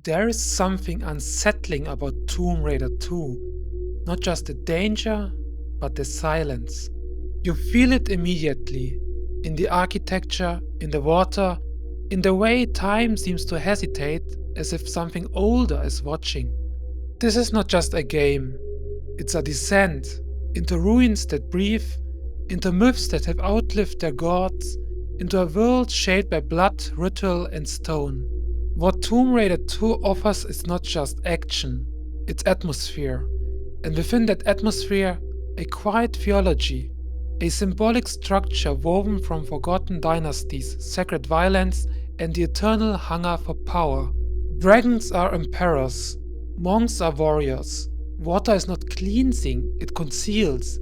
There is something unsettling about Tomb Raider 2, not just the danger, but the silence. You feel it immediately, in the architecture, in the water, in the way time seems to hesitate as if something older is watching. This is not just a game, it's a descent into ruins that breathe, into myths that have outlived their gods, into a world shaped by blood, ritual, and stone. What Tomb Raider 2 offers is not just action, it's atmosphere, and within that atmosphere, a quiet theology, a symbolic structure woven from forgotten dynasties, sacred violence, and the eternal hunger for power. Dragons are emperors, monks are warriors. Water is not cleansing, it conceals.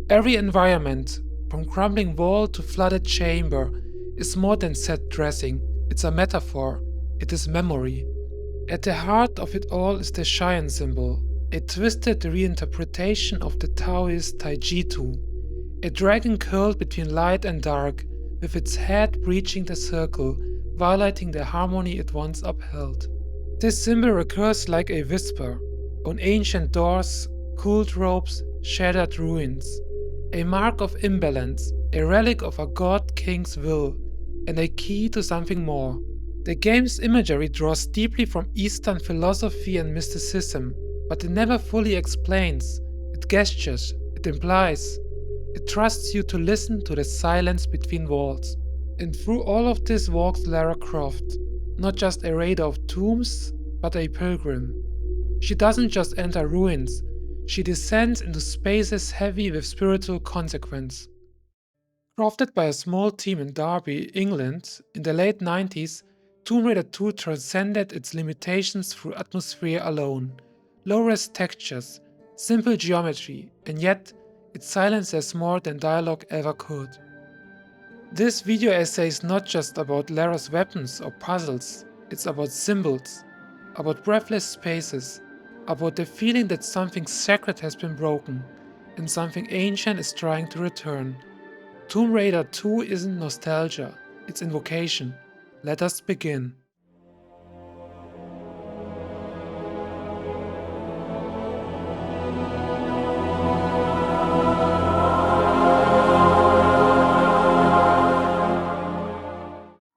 Every environment, from crumbling wall to flooded chamber, is more than set dressing, it's a metaphor. It is memory. At the heart of it all is the Xian symbol, a twisted reinterpretation of the Taoist Taijitu, a dragon curled between light and dark, with its head breaching the circle, violating the harmony it once upheld. This symbol recurs like a whisper, on ancient doors, cooled ropes, shattered ruins, a mark of imbalance, a relic of a god-king's will, and a key to something more. The game's imagery draws deeply from Eastern philosophy and mysticism, but it never fully explains. It gestures, it implies, it trusts you to listen to the silence between walls. And through all of this walks Lara Croft, not just a raider of tombs, but a pilgrim. She doesn't just enter ruins, she descends into spaces heavy with spiritual consequence. Crafted by a small team in Derby, England, in the late 90s, Tomb Raider 2 transcended its limitations through atmosphere alone, low-res textures, simple geometry, and yet its silence has more than dialogue ever could. This video essay is not just about Lara's weapons or puzzles, it's about symbols, about breathless spaces, about the feeling that something sacred has been broken, and something ancient is trying to return. Tomb Raider 2 isn't nostalgia, it's invocation. Let us begin.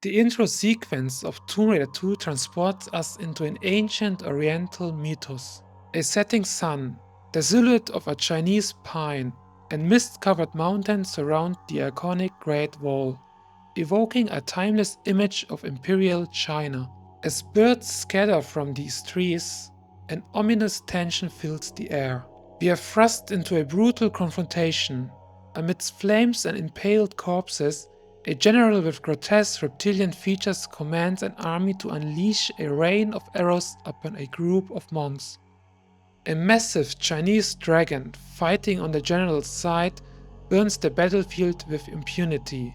The intro sequence of Tomb Raider 2 transports us into an ancient oriental mythos. A setting sun, the silhouette of a Chinese pine, and mist-covered mountains surround the iconic Great Wall, evoking a timeless image of imperial China. As birds scatter from these trees, an ominous tension fills the air. We are thrust into a brutal confrontation. Amidst flames and impaled corpses, a general with grotesque reptilian features commands an army to unleash a rain of arrows upon a group of monks. A massive Chinese dragon fighting on the general's side burns the battlefield with impunity.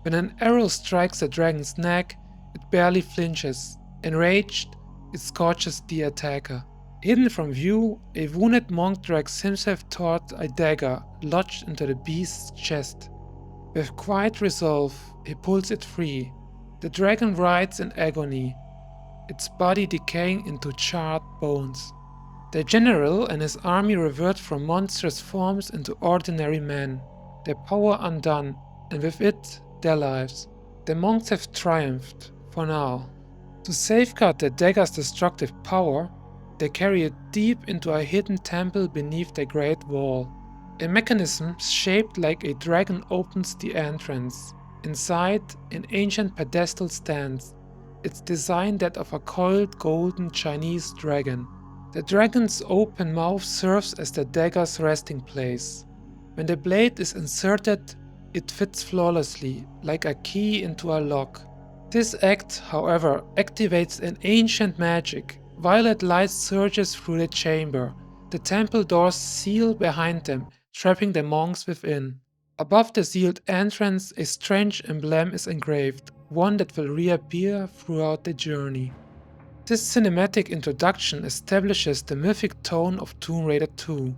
When an arrow strikes the dragon's neck, it barely flinches. Enraged, it scorches the attacker. Hidden from view, a wounded monk drags himself toward a dagger lodged into the beast's chest. With quiet resolve, he pulls it free. The dragon writhes in agony, its body decaying into charred bones. The general and his army revert from monstrous forms into ordinary men, their power undone, and with it, their lives. The monks have triumphed, for now. To safeguard the dagger's destructive power, they carry it deep into a hidden temple beneath the Great Wall. A mechanism shaped like a dragon opens the entrance. Inside, an ancient pedestal stands, its design that of a coiled golden Chinese dragon. The dragon's open mouth serves as the dagger's resting place. When the blade is inserted, it fits flawlessly, like a key into a lock. This act, however, activates an ancient magic. Violet light surges through the chamber. The temple doors seal behind them, trapping the monks within. Above the sealed entrance, a strange emblem is engraved, one that will reappear throughout the journey. This cinematic introduction establishes the mythic tone of Tomb Raider 2.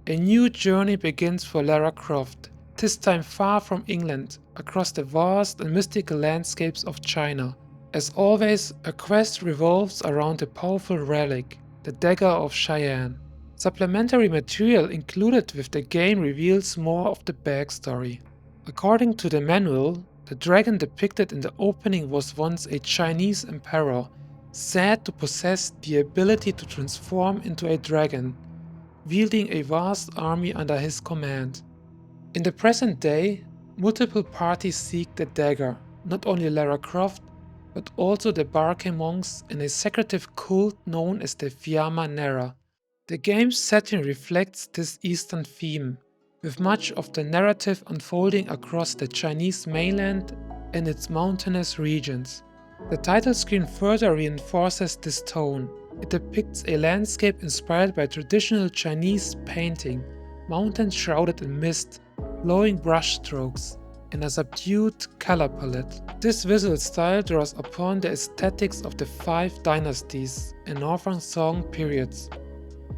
A new journey begins for Lara Croft, this time far from England, across the vast and mystical landscapes of China. As always, a quest revolves around a powerful relic, the Dagger of Xian. Supplementary material included with the game reveals more of the backstory. According to the manual, the dragon depicted in the opening was once a Chinese emperor, said to possess the ability to transform into a dragon, wielding a vast army under his command. In the present day, multiple parties seek the dagger, not only Lara Croft, but also the Barkhang monks in a secretive cult known as the Fiamma Nera. The game's setting reflects this Eastern theme, with much of the narrative unfolding across the Chinese mainland and its mountainous regions. The title screen further reinforces this tone. It depicts a landscape inspired by traditional Chinese painting, mountains shrouded in mist, glowing brushstrokes, and a subdued color palette. This visual style draws upon the aesthetics of the five dynasties and northern Song periods,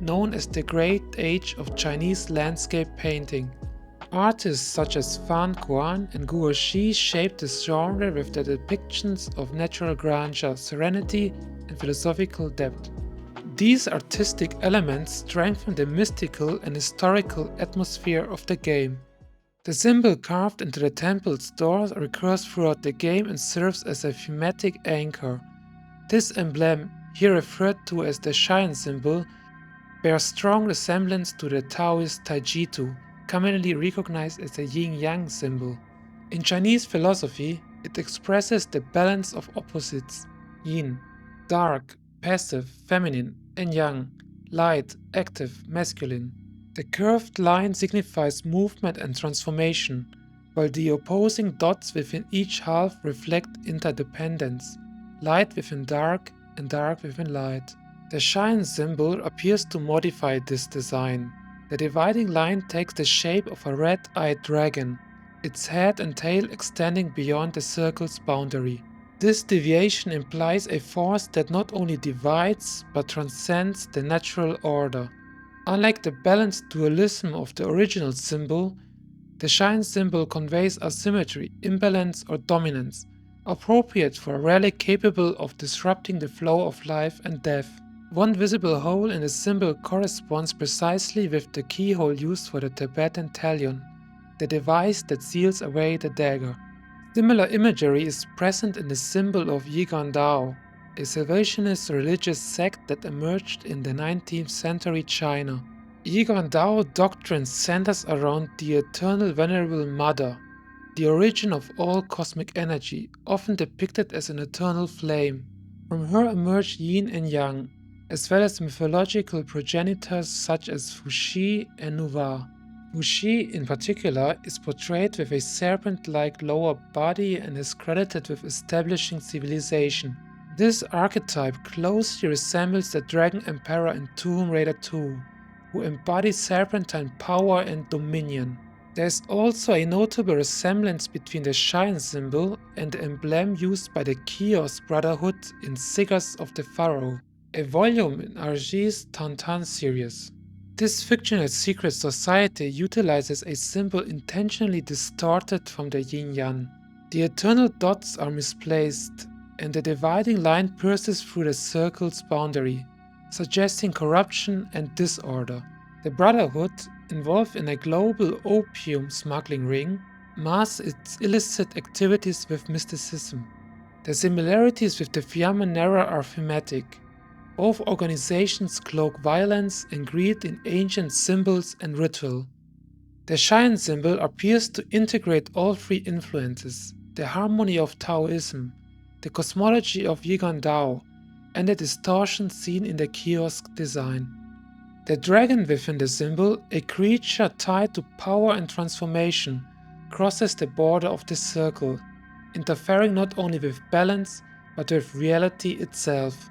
known as the Great Age of Chinese landscape painting. Artists such as Fan Kuan and Guo Xi shaped this genre with their depictions of natural grandeur, serenity, and philosophical depth. These artistic elements strengthen the mystical and historical atmosphere of the game. The symbol carved into the temple's doors recurs throughout the game and serves as a thematic anchor. This emblem, here referred to as the Xian symbol, bears strong resemblance to the Taoist Taijitu, commonly recognized as a yin-yang symbol. In Chinese philosophy, it expresses the balance of opposites: yin, dark, passive, feminine, and yang, light, active, masculine. The curved line signifies movement and transformation, while the opposing dots within each half reflect interdependence: light within dark and dark within light. The Xian symbol appears to modify this design. The dividing line takes the shape of a red-eyed dragon, its head and tail extending beyond the circle's boundary. This deviation implies a force that not only divides but transcends the natural order. Unlike the balanced dualism of the original symbol, the Xian symbol conveys asymmetry, imbalance, or dominance, appropriate for a relic capable of disrupting the flow of life and death. One visible hole in the symbol corresponds precisely with the keyhole used for the Tibetan Talion, the device that seals away the dagger. Similar imagery is present in the symbol of Yigan Dao, a Salvationist religious sect that emerged in the 19th century China. Yigan Dao doctrine centers around the eternal venerable mother, the origin of all cosmic energy, often depicted as an eternal flame. From her emerge yin and yang, as well as mythological progenitors such as Fuxi and Nuwa. Fuxi, in particular, is portrayed with a serpent-like lower body and is credited with establishing civilization. This archetype closely resembles the Dragon Emperor in Tomb Raider 2, who embodies serpentine power and dominion. There is also a notable resemblance between the Xian symbol and the emblem used by the Chaos Brotherhood in Figures of the Pharaoh, a volume in RG's Tantan series. This fictional secret society utilizes a symbol intentionally distorted from the yin-yang. The eternal dots are misplaced, and the dividing line pierces through the circle's boundary, suggesting corruption and disorder. The Brotherhood, involved in a global opium smuggling ring, masks its illicit activities with mysticism. The similarities with the Fiamma Nera are thematic. Both organizations cloak violence and greed in ancient symbols and ritual. The Xian symbol appears to integrate all three influences: the harmony of Taoism, the cosmology of Yigan Dao, and the distortion seen in the kiosk design. The dragon within the symbol, a creature tied to power and transformation, crosses the border of the circle, interfering not only with balance but with reality itself.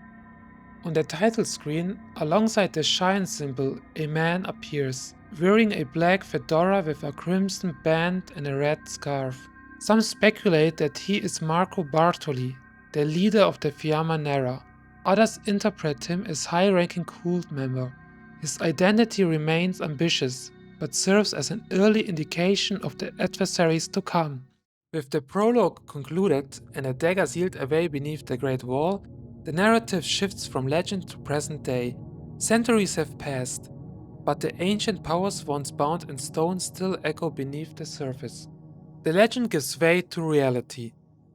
On the title screen, alongside the Xian symbol, a man appears, wearing a black fedora with a crimson band and a red scarf. Some speculate that he is Marco Bartoli, the leader of the Fiamma Nera. Others interpret him as high-ranking cult member. His identity remains ambiguous, but serves as an early indication of the adversaries to come. With the prologue concluded and a dagger sealed away beneath the Great Wall, the narrative shifts from legend to present day. Centuries have passed, but the ancient powers once bound in stone still echo beneath the surface. The legend gives way to reality.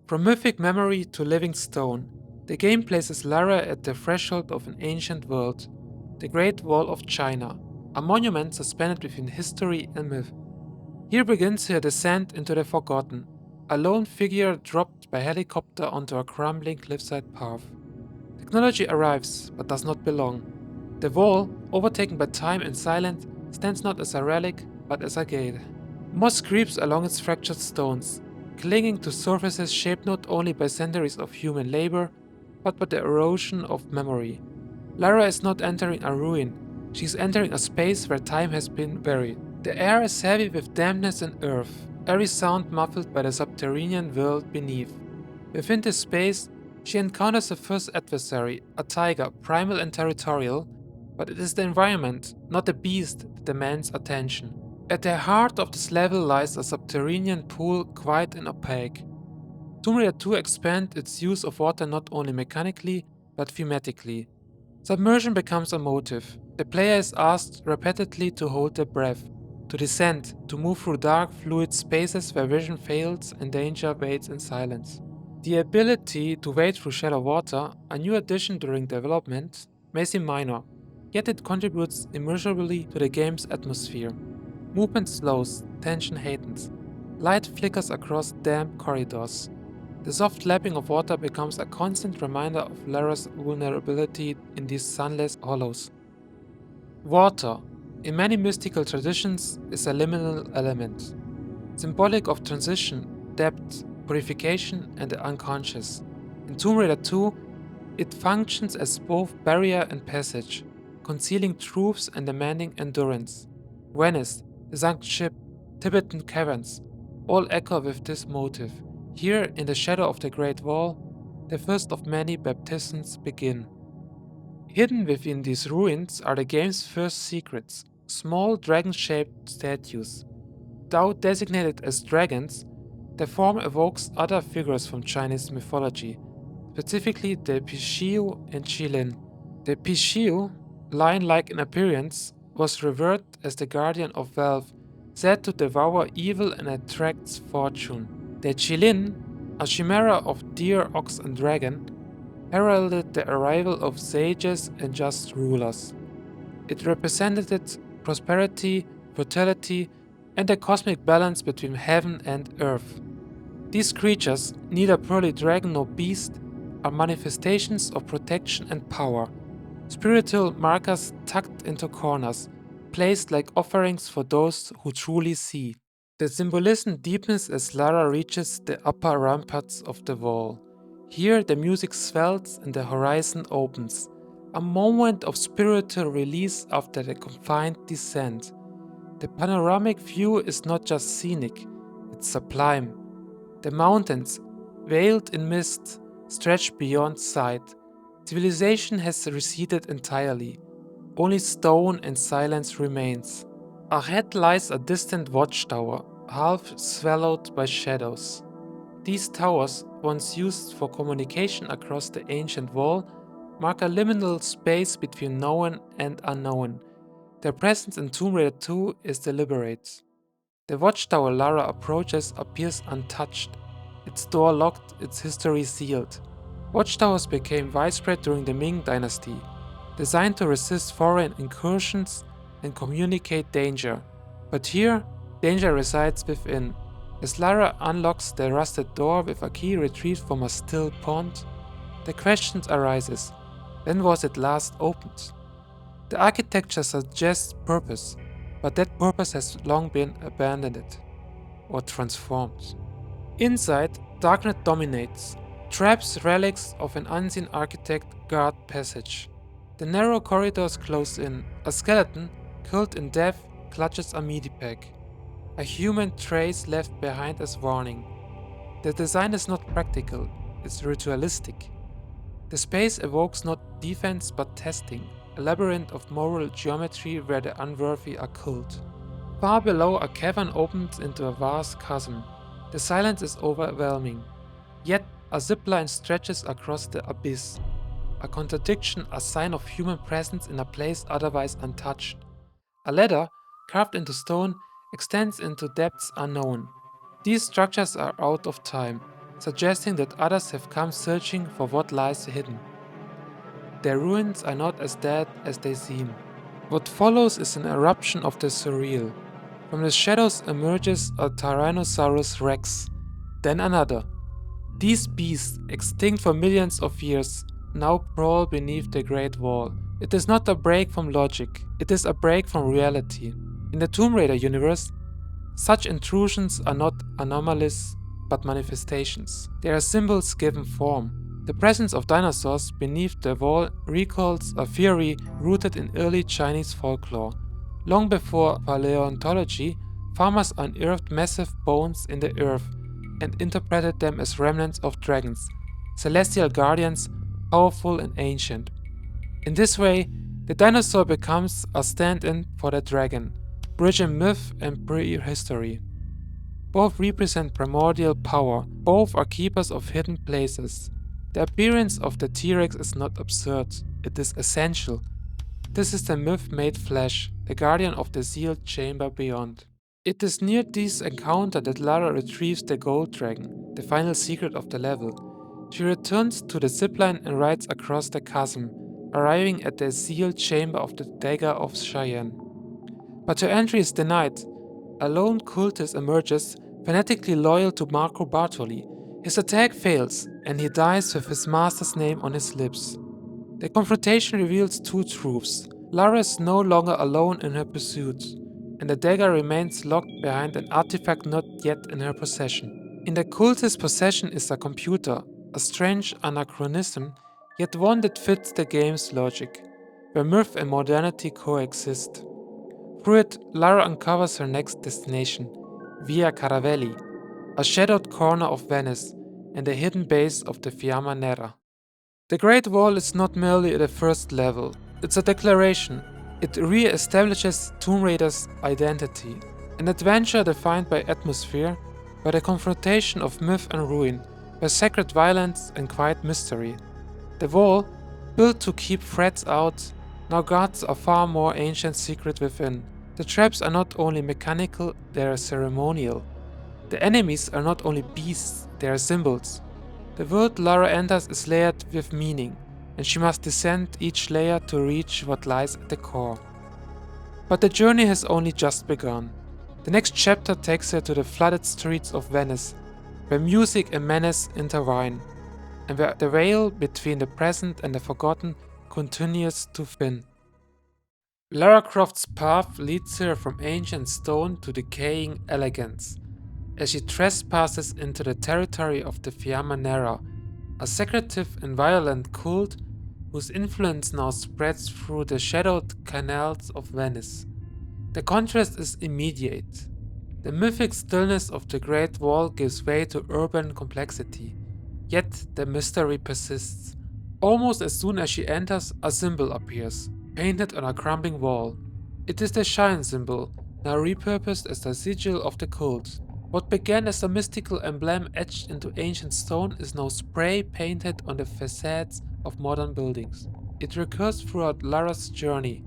From mythic memory to living stone, the game places Lara at the threshold of an ancient world, the Great Wall of China, a monument suspended between history and myth. Here begins her descent into the forgotten, a lone figure dropped by helicopter onto a crumbling cliffside path. Technology arrives, but does not belong. The wall, overtaken by time and silence, stands not as a relic, but as a gate. Moss creeps along its fractured stones, clinging to surfaces shaped not only by centuries of human labor, but by the erosion of memory. Lara is not entering a ruin, she is entering a space where time has been buried. The air is heavy with dampness and earth, every sound muffled by the subterranean world beneath. Within this space, she encounters her first adversary, a tiger, primal and territorial, but it is the environment, not the beast, that demands attention. At the heart of this level lies a subterranean pool, quiet and opaque. Tomb Raider 2 expands its use of water not only mechanically, but thematically. Submersion becomes a motive. The player is asked repeatedly to hold their breath, to descend, to move through dark, fluid spaces where vision fails and danger waits in silence. The ability to wade through shallow water, a new addition during development, may seem minor, yet it contributes immeasurably to the game's atmosphere. Movement slows, tension heightens. Light flickers across damp corridors. The soft lapping of water becomes a constant reminder of Lara's vulnerability in these sunless hollows. Water, in many mystical traditions, is a liminal element, symbolic of transition, depth, purification, and the unconscious. In Tomb Raider 2, it functions as both barrier and passage, concealing truths and demanding endurance. Venice, the sunk ship, Tibetan caverns, all echo with this motive. Here, in the shadow of the Great Wall, the first of many baptisms begin. Hidden within these ruins are the game's first secrets, small dragon-shaped statues. Though designated as dragons, their form evokes other figures from Chinese mythology, specifically the Pixiu and Qilin. The Pixiu, lion-like in appearance, was revered as the guardian of wealth, said to devour evil and attracts fortune. The Qilin, a chimera of deer, ox, and dragon, heralded the arrival of sages and just rulers. It represented prosperity, fertility, and a cosmic balance between heaven and earth. These creatures, neither pearly dragon nor beast, are manifestations of protection and power, spiritual markers tucked into corners, placed like offerings for those who truly see. The symbolism deepens as Lara reaches the upper ramparts of the wall. Here the music swells and the horizon opens, a moment of spiritual release after the confined descent. The panoramic view is not just scenic, it's sublime. The mountains, veiled in mist, stretch beyond sight. Civilization has receded entirely. Only stone and silence remains. Ahead lies a distant watchtower, half swallowed by shadows. These towers, once used for communication across the ancient wall, mark a liminal space between known and unknown. Their presence in Tomb Raider 2 is deliberate. The watchtower Lara approaches appears untouched, its door locked, its history sealed. Watchtowers became widespread during the Ming Dynasty, designed to resist foreign incursions and communicate danger. But here, danger resides within. As Lara unlocks the rusted door with a key retrieved from a still pond, the question arises: when was it last opened? The architecture suggests purpose, but that purpose has long been abandoned or transformed. Inside, darkness dominates. Traps, relics of an unseen architect guard passage. The narrow corridors close in. A skeleton, killed in death, clutches a meaty pack. A human trace left behind as warning. The design is not practical, it's ritualistic. The space evokes not defense but testing, a labyrinth of moral geometry where the unworthy are killed. Far below, a cavern opens into a vast chasm. The silence is overwhelming. Yet, a zipline stretches across the abyss, a contradiction, a sign of human presence in a place otherwise untouched. A ladder, carved into stone, extends into depths unknown. These structures are out of time, suggesting that others have come searching for what lies hidden. Their ruins are not as dead as they seem. What follows is an eruption of the surreal. From the shadows emerges a Tyrannosaurus rex, then another. These beasts, extinct for millions of years, now crawl beneath the Great Wall. It is not a break from logic, it is a break from reality. In the Tomb Raider universe, such intrusions are not anomalies but manifestations. They are symbols given form. The presence of dinosaurs beneath the wall recalls a theory rooted in early Chinese folklore. Long before paleontology, farmers unearthed massive bones in the earth and interpreted them as remnants of dragons, celestial guardians, powerful and ancient. In this way, the dinosaur becomes a stand-in for the dragon, bridging myth and prehistory. Both represent primordial power, both are keepers of hidden places. The appearance of the T-Rex is not absurd, it is essential. This is the myth made flesh, the guardian of the sealed chamber beyond. It is near this encounter that Lara retrieves the gold dragon, the final secret of the level. She returns to the zipline and rides across the chasm, arriving at the sealed chamber of the Dagger of Xian. But her entry is denied. A lone cultist emerges, fanatically loyal to Marco Bartoli. His attack fails, and he dies with his master's name on his lips. The confrontation reveals two truths. Lara is no longer alone in her pursuit, and the dagger remains locked behind an artifact not yet in her possession. In the cultist's possession is a computer, a strange anachronism, yet one that fits the game's logic, where myth and modernity coexist. Through it, Lara uncovers her next destination, Via Caravelli, a shadowed corner of Venice and the hidden base of the Fiamma Nera. The Great Wall is not merely the first level, it's a declaration. It re-establishes Tomb Raider's identity, an adventure defined by atmosphere, by the confrontation of myth and ruin, by sacred violence and quiet mystery. The wall, built to keep threats out, now guards a far more ancient secret within. The traps are not only mechanical, they are ceremonial. The enemies are not only beasts, they are symbols. The world Lara enters is layered with meaning, and she must descend each layer to reach what lies at the core. But the journey has only just begun. The next chapter takes her to the flooded streets of Venice, where music and menace intertwine, and where the veil between the present and the forgotten continues to thin. Lara Croft's path leads her from ancient stone to decaying elegance, as she trespasses into the territory of the Fiamma Nera, a secretive and violent cult whose influence now spreads through the shadowed canals of Venice. The contrast is immediate. The mythic stillness of the Great Wall gives way to urban complexity, yet the mystery persists. Almost as soon as she enters, a symbol appears, painted on a crumbling wall. It is the Xian symbol, now repurposed as the sigil of the cult. What began as a mystical emblem etched into ancient stone is now spray painted on the facades of modern buildings. It recurs throughout Lara's journey,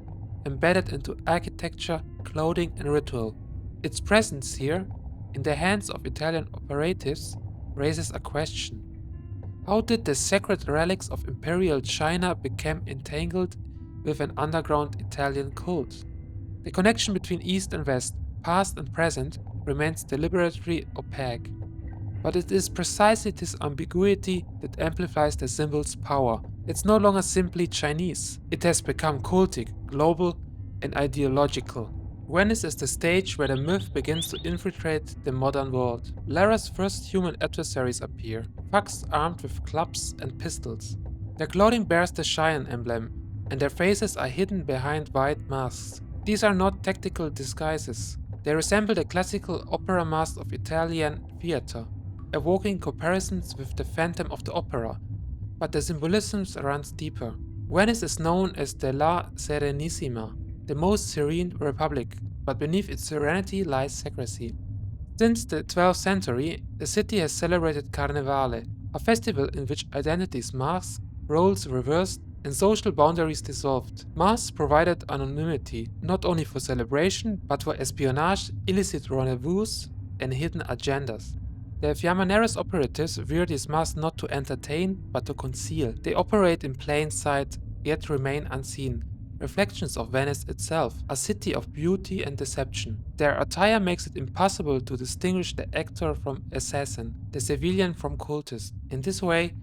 embedded into architecture, clothing, and ritual. Its presence here, in the hands of Italian operatives, raises a question. How did the sacred relics of imperial China become entangled with an underground Italian cult? The connection between East and West, past and present, remains deliberately opaque. But it is precisely this ambiguity that amplifies the symbol's power. It's no longer simply Chinese. It has become cultic, global, and ideological. Venice is the stage where the myth begins to infiltrate the modern world. Lara's first human adversaries appear, thugs armed with clubs and pistols. Their clothing bears the Xian emblem, and their faces are hidden behind white masks. These are not tactical disguises. They resemble the classical opera mask of Italian theatre, evoking comparisons with the Phantom of the Opera, but the symbolism runs deeper. Venice is known as the La Serenissima, the most serene republic, but beneath its serenity lies secrecy. Since the 12th century, the city has celebrated Carnevale, a festival in which identities masked, roles reversed, and social boundaries dissolved. Masks provided anonymity, not only for celebration, but for espionage, illicit rendezvous, and hidden agendas. The Fiamma Nera's operatives wear these masks not to entertain, but to conceal. They operate in plain sight, yet remain unseen, reflections of Venice itself, a city of beauty and deception. Their attire makes it impossible to distinguish the actor from assassin, the civilian from cultist. In this way,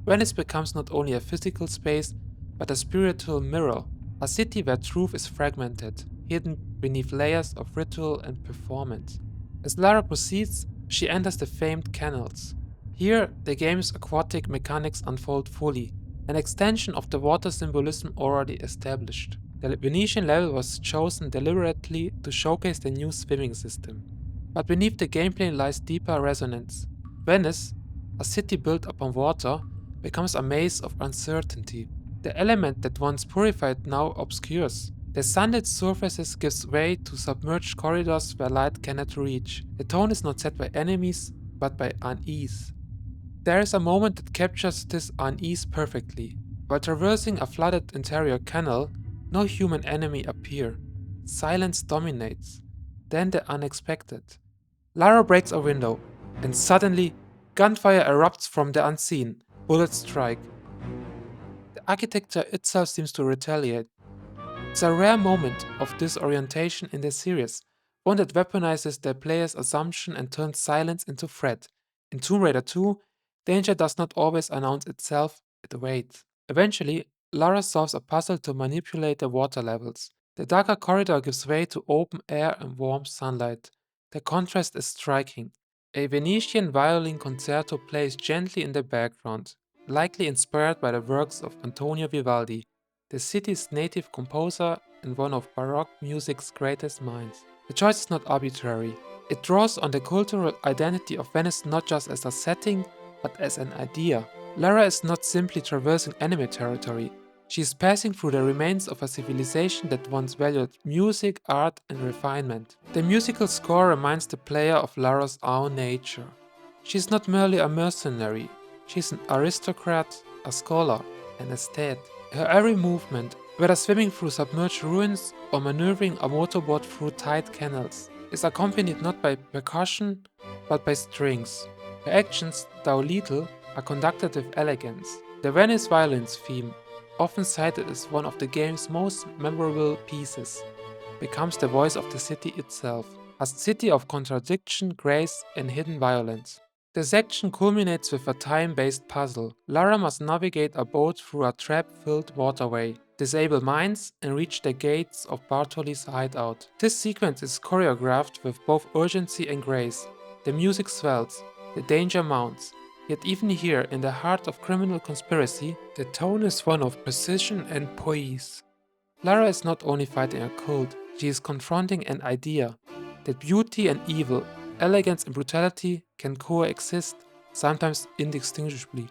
Venice becomes not only a physical space, but a spiritual mirror, a city where truth is fragmented, hidden beneath layers of ritual and performance. As Lara proceeds, she enters the famed canals. Here, the game's aquatic mechanics unfold fully, an extension of the water symbolism already established. The Venetian level was chosen deliberately to showcase the new swimming system. But beneath the gameplay lies deeper resonance. Venice, a city built upon water, becomes a maze of uncertainty. The element that once purified now obscures. The sunlit surfaces gives way to submerged corridors where light cannot reach. The tone is not set by enemies, but by unease. There is a moment that captures this unease perfectly. While traversing a flooded interior canal, no human enemy appear. Silence dominates. Then the unexpected. Lara breaks a window, and suddenly, gunfire erupts from the unseen. Bullets strike. The architecture itself seems to retaliate. It's a rare moment of disorientation in the series, one that weaponizes the player's assumption and turns silence into threat. In Tomb Raider 2, danger does not always announce itself, it waits. Eventually, Lara solves a puzzle to manipulate the water levels. The darker corridor gives way to open air and warm sunlight. The contrast is striking. A Venetian violin concerto plays gently in the background, likely inspired by the works of Antonio Vivaldi, the city's native composer and one of Baroque music's greatest minds. The choice is not arbitrary. It draws on the cultural identity of Venice not just as a setting, but as an idea. Lara is not simply traversing enemy territory. She is passing through the remains of a civilization that once valued music, art, and refinement. The musical score reminds the player of Lara's own nature. She is not merely a mercenary, she is an aristocrat, a scholar, an aesthete. Her every movement, whether swimming through submerged ruins or maneuvering a motorboat through tight canals, is accompanied not by percussion, but by strings. Her actions, though lethal, are conducted with elegance. The Venice violins theme, often cited as one of the game's most memorable pieces, becomes the voice of the city itself, a city of contradiction, grace, and hidden violence. The section culminates with a time-based puzzle. Lara must navigate a boat through a trap-filled waterway, disable mines, and reach the gates of Bartoli's hideout. This sequence is choreographed with both urgency and grace. The music swells, the danger mounts. Yet even here, in the heart of criminal conspiracy, the tone is one of precision and poise. Lara is not only fighting a cult, she is confronting an idea that beauty and evil, elegance and brutality can coexist, sometimes indistinguishably.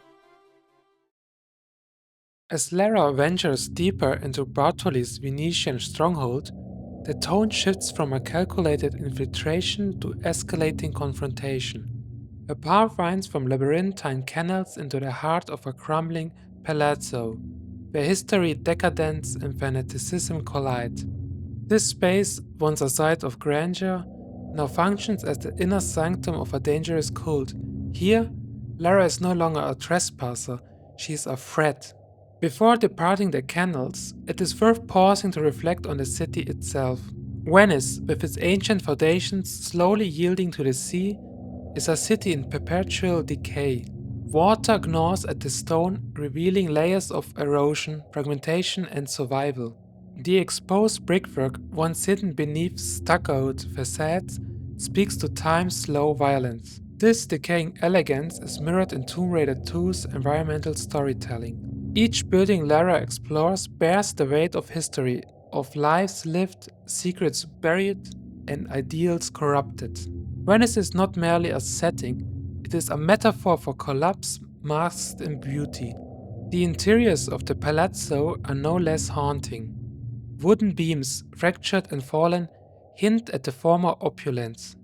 As Lara ventures deeper into Bartoli's Venetian stronghold, the tone shifts from a calculated infiltration to escalating confrontation. A path winds from labyrinthine canals into the heart of a crumbling palazzo, where history, decadence, and fanaticism collide. This space, once a site of grandeur, now functions as the inner sanctum of a dangerous cult. Here, Lara is no longer a trespasser, she is a threat. Before departing the canals, it is worth pausing to reflect on the city itself. Venice, with its ancient foundations slowly yielding to the sea, is a city in perpetual decay. Water gnaws at the stone, revealing layers of erosion, fragmentation, and survival. The exposed brickwork, once hidden beneath stuccoed facades, speaks to time's slow violence. This decaying elegance is mirrored in Tomb Raider 2's environmental storytelling. Each building Lara explores bears the weight of history, of lives lived, secrets buried, and ideals corrupted. Venice is not merely a setting, it is a metaphor for collapse masked in beauty. The interiors of the palazzo are no less haunting. Wooden beams, fractured and fallen, hint at the former opulence.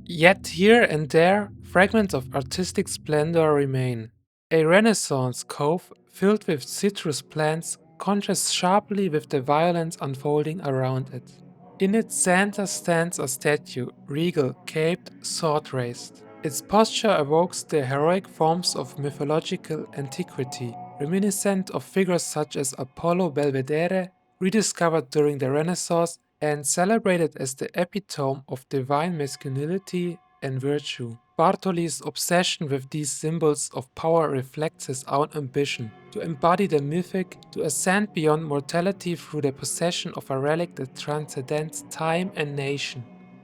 Yet here and there, fragments of artistic splendor remain. A Renaissance cove filled with citrus plants contrasts sharply with the violence unfolding around it. In its center stands a statue, regal, caped, sword raised. Its posture evokes the heroic forms of mythological antiquity, reminiscent of figures such as Apollo Belvedere, rediscovered during the Renaissance and celebrated as the epitome of divine masculinity and virtue. Bartoli's obsession with these symbols of power reflects his own ambition to embody the mythic, to ascend beyond mortality through the possession of a relic that transcends time and nation.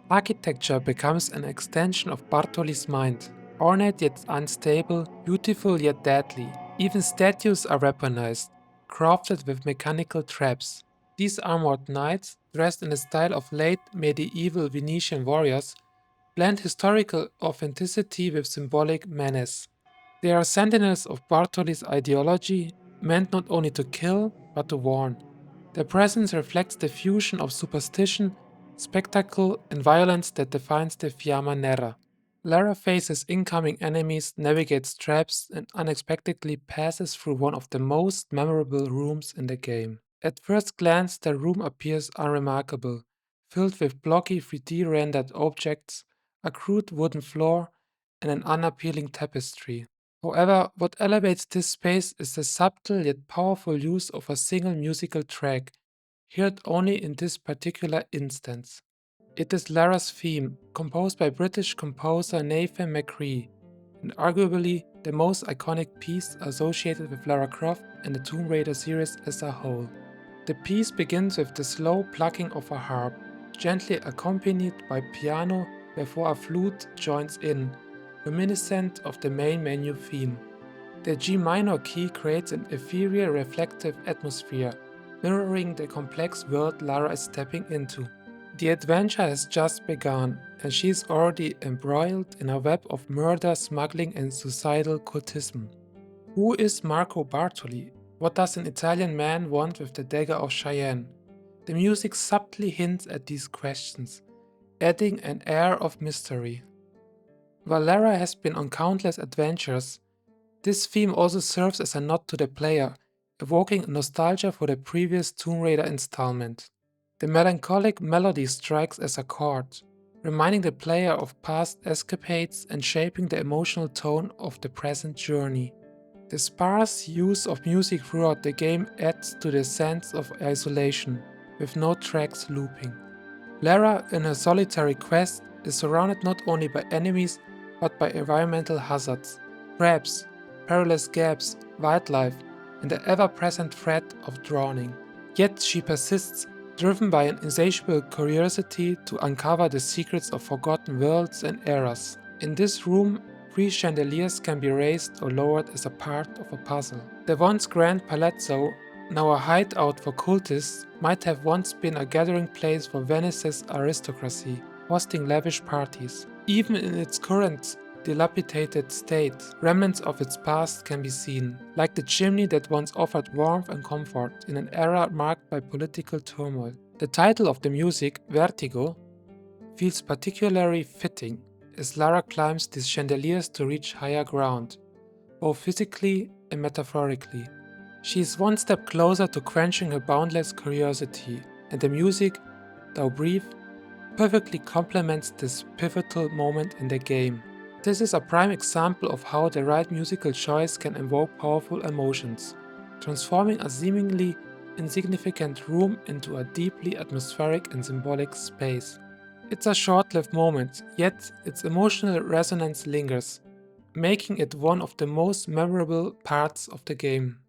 Architecture becomes an extension of Bartoli's mind, ornate yet unstable, beautiful yet deadly. Even statues are weaponized, crafted with mechanical traps. These armored knights, dressed in the style of late medieval Venetian warriors, blend historical authenticity with symbolic menace. They are sentinels of Bartoli's ideology, meant not only to kill, but to warn. Their presence reflects the fusion of superstition, spectacle, and violence that defines the Fiamma Nera. Lara faces incoming enemies, navigates traps, and unexpectedly passes through one of the most memorable rooms in the game. At first glance, the room appears unremarkable, filled with blocky 3D rendered objects, a crude wooden floor, and an unappealing tapestry. However, what elevates this space is the subtle yet powerful use of a single musical track, heard only in this particular instance. It is Lara's theme, composed by British composer Nathan McCree, and arguably the most iconic piece associated with Lara Croft and the Tomb Raider series as a whole. The piece begins with the slow plucking of a harp, gently accompanied by piano before a flute joins in, reminiscent of the main menu theme. The G minor key creates an ethereal reflective atmosphere, mirroring the complex world Lara is stepping into. The adventure has just begun, and she is already embroiled in a web of murder, smuggling, and suicidal cultism. Who is Marco Bartoli? What does an Italian man want with the Dagger of Xian? The music subtly hints at these questions, adding an air of mystery. While Lara has been on countless adventures, this theme also serves as a nod to the player, evoking nostalgia for the previous Tomb Raider installment. The melancholic melody strikes as a chord, reminding the player of past escapades and shaping the emotional tone of the present journey. The sparse use of music throughout the game adds to the sense of isolation, with no tracks looping. Lara, in her solitary quest, is surrounded not only by enemies but by environmental hazards, traps, perilous gaps, wildlife, and the ever present threat of drowning. Yet she persists, driven by an insatiable curiosity to uncover the secrets of forgotten worlds and eras. In this room, 3 chandeliers can be raised or lowered as a part of a puzzle. The once grand palazzo, now a hideout for cultists, might have once been a gathering place for Venice's aristocracy, hosting lavish parties. Even in its current dilapidated state, remnants of its past can be seen, like the chimney that once offered warmth and comfort in an era marked by political turmoil. The title of the music, Vertigo, feels particularly fitting as Lara climbs these chandeliers to reach higher ground, both physically and metaphorically. She is one step closer to quenching her boundless curiosity, and the music, though brief, perfectly complements this pivotal moment in the game. This is a prime example of how the right musical choice can evoke powerful emotions, transforming a seemingly insignificant room into a deeply atmospheric and symbolic space. It's a short-lived moment, yet its emotional resonance lingers, making it one of the most memorable parts of the game.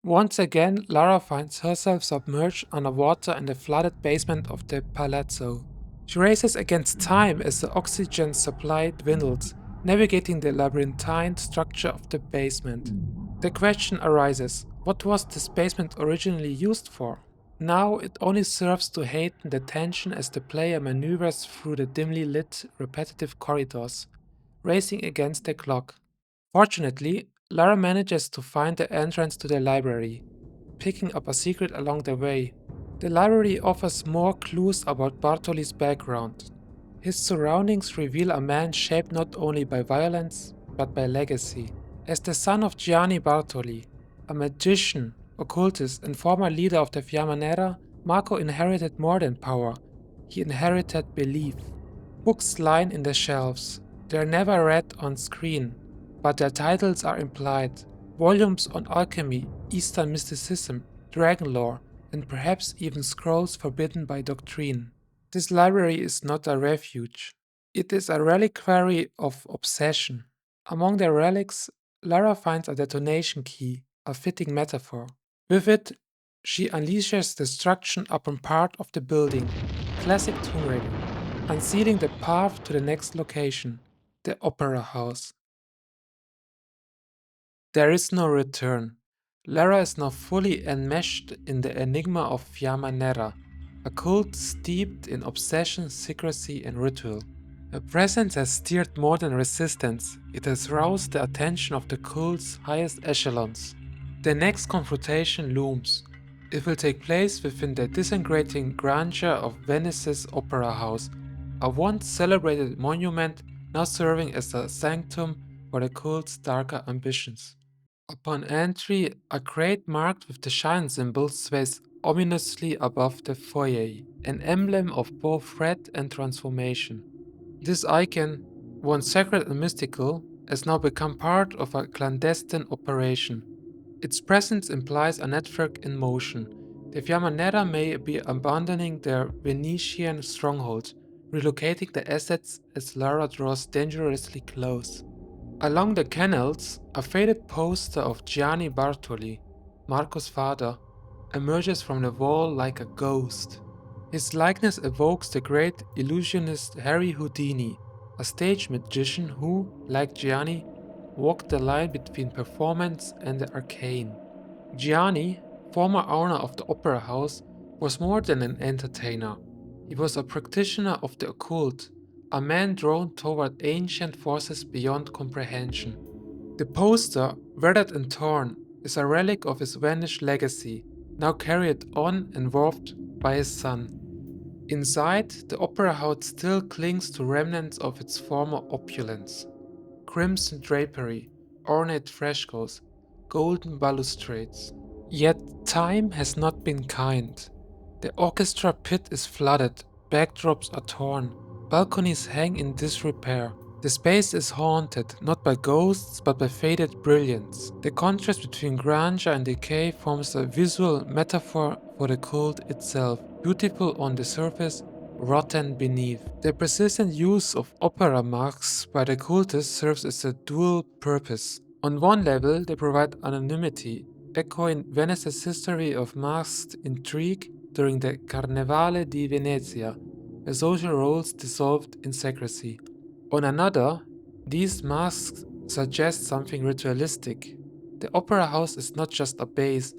Once again, Lara finds herself submerged underwater in the flooded basement of the palazzo. She races against time as the oxygen supply dwindles, navigating the labyrinthine structure of the basement. The question arises, what was this basement originally used for? Now it only serves to heighten the tension as the player maneuvers through the dimly lit, repetitive corridors, racing against the clock. Fortunately, Lara manages to find the entrance to the library, picking up a secret along the way. The library offers more clues about Bartoli's background. His surroundings reveal a man shaped not only by violence, but by legacy. As the son of Gianni Bartoli, a magician, occultist, and former leader of the Fiamma Nera, Marco inherited more than power. He inherited belief. Books line in the shelves. They are never read on screen, but their titles are implied. Volumes on alchemy, Eastern mysticism, dragon lore, and perhaps even scrolls forbidden by doctrine. This library is not a refuge. It is a reliquary of obsession. Among the relics, Lara finds a detonation key, a fitting metaphor. With it, she unleashes destruction upon part of the building, classic Tomb Raider, unsealing the path to the next location, the Opera House. There is no return. Lara is now fully enmeshed in the enigma of Fiamma Nera, a cult steeped in obsession, secrecy, and ritual. Her presence has stirred more than resistance, it has roused the attention of the cult's highest echelons. The next confrontation looms. It will take place within the disintegrating grandeur of Venice's Opera House, a once celebrated monument now serving as a sanctum for the cult's darker ambitions. Upon entry, a crate marked with the Shrine symbol sways ominously above the foyer, an emblem of both threat and transformation. This icon, once sacred and mystical, has now become part of a clandestine operation. Its presence implies a network in motion. The Fiamma Nera may be abandoning their Venetian stronghold, relocating the assets as Lara draws dangerously close. Along the canals, a faded poster of Gianni Bartoli, Marco's father, emerges from the wall like a ghost. His likeness evokes the great illusionist Harry Houdini, a stage magician who, like Gianni, walked the line between performance and the arcane. Gianni, former owner of the Opera House, was more than an entertainer. He was a practitioner of the occult, a man drawn toward ancient forces beyond comprehension. The poster, weathered and torn, is a relic of his vanished legacy, now carried on and warped by his son. Inside, the opera house still clings to remnants of its former opulence. Crimson drapery, ornate frescoes, golden balustrades. Yet time has not been kind. The orchestra pit is flooded, backdrops are torn, balconies hang in disrepair. The space is haunted, not by ghosts, but by faded brilliance. The contrast between grandeur and decay forms a visual metaphor for the cult itself, beautiful on the surface, rotten beneath. The persistent use of opera masks by the cultists serves as a dual purpose. On one level, they provide anonymity, echoing Venice's history of masked intrigue during the Carnevale di Venezia, where social roles dissolved in secrecy. On another, these masks suggest something ritualistic. The opera house is not just a base,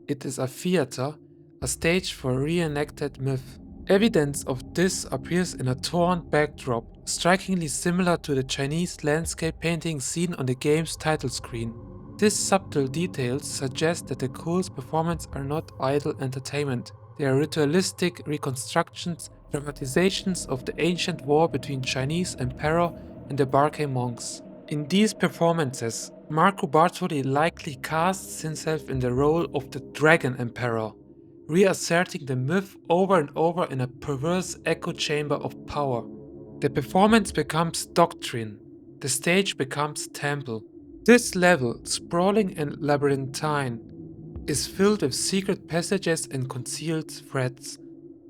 it is a theater, a stage for reenacted myth. Evidence of this appears in a torn backdrop, strikingly similar to the Chinese landscape painting seen on the game's title screen. These subtle details suggest that the cult's performances are not idle entertainment, they are ritualistic reconstructions, dramatizations of the ancient war between Chinese emperor and the Barkhang monks. In these performances, Marco Bartoli likely casts himself in the role of the Dragon Emperor, reasserting the myth over and over in a perverse echo chamber of power. The performance becomes doctrine, the stage becomes temple. This level, sprawling and labyrinthine, is filled with secret passages and concealed threats.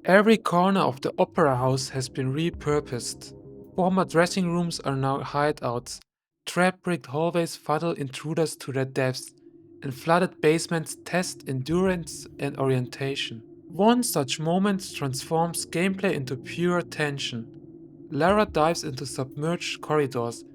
Every corner of the opera house has been repurposed. Former dressing rooms are now hideouts. Trap-bricked hallways funnel intruders to their depths, and flooded basements test endurance and orientation. One such moment transforms gameplay into pure tension. Lara dives into submerged corridors,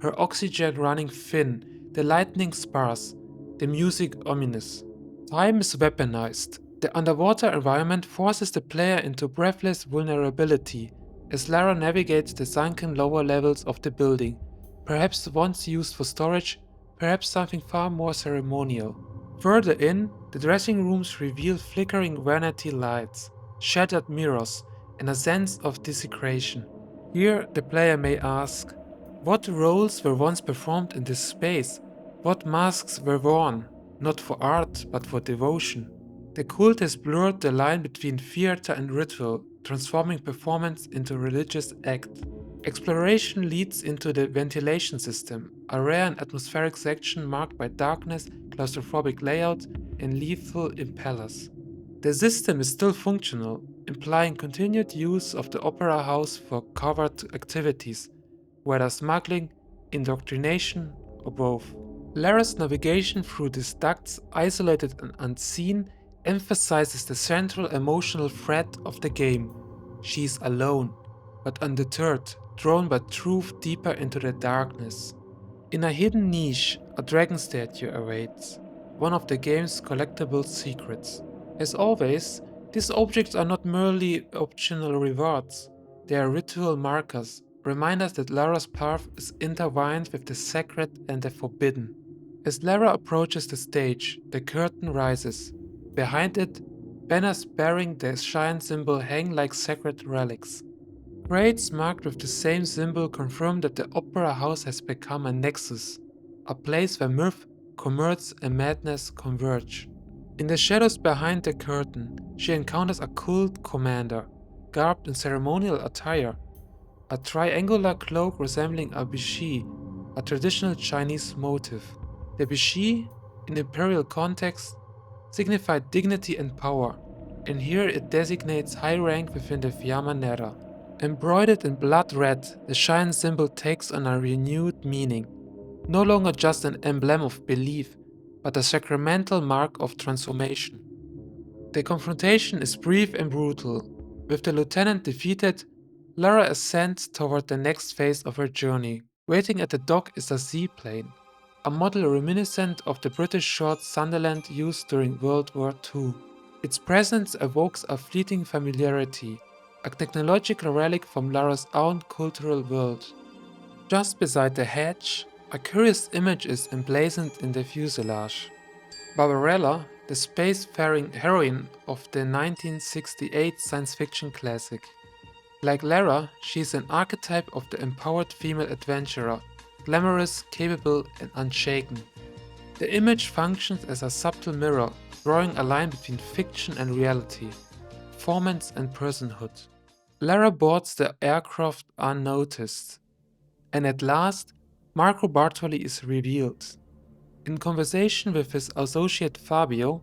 her oxygen running thin, the lightning sparse, the music ominous. Time is weaponized. The underwater environment forces the player into breathless vulnerability as Lara navigates the sunken lower levels of the building, perhaps once used for storage, perhaps something far more ceremonial. Further in, the dressing rooms reveal flickering vanity lights, shattered mirrors, and a sense of desecration. Here, the player may ask, what roles were once performed in this space? What masks were worn, not for art, but for devotion? The cult has blurred the line between theater and ritual, transforming performance into a religious act. Exploration leads into the ventilation system, a rare and atmospheric section marked by darkness, claustrophobic layout, and lethal impellers. The system is still functional, implying continued use of the opera house for covert activities, whether smuggling, indoctrination, or both. Lara's navigation through these ducts, isolated and unseen, emphasizes the central emotional thread of the game. She is alone, but undeterred, drawn by truth deeper into the darkness. In a hidden niche, a dragon statue awaits, one of the game's collectible secrets. As always, these objects are not merely optional rewards, they are ritual markers, reminders that Lara's path is intertwined with the sacred and the forbidden. As Lara approaches the stage, the curtain rises. Behind it, banners bearing the Xian symbol hang like sacred relics. Crates marked with the same symbol confirm that the opera house has become a nexus, a place where myth, commerce, and madness converge. In the shadows behind the curtain, she encounters a cult commander, garbed in ceremonial attire, a triangular cloak resembling a bishi, a traditional Chinese motif. The bishi, in imperial context, signified dignity and power, and here it designates high rank within the Fiamma Nera. Embroidered in blood red, the Xian symbol takes on a renewed meaning, no longer just an emblem of belief, but a sacramental mark of transformation. The confrontation is brief and brutal. With the lieutenant defeated, Lara ascends toward the next phase of her journey. Waiting at the dock is a seaplane, a model reminiscent of the British short Sunderland used during World War II. Its presence evokes a fleeting familiarity, a technological relic from Lara's own cultural world. Just beside the hatch, a curious image is emblazoned in the fuselage. Barbarella, the space-faring heroine of the 1968 science fiction classic. Like Lara, she is an archetype of the empowered female adventurer, glamorous, capable, and unshaken. The image functions as a subtle mirror, drawing a line between fiction and reality, performance and personhood. Lara boards the aircraft unnoticed, and at last, Marco Bartoli is revealed. In conversation with his associate Fabio,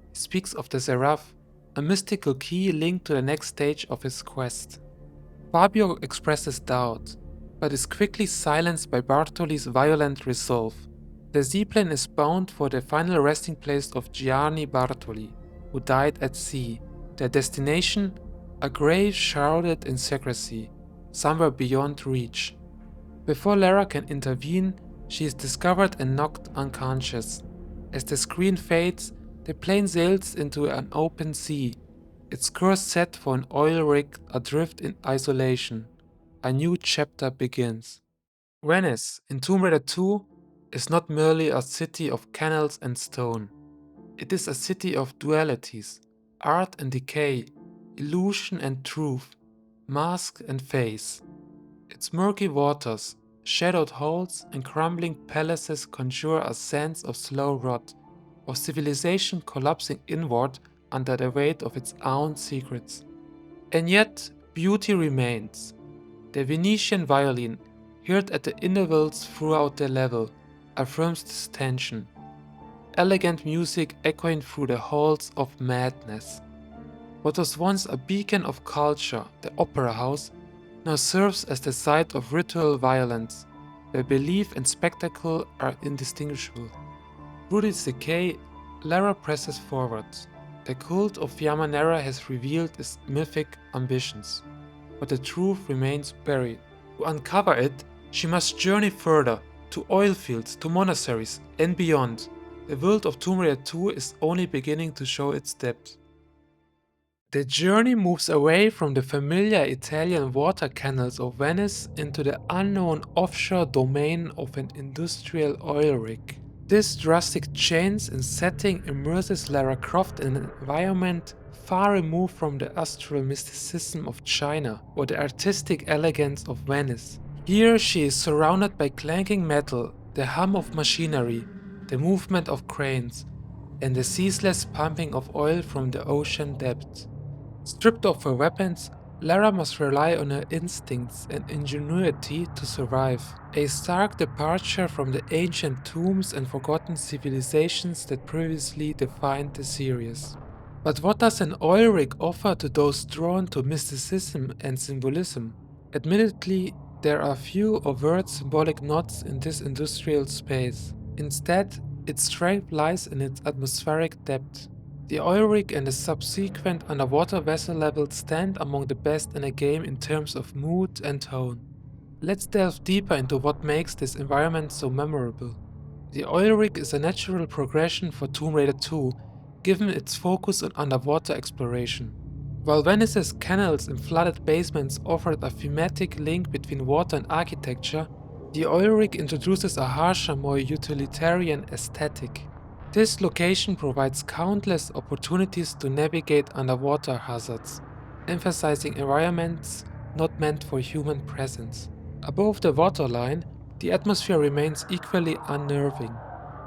he speaks of the Seraph, a mystical key linked to the next stage of his quest. Fabio expresses doubt, but is quickly silenced by Bartoli's violent resolve. The seaplane is bound for the final resting place of Gianni Bartoli, who died at sea. Their destination? A grave shrouded in secrecy, somewhere beyond reach. Before Lara can intervene, she is discovered and knocked unconscious. As the screen fades, the plane sails into an open sea, its course set for an oil rig adrift in isolation. A new chapter begins. Venice, in Tomb Raider 2, is not merely a city of canals and stone. It is a city of dualities, art and decay, illusion and truth, mask and face. Its murky waters, shadowed halls, and crumbling palaces conjure a sense of slow rot, of civilization collapsing inward under the weight of its own secrets. And yet, beauty remains. The Venetian violin, heard at the intervals throughout the level, affirms this tension. Elegant music echoing through the halls of madness. What was once a beacon of culture, the opera house, now serves as the site of ritual violence, where belief and spectacle are indistinguishable. Through this decay, Lara presses forward. The cult of Fiamma Nera has revealed its mythic ambitions, but the truth remains buried. To uncover it, she must journey further, to oil fields, to monasteries, and beyond. The world of Tomb Raider 2 is only beginning to show its depth. The journey moves away from the familiar Italian water canals of Venice into the unknown offshore domain of an industrial oil rig. This drastic change in setting immerses Lara Croft in an environment far removed from the astral mysticism of China or the artistic elegance of Venice. Here she is surrounded by clanking metal, the hum of machinery, the movement of cranes, and the ceaseless pumping of oil from the ocean depths. Stripped of her weapons, Lara must rely on her instincts and ingenuity to survive, a stark departure from the ancient tombs and forgotten civilizations that previously defined the series. But what does an oil rig offer to those drawn to mysticism and symbolism? Admittedly, there are few overt symbolic nods in this industrial space. Instead, its strength lies in its atmospheric depth. The oil rig and the subsequent underwater vessel level stand among the best in a game in terms of mood and tone. Let's delve deeper into what makes this environment so memorable. The oil rig is a natural progression for Tomb Raider 2, given its focus on underwater exploration. While Venice's canals and flooded basements offered a thematic link between water and architecture, the oil rig introduces a harsher, more utilitarian aesthetic. This location provides countless opportunities to navigate underwater hazards, emphasizing environments not meant for human presence. Above the waterline, the atmosphere remains equally unnerving.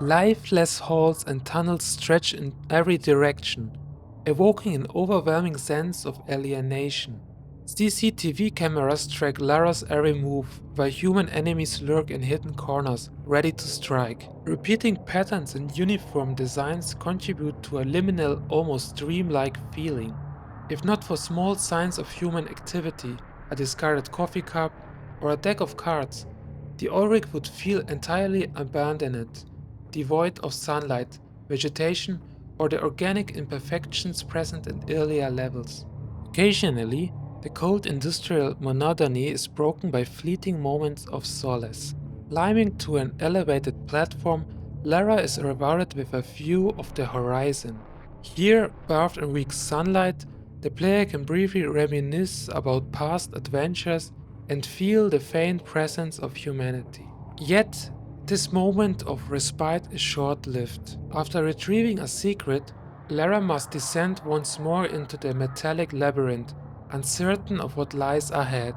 Lifeless halls and tunnels stretch in every direction, evoking an overwhelming sense of alienation. CCTV cameras track Lara's every move, while human enemies lurk in hidden corners, ready to strike. Repeating patterns and uniform designs contribute to a liminal, almost dreamlike feeling. If not for small signs of human activity, a discarded coffee cup, or a deck of cards, the Ulrich would feel entirely abandoned, devoid of sunlight, vegetation, or the organic imperfections present in earlier levels. Occasionally, the cold industrial monotony is broken by fleeting moments of solace. Climbing to an elevated platform, Lara is rewarded with a view of the horizon. Here, bathed in weak sunlight, the player can briefly reminisce about past adventures and feel the faint presence of humanity. Yet, this moment of respite is short lived. After retrieving a secret, Lara must descend once more into the metallic labyrinth, uncertain of what lies ahead.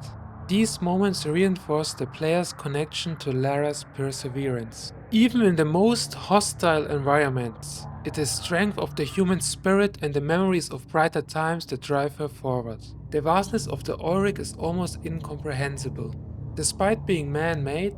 These moments reinforce the player's connection to Lara's perseverance. Even in the most hostile environments, it is strength of the human spirit and the memories of brighter times that drive her forward. The vastness of the Auric is almost incomprehensible. Despite being man-made,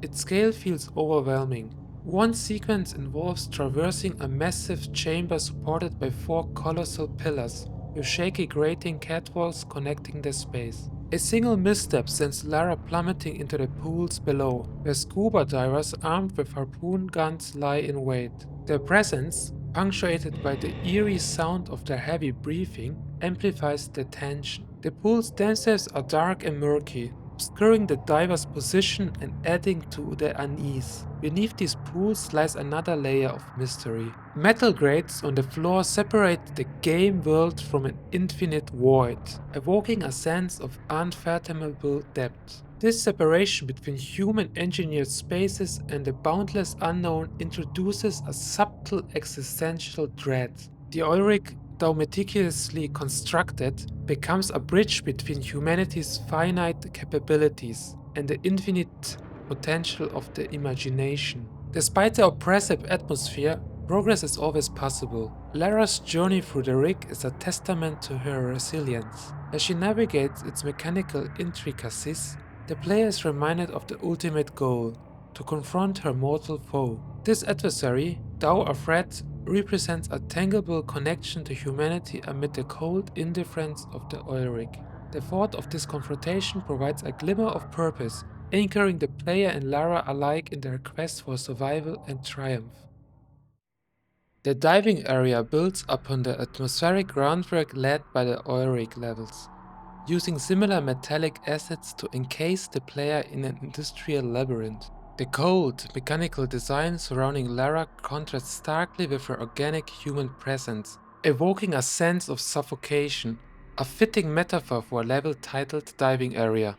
its scale feels overwhelming. One sequence involves traversing a massive chamber supported by four colossal pillars, with shaky grating catwalks connecting the space. A single misstep sends Lara plummeting into the pools below, where scuba divers armed with harpoon guns lie in wait. Their presence, punctuated by the eerie sound of their heavy breathing, amplifies the tension. The pools themselves are dark and murky, obscuring the diver's position and adding to the unease. Beneath these pools lies another layer of mystery. Metal grates on the floor separate the game world from an infinite void, evoking a sense of unfathomable depth. This separation between human-engineered spaces and the boundless unknown introduces a subtle existential dread. The Ulrich, though meticulously constructed, becomes a bridge between humanity's finite capabilities and the infinite potential of the imagination. Despite the oppressive atmosphere, progress is always possible. Lara's journey through the rig is a testament to her resilience. As she navigates its mechanical intricacies, the player is reminded of the ultimate goal, to confront her mortal foe. This adversary, though a threat, represents a tangible connection to humanity amid the cold indifference of the oil rig. The thought of this confrontation provides a glimmer of purpose, anchoring the player and Lara alike in their quest for survival and triumph. The diving area builds upon the atmospheric groundwork led by the oil rig levels, using similar metallic assets to encase the player in an industrial labyrinth. The cold, mechanical design surrounding Lara contrasts starkly with her organic human presence, evoking a sense of suffocation, a fitting metaphor for a level titled Diving Area.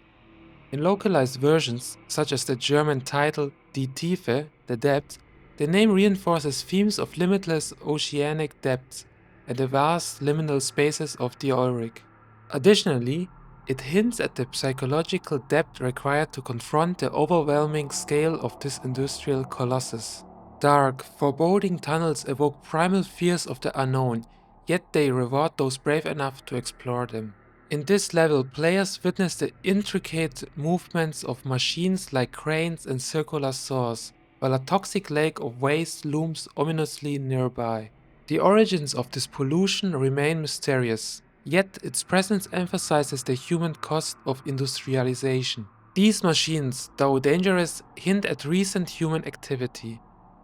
In localized versions, such as the German title Die Tiefe, The Depth, The name reinforces themes of limitless oceanic depths and the vast liminal spaces of the Ulrich. Additionally, it hints at the psychological depth required to confront the overwhelming scale of this industrial colossus. Dark, foreboding tunnels evoke primal fears of the unknown, yet they reward those brave enough to explore them. In this level, players witness the intricate movements of machines like cranes and circular saws, while a toxic lake of waste looms ominously nearby. The origins of this pollution remain mysterious, yet its presence emphasizes the human cost of industrialization. These machines, though dangerous, hint at recent human activity,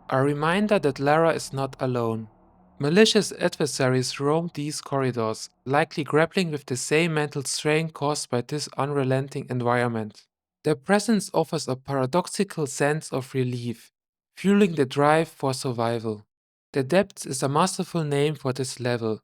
a reminder that Lara is not alone. Malicious adversaries roam these corridors, likely grappling with the same mental strain caused by this unrelenting environment. Their presence offers a paradoxical sense of relief, fueling the drive for survival. The Depths is a masterful name for this level.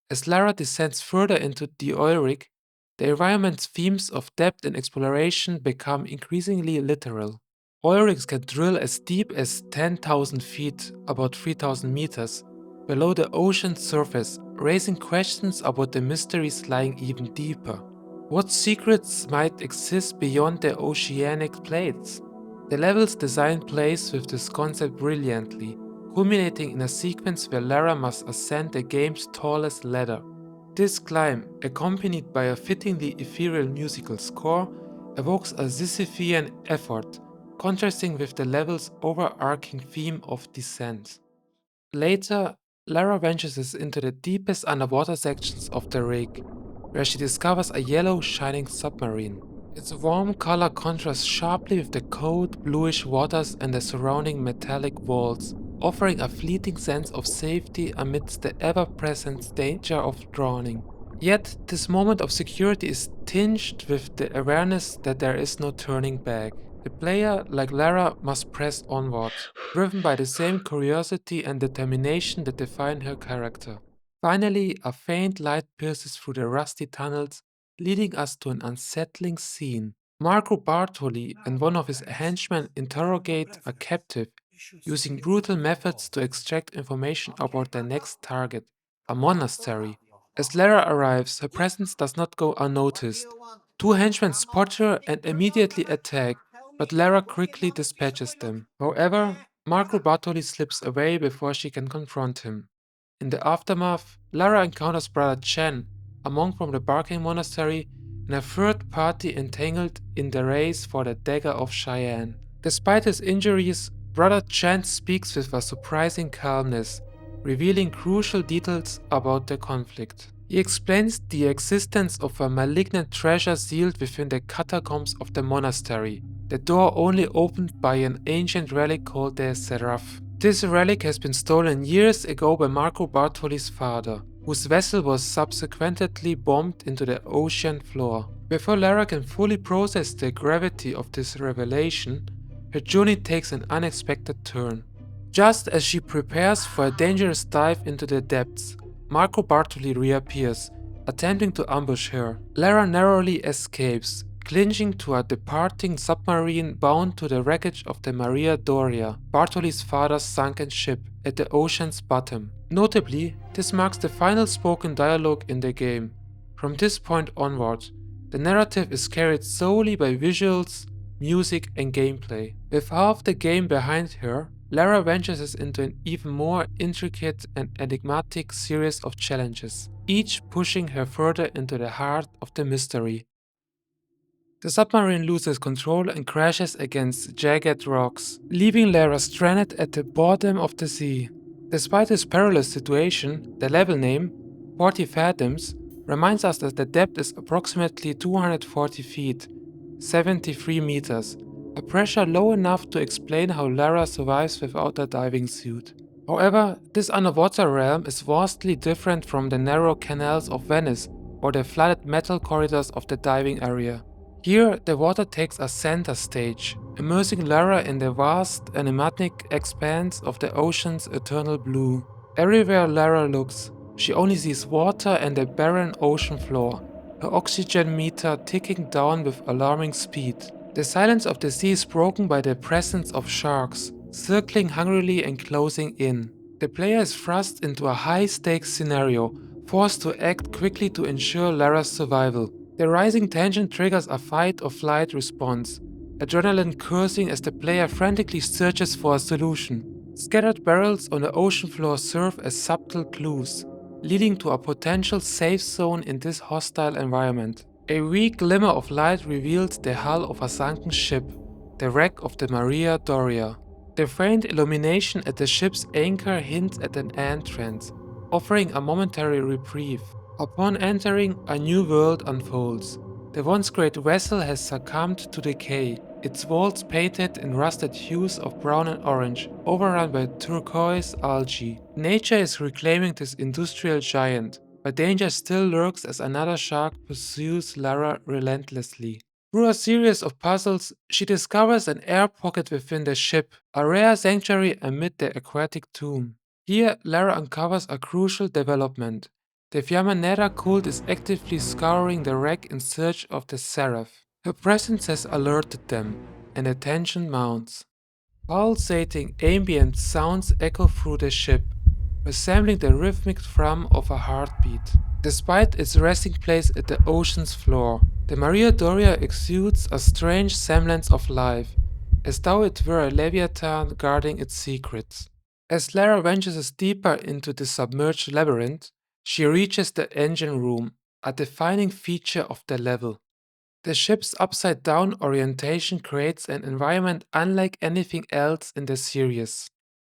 As Lara descends further into the Ulrich, the environment's themes of depth and exploration become increasingly literal. Ulrichs can drill as deep as 10,000 feet, about 3,000 meters, below the ocean's surface, raising questions about the mysteries lying even deeper. What secrets might exist beyond the oceanic plates? The level's design plays with this concept brilliantly, culminating in a sequence where Lara must ascend the game's tallest ladder. This climb, accompanied by a fittingly ethereal musical score, evokes a Sisyphean effort, contrasting with the level's overarching theme of descent. Later, Lara ventures into the deepest underwater sections of the rig, where she discovers a yellow shining submarine. Its warm color contrasts sharply with the cold, bluish waters and the surrounding metallic walls, offering a fleeting sense of safety amidst the ever-present danger of drowning. Yet, this moment of security is tinged with the awareness that there is no turning back. The player, like Lara, must press onward, driven by the same curiosity and determination that define her character. Finally, a faint light pierces through the rusty tunnels, leading us to an unsettling scene. Marco Bartoli and one of his henchmen interrogate a captive, using brutal methods to extract information about their next target, a monastery. As Lara arrives, her presence does not go unnoticed. Two henchmen spot her and immediately attack, but Lara quickly dispatches them. However, Marco Bartoli slips away before she can confront him. In the aftermath, Lara encounters Brother Chen, a monk from the Barkhang Monastery, and a third party entangled in the race for the Dagger of Xian. Despite his injuries, Brother Chen speaks with a surprising calmness, revealing crucial details about the conflict. He explains the existence of a malignant treasure sealed within the catacombs of the monastery, the door only opened by an ancient relic called the Seraph. This relic has been stolen years ago by Marco Bartoli's father, whose vessel was subsequently bombed into the ocean floor. Before Lara can fully process the gravity of this revelation, her journey takes an unexpected turn. Just as she prepares for a dangerous dive into the depths, Marco Bartoli reappears, attempting to ambush her. Lara narrowly escapes, clinging to a departing submarine bound to the wreckage of the Maria Doria, Bartoli's father's sunken ship, at the ocean's bottom. Notably, this marks the final spoken dialogue in the game. From this point onward, the narrative is carried solely by visuals, music, and gameplay. With half the game behind her, Lara ventures into an even more intricate and enigmatic series of challenges, each pushing her further into the heart of the mystery. The submarine loses control and crashes against jagged rocks, leaving Lara stranded at the bottom of the sea. Despite this perilous situation, the level name, 40 Fathoms, reminds us that the depth is approximately 240 feet, 73 meters, a pressure low enough to explain how Lara survives without a diving suit. However, this underwater realm is vastly different from the narrow canals of Venice or the flooded metal corridors of the diving area. Here, the water takes a center stage, immersing Lara in the vast, enigmatic expanse of the ocean's eternal blue. Everywhere Lara looks, she only sees water and a barren ocean floor, her oxygen meter ticking down with alarming speed. The silence of the sea is broken by the presence of sharks, circling hungrily and closing in. The player is thrust into a high-stakes scenario, forced to act quickly to ensure Lara's survival. The rising tension triggers a fight-or-flight response, adrenaline coursing as the player frantically searches for a solution. Scattered barrels on the ocean floor serve as subtle clues, leading to a potential safe zone in this hostile environment. A weak glimmer of light reveals the hull of a sunken ship, the wreck of the Maria Doria. The faint illumination at the ship's anchor hints at an entrance, offering a momentary reprieve. Upon entering, a new world unfolds. The once great vessel has succumbed to decay, its walls painted in rusted hues of brown and orange, overrun by turquoise algae. Nature is reclaiming this industrial giant, but danger still lurks as another shark pursues Lara relentlessly. Through a series of puzzles, she discovers an air pocket within the ship, a rare sanctuary amid the aquatic tomb. Here, Lara uncovers a crucial development. The Fiamma Nera cult is actively scouring the wreck in search of the Seraph. Her presence has alerted them, and the tension mounts. Pulsating ambient sounds echo through the ship, resembling the rhythmic thrum of a heartbeat. Despite its resting place at the ocean's floor, the Maria Doria exudes a strange semblance of life, as though it were a leviathan guarding its secrets. As Lara ventures deeper into the submerged labyrinth, she reaches the engine room, a defining feature of the level. The ship's upside down orientation creates an environment unlike anything else in the series.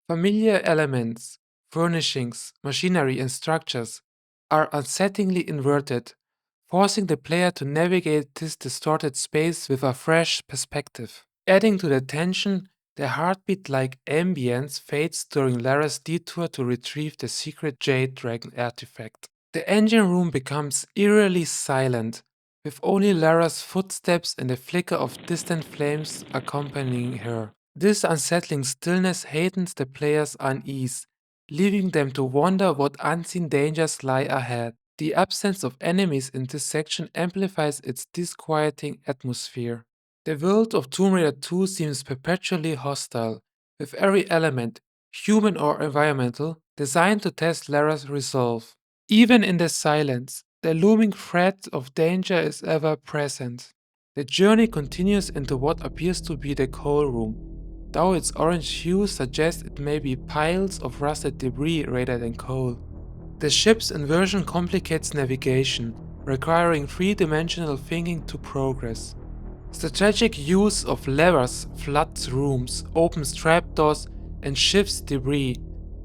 Familiar elements, furnishings, machinery, and structures are unsettlingly inverted, forcing the player to navigate this distorted space with a fresh perspective. Adding to the tension, the heartbeat like ambience fades during Lara's detour to retrieve the secret Jade Dragon artifact. The engine room becomes eerily silent, with only Lara's footsteps and the flicker of distant flames accompanying her. This unsettling stillness heightens the player's unease, leaving them to wonder what unseen dangers lie ahead. The absence of enemies in this section amplifies its disquieting atmosphere. The world of Tomb Raider 2 seems perpetually hostile, with every element, human or environmental, designed to test Lara's resolve. Even in the silence, the looming threat of danger is ever present. The journey continues into what appears to be the coal room, though its orange hue suggests it may be piles of rusted debris rather than coal. The ship's inversion complicates navigation, requiring three-dimensional thinking to progress. Strategic use of levers floods rooms, opens trapdoors, and shifts debris,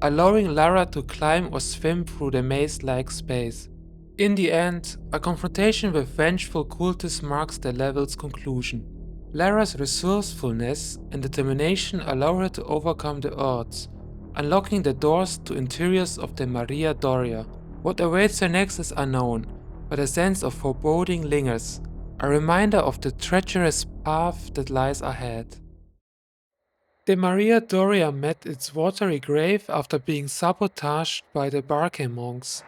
allowing Lara to climb or swim through the maze-like space. In the end, a confrontation with vengeful cultists marks the level's conclusion. Lara's resourcefulness and determination allow her to overcome the odds, unlocking the doors to interiors of the Maria Doria. What awaits her next is unknown, but a sense of foreboding lingers, a reminder of the treacherous path that lies ahead. The Maria Doria met its watery grave after being sabotaged by the Barkhang monks,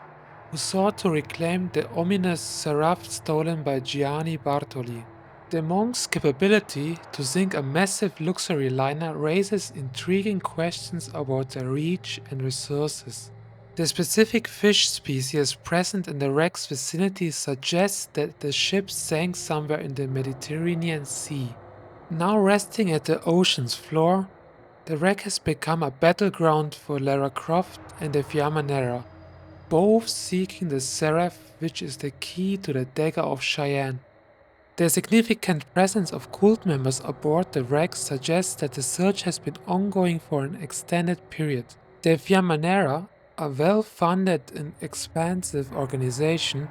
who sought to reclaim the ominous seraph stolen by Gianni Bartoli. The monks' capability to sink a massive luxury liner raises intriguing questions about their reach and resources. The specific fish species present in the wreck's vicinity suggests that the ship sank somewhere in the Mediterranean Sea. Now resting at the ocean's floor, the wreck has become a battleground for Lara Croft and the Fiamma Nera, both seeking the seraph which is the key to the Dagger of Xian. The significant presence of cult members aboard the wreck suggests that the search has been ongoing for an extended period. The Fiamma Nera, a well-funded and expansive organization,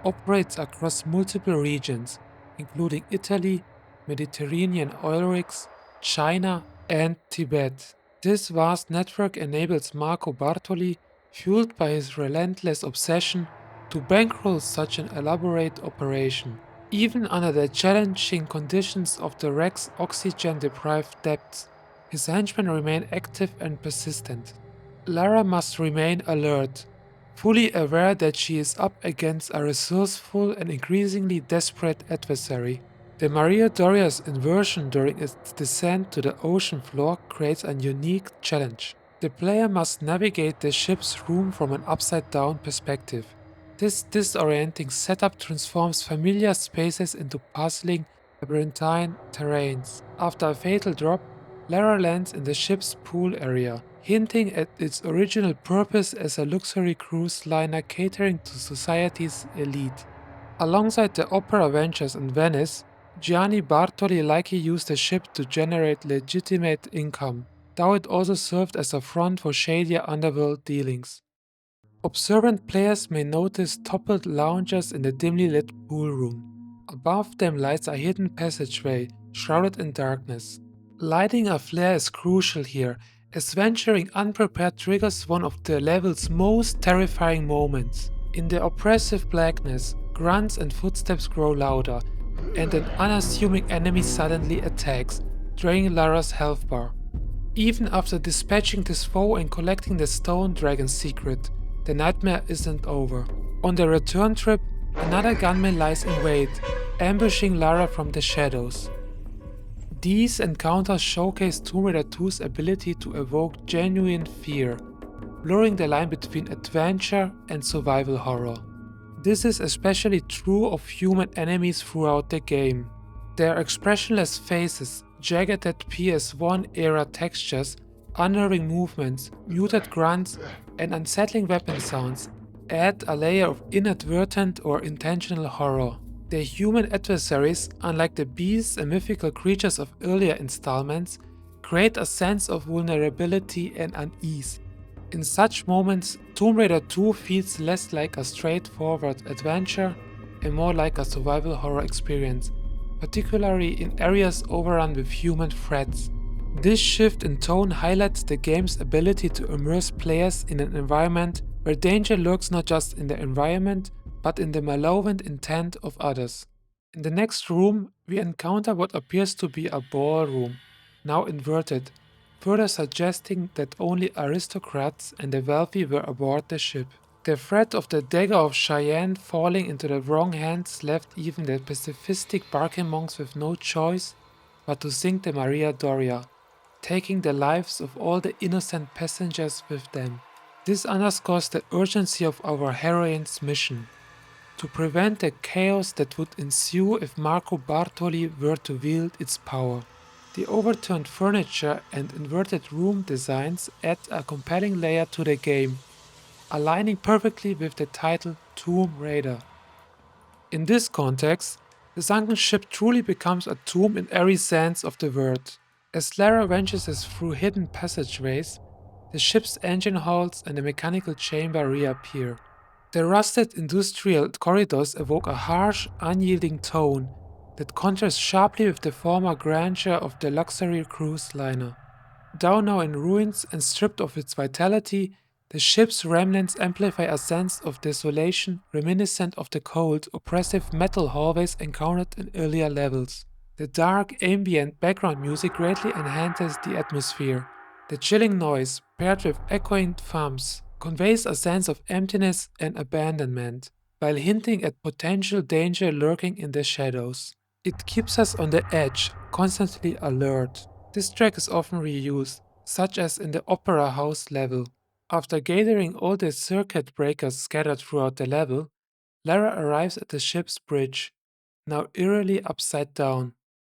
operates across multiple regions, including Italy, Mediterranean oil rigs, China, and Tibet. This vast network enables Marco Bartoli, fueled by his relentless obsession, to bankroll such an elaborate operation. Even under the challenging conditions of the wreck's oxygen-deprived depths, his henchmen remain active and persistent. Lara must remain alert, fully aware that she is up against a resourceful and increasingly desperate adversary. The Maria Doria's inversion during its descent to the ocean floor creates a unique challenge. The player must navigate the ship's room from an upside-down perspective. This disorienting setup transforms familiar spaces into puzzling, labyrinthine terrains. After a fatal drop, Lara lands in the ship's pool area, hinting at its original purpose as a luxury cruise liner catering to society's elite. Alongside the opera ventures in Venice, Gianni Bartoli likely used the ship to generate legitimate income, though it also served as a front for shadier underworld dealings. Observant players may notice toppled loungers in the dimly lit pool room. Above them lies a hidden passageway, shrouded in darkness. Lighting a flare is crucial here, as venturing unprepared triggers one of the level's most terrifying moments. In the oppressive blackness, grunts and footsteps grow louder, and an unassuming enemy suddenly attacks, draining Lara's health bar. Even after dispatching this foe and collecting the Stone Dragon's secret, the nightmare isn't over. On the return trip, another gunman lies in wait, ambushing Lara from the shadows. These encounters showcase Tomb Raider 2's ability to evoke genuine fear, blurring the line between adventure and survival horror. This is especially true of human enemies throughout the game. Their expressionless faces, jagged PS1 era textures, unnerving movements, muted grunts, and unsettling weapon sounds add a layer of inadvertent or intentional horror. The human adversaries, unlike the beasts and mythical creatures of earlier installments, create a sense of vulnerability and unease. In such moments, Tomb Raider 2 feels less like a straightforward adventure and more like a survival horror experience, particularly in areas overrun with human threats. This shift in tone highlights the game's ability to immerse players in an environment where danger lurks not just in the environment, but in the malevolent intent of others. In the next room, we encounter what appears to be a ballroom, now inverted, further suggesting that only aristocrats and the wealthy were aboard the ship. The threat of the Dagger of Xian falling into the wrong hands left even the pacifistic Barkhang monks with no choice but to sink the Maria Doria, taking the lives of all the innocent passengers with them. This underscores the urgency of our heroine's mission to prevent the chaos that would ensue if Marco Bartoli were to wield its power. The overturned furniture and inverted room designs add a compelling layer to the game, aligning perfectly with the title Tomb Raider. In this context, the sunken ship truly becomes a tomb in every sense of the word. As Lara ventures through hidden passageways, the ship's engine halts and the mechanical chamber reappear. The rusted industrial corridors evoke a harsh, unyielding tone that contrasts sharply with the former grandeur of the luxury cruise liner. Though now in ruins and stripped of its vitality, the ship's remnants amplify a sense of desolation reminiscent of the cold, oppressive metal hallways encountered in earlier levels. The dark, ambient background music greatly enhances the atmosphere. The chilling noise, paired with echoing thumps, conveys a sense of emptiness and abandonment, while hinting at potential danger lurking in the shadows. It keeps us on the edge, constantly alert. This track is often reused, such as in the Opera House level. After gathering all the circuit breakers scattered throughout the level, Lara arrives at the ship's bridge, now eerily upside down.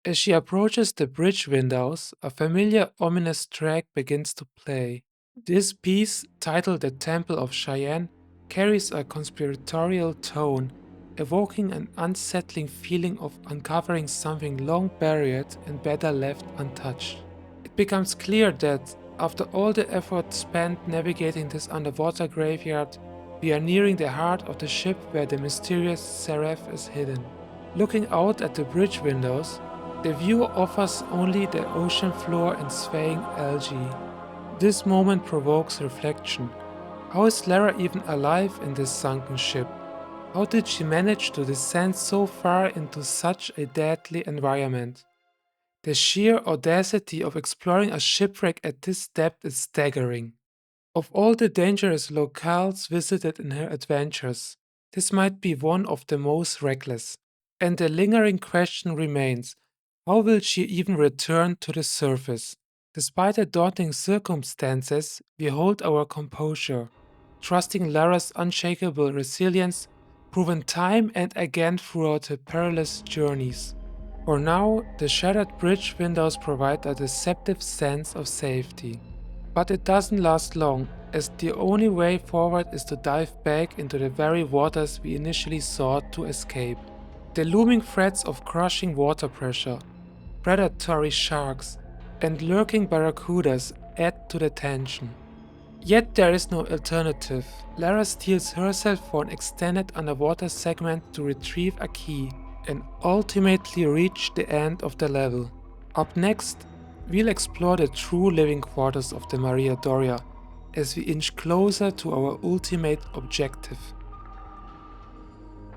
As she approaches the bridge windows, a familiar ominous track begins to play. This piece, titled The Temple of Xian, carries a conspiratorial tone, evoking an unsettling feeling of uncovering something long buried and better left untouched. It becomes clear that, after all the effort spent navigating this underwater graveyard, we are nearing the heart of the ship where the mysterious Seraph is hidden. Looking out at the bridge windows, the view offers only the ocean floor and swaying algae. This moment provokes reflection. How is Lara even alive in this sunken ship? How did she manage to descend so far into such a deadly environment? The sheer audacity of exploring a shipwreck at this depth is staggering. Of all the dangerous locales visited in her adventures, this might be one of the most reckless. And the lingering question remains, how will she even return to the surface? Despite the daunting circumstances, we hold our composure, trusting Lara's unshakable resilience, proven time and again throughout her perilous journeys. For now, the shattered bridge windows provide a deceptive sense of safety. But it doesn't last long, as the only way forward is to dive back into the very waters we initially sought to escape. The looming threats of crushing water pressure, predatory sharks, and lurking barracudas add to the tension. Yet there is no alternative. Lara steels herself for an extended underwater segment to retrieve a key and ultimately reach the end of the level. Up next, we'll explore the true living quarters of the Maria Doria as we inch closer to our ultimate objective.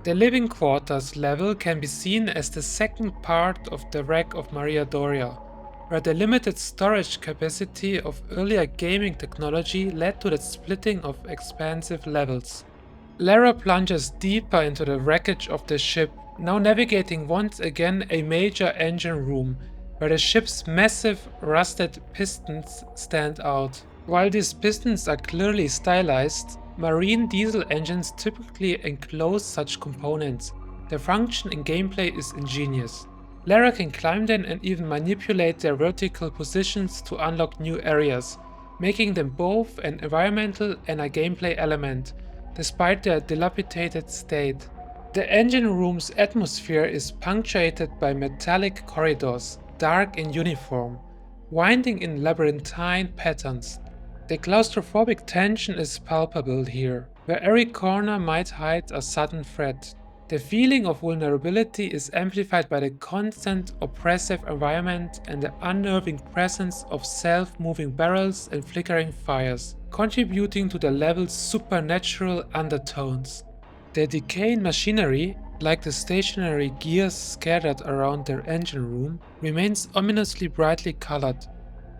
The living quarters level can be seen as the second part of the wreck of Maria Doria, where the limited storage capacity of earlier gaming technology led to the splitting of expansive levels. Lara plunges deeper into the wreckage of the ship, now navigating once again a major engine room, where the ship's massive rusted pistons stand out. While these pistons are clearly stylized, marine diesel engines typically enclose such components. Their function in gameplay is ingenious. Lara can climb them and even manipulate their vertical positions to unlock new areas, making them both an environmental and a gameplay element, despite their dilapidated state. The engine room's atmosphere is punctuated by metallic corridors, dark in uniform, winding in labyrinthine patterns. The claustrophobic tension is palpable here, where every corner might hide a sudden threat. The feeling of vulnerability is amplified by the constant oppressive environment and the unnerving presence of self-moving barrels and flickering fires, contributing to the level's supernatural undertones. The decaying machinery, like the stationary gears scattered around their engine room, remains ominously brightly colored,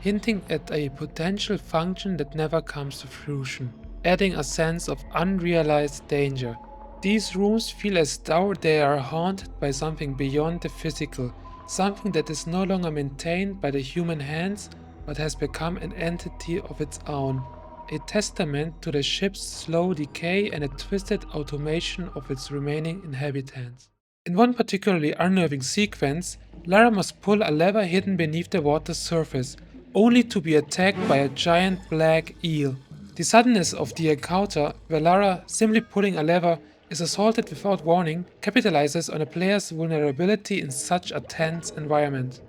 hinting at a potential function that never comes to fruition, adding a sense of unrealized danger. These rooms feel as though they are haunted by something beyond the physical, something that is no longer maintained by the human hands but has become an entity of its own, a testament to the ship's slow decay and the twisted automation of its remaining inhabitants. In one particularly unnerving sequence, Lara must pull a lever hidden beneath the water's surface, only to be attacked by a giant black eel. The suddenness of the encounter, where Lara, simply pulling a lever, is assaulted without warning, capitalizes on a player's vulnerability in such a tense environment.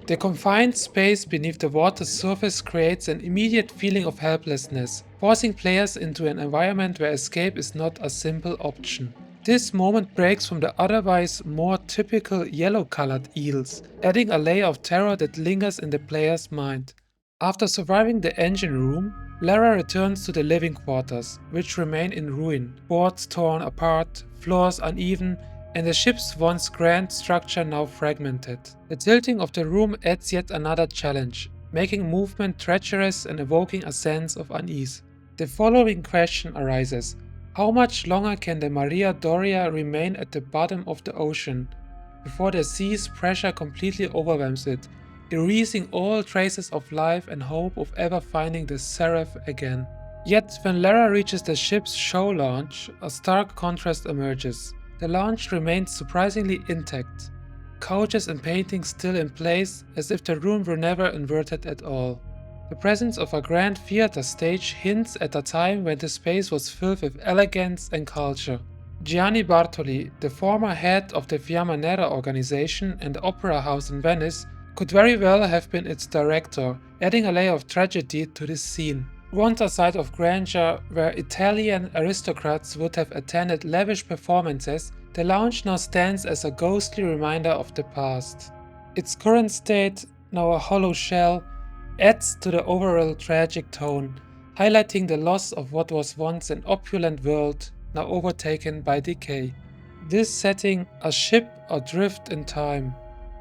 The confined space beneath the water's surface creates an immediate feeling of helplessness, forcing players into an environment where escape is not a simple option. This moment breaks from the otherwise more typical yellow-colored eels, adding a layer of terror that lingers in the player's mind. After surviving the engine room, Lara returns to the living quarters, which remain in ruin, boards torn apart, floors uneven, and the ship's once grand structure now fragmented. The tilting of the room adds yet another challenge, making movement treacherous and evoking a sense of unease. The following question arises: how much longer can the Maria Doria remain at the bottom of the ocean before the sea's pressure completely overwhelms it, erasing all traces of life and hope of ever finding the Seraph again? Yet, when Lara reaches the ship's show launch, a stark contrast emerges. The launch remains surprisingly intact, couches and paintings still in place as if the room were never inverted at all. The presence of a grand theater stage hints at a time when the space was filled with elegance and culture. Gianni Bartoli, the former head of the Fiamma Nera organization and the opera house in Venice, could very well have been its director, adding a layer of tragedy to this scene. Once a site of grandeur where Italian aristocrats would have attended lavish performances, the lounge now stands as a ghostly reminder of the past. Its current state, now a hollow shell, adds to the overall tragic tone, highlighting the loss of what was once an opulent world, now overtaken by decay. This setting, a ship adrift in time,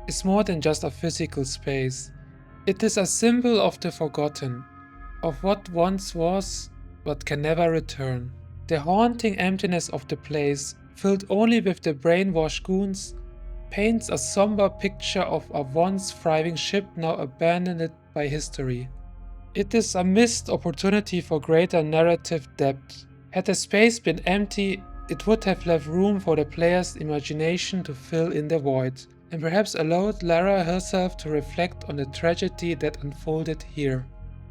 is more than just a physical space. It is a symbol of the forgotten, of what once was, but can never return. The haunting emptiness of the place, filled only with the brainwashed goons, paints a somber picture of a once thriving ship now abandoned by history. It is a missed opportunity for greater narrative depth. Had the space been empty, it would have left room for the player's imagination to fill in the void, and perhaps allowed Lara herself to reflect on the tragedy that unfolded here.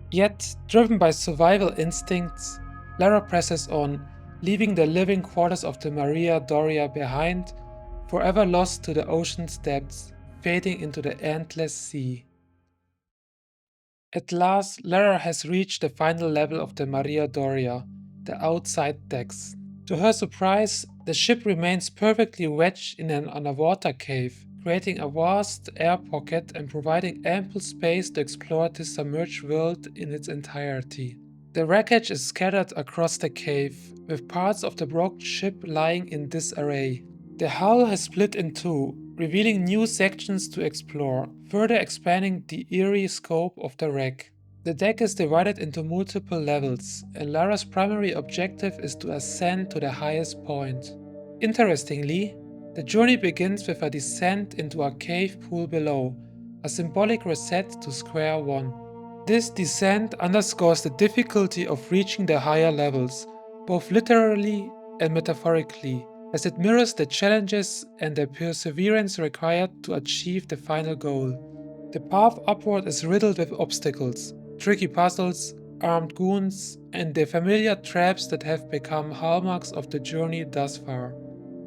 Yet, driven by survival instincts, Lara presses on, leaving the living quarters of the Maria Doria behind, forever lost to the ocean's depths, fading into the endless sea. At last, Lara has reached the final level of the Maria Doria, the outside decks. To her surprise, the ship remains perfectly wedged in an underwater cave, creating a vast air pocket and providing ample space to explore this submerged world in its entirety. The wreckage is scattered across the cave, with parts of the broken ship lying in disarray. The hull has split in two, revealing new sections to explore, further expanding the eerie scope of the wreck. The deck is divided into multiple levels, and Lara's primary objective is to ascend to the highest point. Interestingly, the journey begins with a descent into a cave pool below, a symbolic reset to square one. This descent underscores the difficulty of reaching the higher levels, both literally and metaphorically, as it mirrors the challenges and the perseverance required to achieve the final goal. The path upward is riddled with obstacles, tricky puzzles, armed goons, and the familiar traps that have become hallmarks of the journey thus far.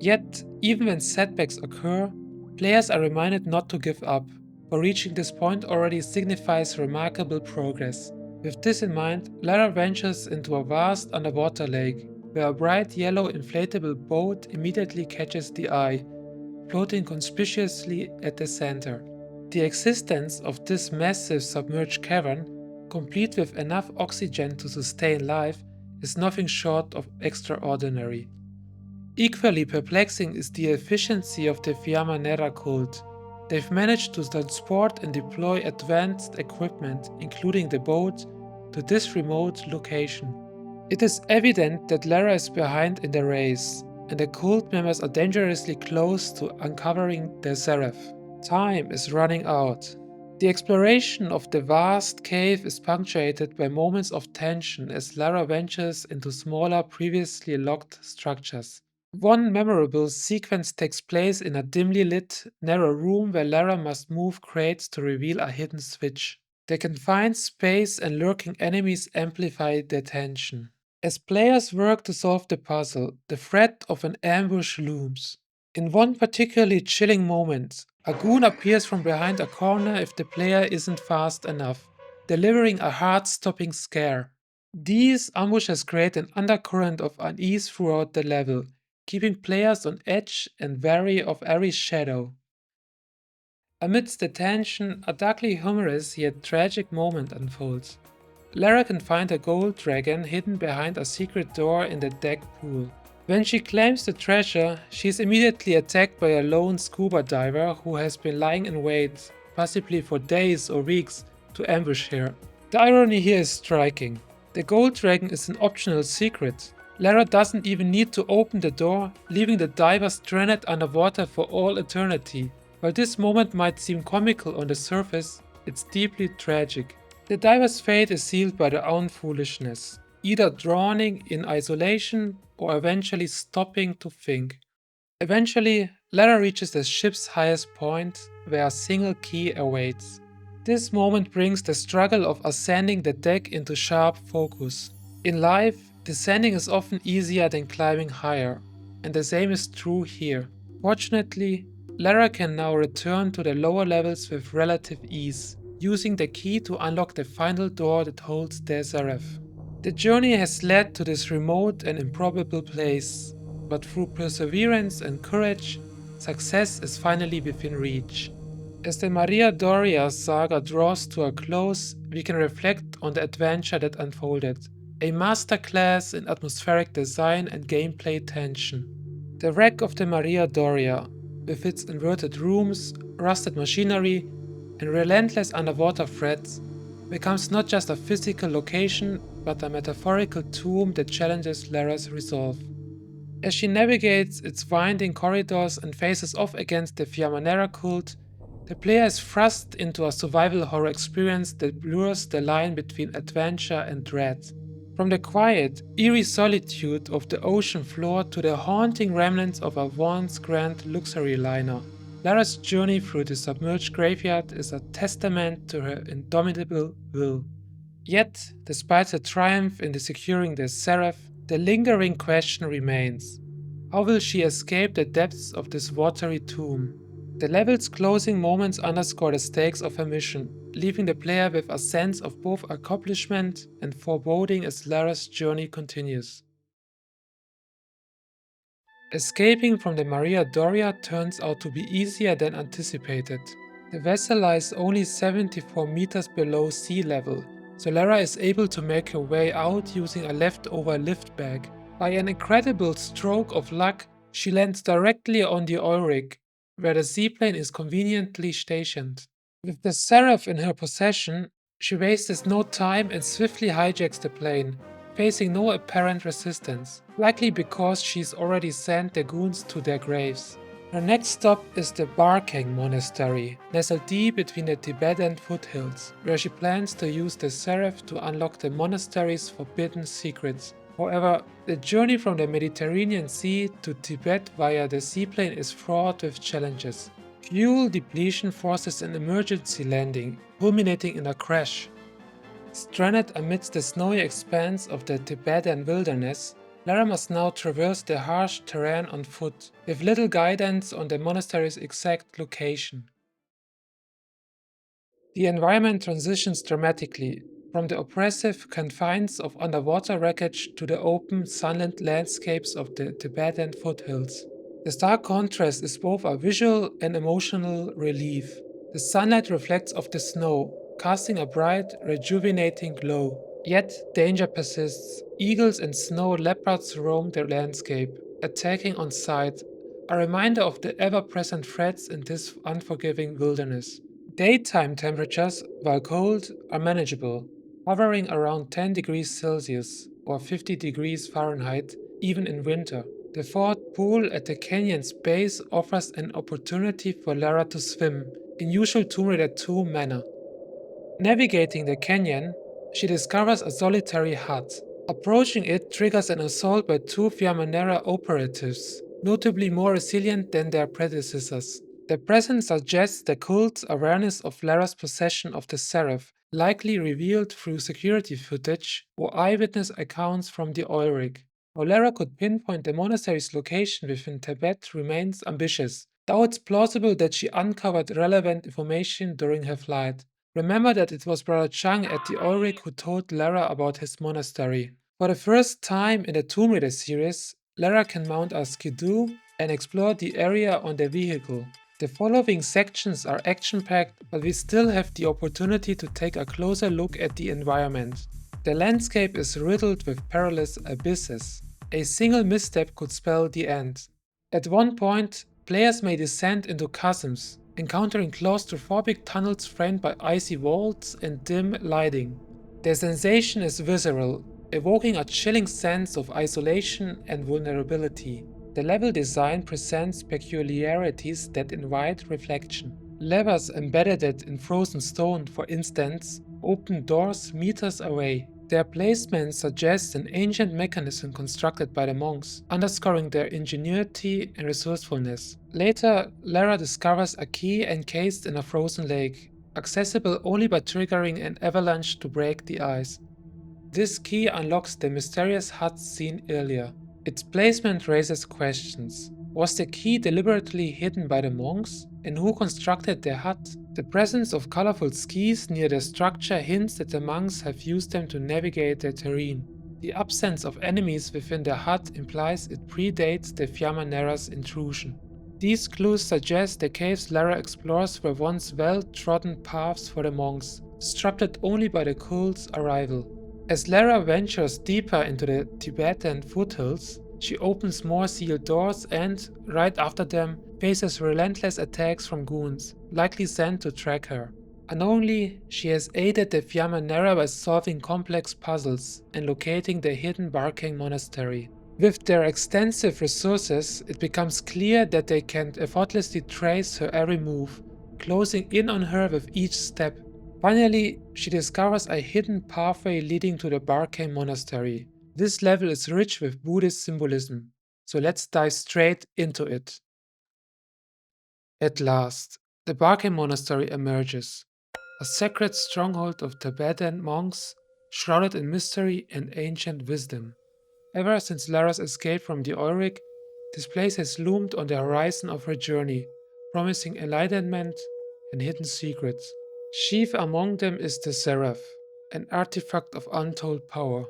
Yet, even when setbacks occur, players are reminded not to give up, for reaching this point already signifies remarkable progress. With this in mind, Lara ventures into a vast underwater lake, where a bright yellow inflatable boat immediately catches the eye, floating conspicuously at the center. The existence of this massive submerged cavern, complete with enough oxygen to sustain life, is nothing short of extraordinary. Equally perplexing is the efficiency of the Fiamma Nera cult. They've managed to transport and deploy advanced equipment, including the boat, to this remote location. It is evident that Lara is behind in the race, and the cult members are dangerously close to uncovering their seraph. Time is running out. The exploration of the vast cave is punctuated by moments of tension as Lara ventures into smaller, previously locked structures. One memorable sequence takes place in a dimly lit, narrow room where Lara must move crates to reveal a hidden switch. The confined space and lurking enemies amplify the tension. As players work to solve the puzzle, the threat of an ambush looms. In one particularly chilling moment, a goon appears from behind a corner if the player isn't fast enough, delivering a heart-stopping scare. These ambushes create an undercurrent of unease throughout the level, keeping players on edge and wary of every shadow. Amidst the tension, a darkly humorous yet tragic moment unfolds. Lara can find a gold dragon hidden behind a secret door in the deck pool. When she claims the treasure, she is immediately attacked by a lone scuba diver who has been lying in wait, possibly for days or weeks, to ambush her. The irony here is striking. The gold dragon is an optional secret. Lara doesn't even need to open the door, leaving the diver stranded underwater for all eternity. While this moment might seem comical on the surface, it's deeply tragic. The diver's fate is sealed by their own foolishness, either drowning in isolation or eventually stopping to think. Eventually, Lara reaches the ship's highest point, where a single key awaits. This moment brings the struggle of ascending the deck into sharp focus. In life, descending is often easier than climbing higher, and the same is true here. Fortunately, Lara can now return to the lower levels with relative ease, using the key to unlock the final door that holds their seraph. The journey has led to this remote and improbable place, but through perseverance and courage, success is finally within reach. As the Maria Doria saga draws to a close, we can reflect on the adventure that unfolded, a masterclass in atmospheric design and gameplay tension. The wreck of the Maria Doria, with its inverted rooms, rusted machinery, and relentless underwater threats, becomes not just a physical location, but a metaphorical tomb that challenges Lara's resolve. As she navigates its winding corridors and faces off against the Fiamma Nera cult, the player is thrust into a survival horror experience that blurs the line between adventure and dread. From the quiet, eerie solitude of the ocean floor to the haunting remnants of a once grand luxury liner, Lara's journey through the submerged graveyard is a testament to her indomitable will. Yet, despite her triumph in securing the Seraph, the lingering question remains. How will she escape the depths of this watery tomb? The level's closing moments underscore the stakes of her mission, leaving the player with a sense of both accomplishment and foreboding as Lara's journey continues. Escaping from the Maria Doria turns out to be easier than anticipated. The vessel lies only 74 meters below sea level, so Lara is able to make her way out using a leftover lift bag. By an incredible stroke of luck, she lands directly on the oil rig, where the seaplane is conveniently stationed. With the Seraph in her possession, she wastes no time and swiftly hijacks the plane, facing no apparent resistance, likely because she's already sent the goons to their graves. Her next stop is the Barkhang Monastery, nestled deep between the Tibetan foothills, where she plans to use the Seraph to unlock the monastery's forbidden secrets. However, the journey from the Mediterranean Sea to Tibet via the seaplane is fraught with challenges. Fuel depletion forces an emergency landing, culminating in a crash. Stranded amidst the snowy expanse of the Tibetan wilderness, Lara must now traverse the harsh terrain on foot, with little guidance on the monastery's exact location. The environment transitions dramatically, from the oppressive confines of underwater wreckage to the open, sunlit landscapes of the Tibetan foothills. The stark contrast is both a visual and emotional relief. The sunlight reflects off the snow, casting a bright, rejuvenating glow. Yet danger persists. Eagles and snow leopards roam the landscape, attacking on sight, a reminder of the ever-present threats in this unforgiving wilderness. Daytime temperatures, while cold, are manageable, hovering around 10 degrees Celsius or 50 degrees Fahrenheit, even in winter. The fort pool at the canyon's base offers an opportunity for Lara to swim, in usual Tomb Raider 2 manner. Navigating the canyon, she discovers a solitary hut. Approaching it triggers an assault by two Fiamma Nera operatives, notably more resilient than their predecessors. Their presence suggests the cult's awareness of Lara's possession of the Seraph, likely revealed through security footage or eyewitness accounts from the oil rig. How Lara could pinpoint the monastery's location within Tibet remains ambitious, though it's plausible that she uncovered relevant information during her flight. Remember that it was Brother Chang at the oil rig who told Lara about his monastery. For the first time in the Tomb Raider series, Lara can mount a skidoo and explore the area on the vehicle. The following sections are action-packed, but we still have the opportunity to take a closer look at the environment. The landscape is riddled with perilous abysses. A single misstep could spell the end. At one point, players may descend into chasms, encountering claustrophobic tunnels framed by icy walls and dim lighting. The sensation is visceral, evoking a chilling sense of isolation and vulnerability. The level design presents peculiarities that invite reflection. Levers embedded in frozen stone, for instance, open doors meters away. Their placement suggests an ancient mechanism constructed by the monks, underscoring their ingenuity and resourcefulness. Later, Lara discovers a key encased in a frozen lake, accessible only by triggering an avalanche to break the ice. This key unlocks the mysterious hut seen earlier. Its placement raises questions. Was the key deliberately hidden by the monks? And who constructed their hut? The presence of colorful skis near the structure hints that the monks have used them to navigate the terrain. The absence of enemies within the hut implies it predates the Fiamma Nera's intrusion. These clues suggest the caves Lara explores were once well-trodden paths for the monks, disrupted only by the cult's arrival. As Lara ventures deeper into the Tibetan foothills, she opens more sealed doors and, right after them, faces relentless attacks from goons, likely sent to track her. Unknowingly, she has aided the Fiamma Nera by solving complex puzzles and locating the hidden Barkhang Monastery. With their extensive resources, it becomes clear that they can effortlessly trace her every move, closing in on her with each step. Finally, she discovers a hidden pathway leading to the Barkhang Monastery. This level is rich with Buddhist symbolism, so let's dive straight into it. At last, the Barkhang Monastery emerges, a sacred stronghold of Tibetan monks shrouded in mystery and ancient wisdom. Ever since Lara's escape from the Ulrich, this place has loomed on the horizon of her journey, promising enlightenment and hidden secrets. Chief among them is the Seraph, an artifact of untold power.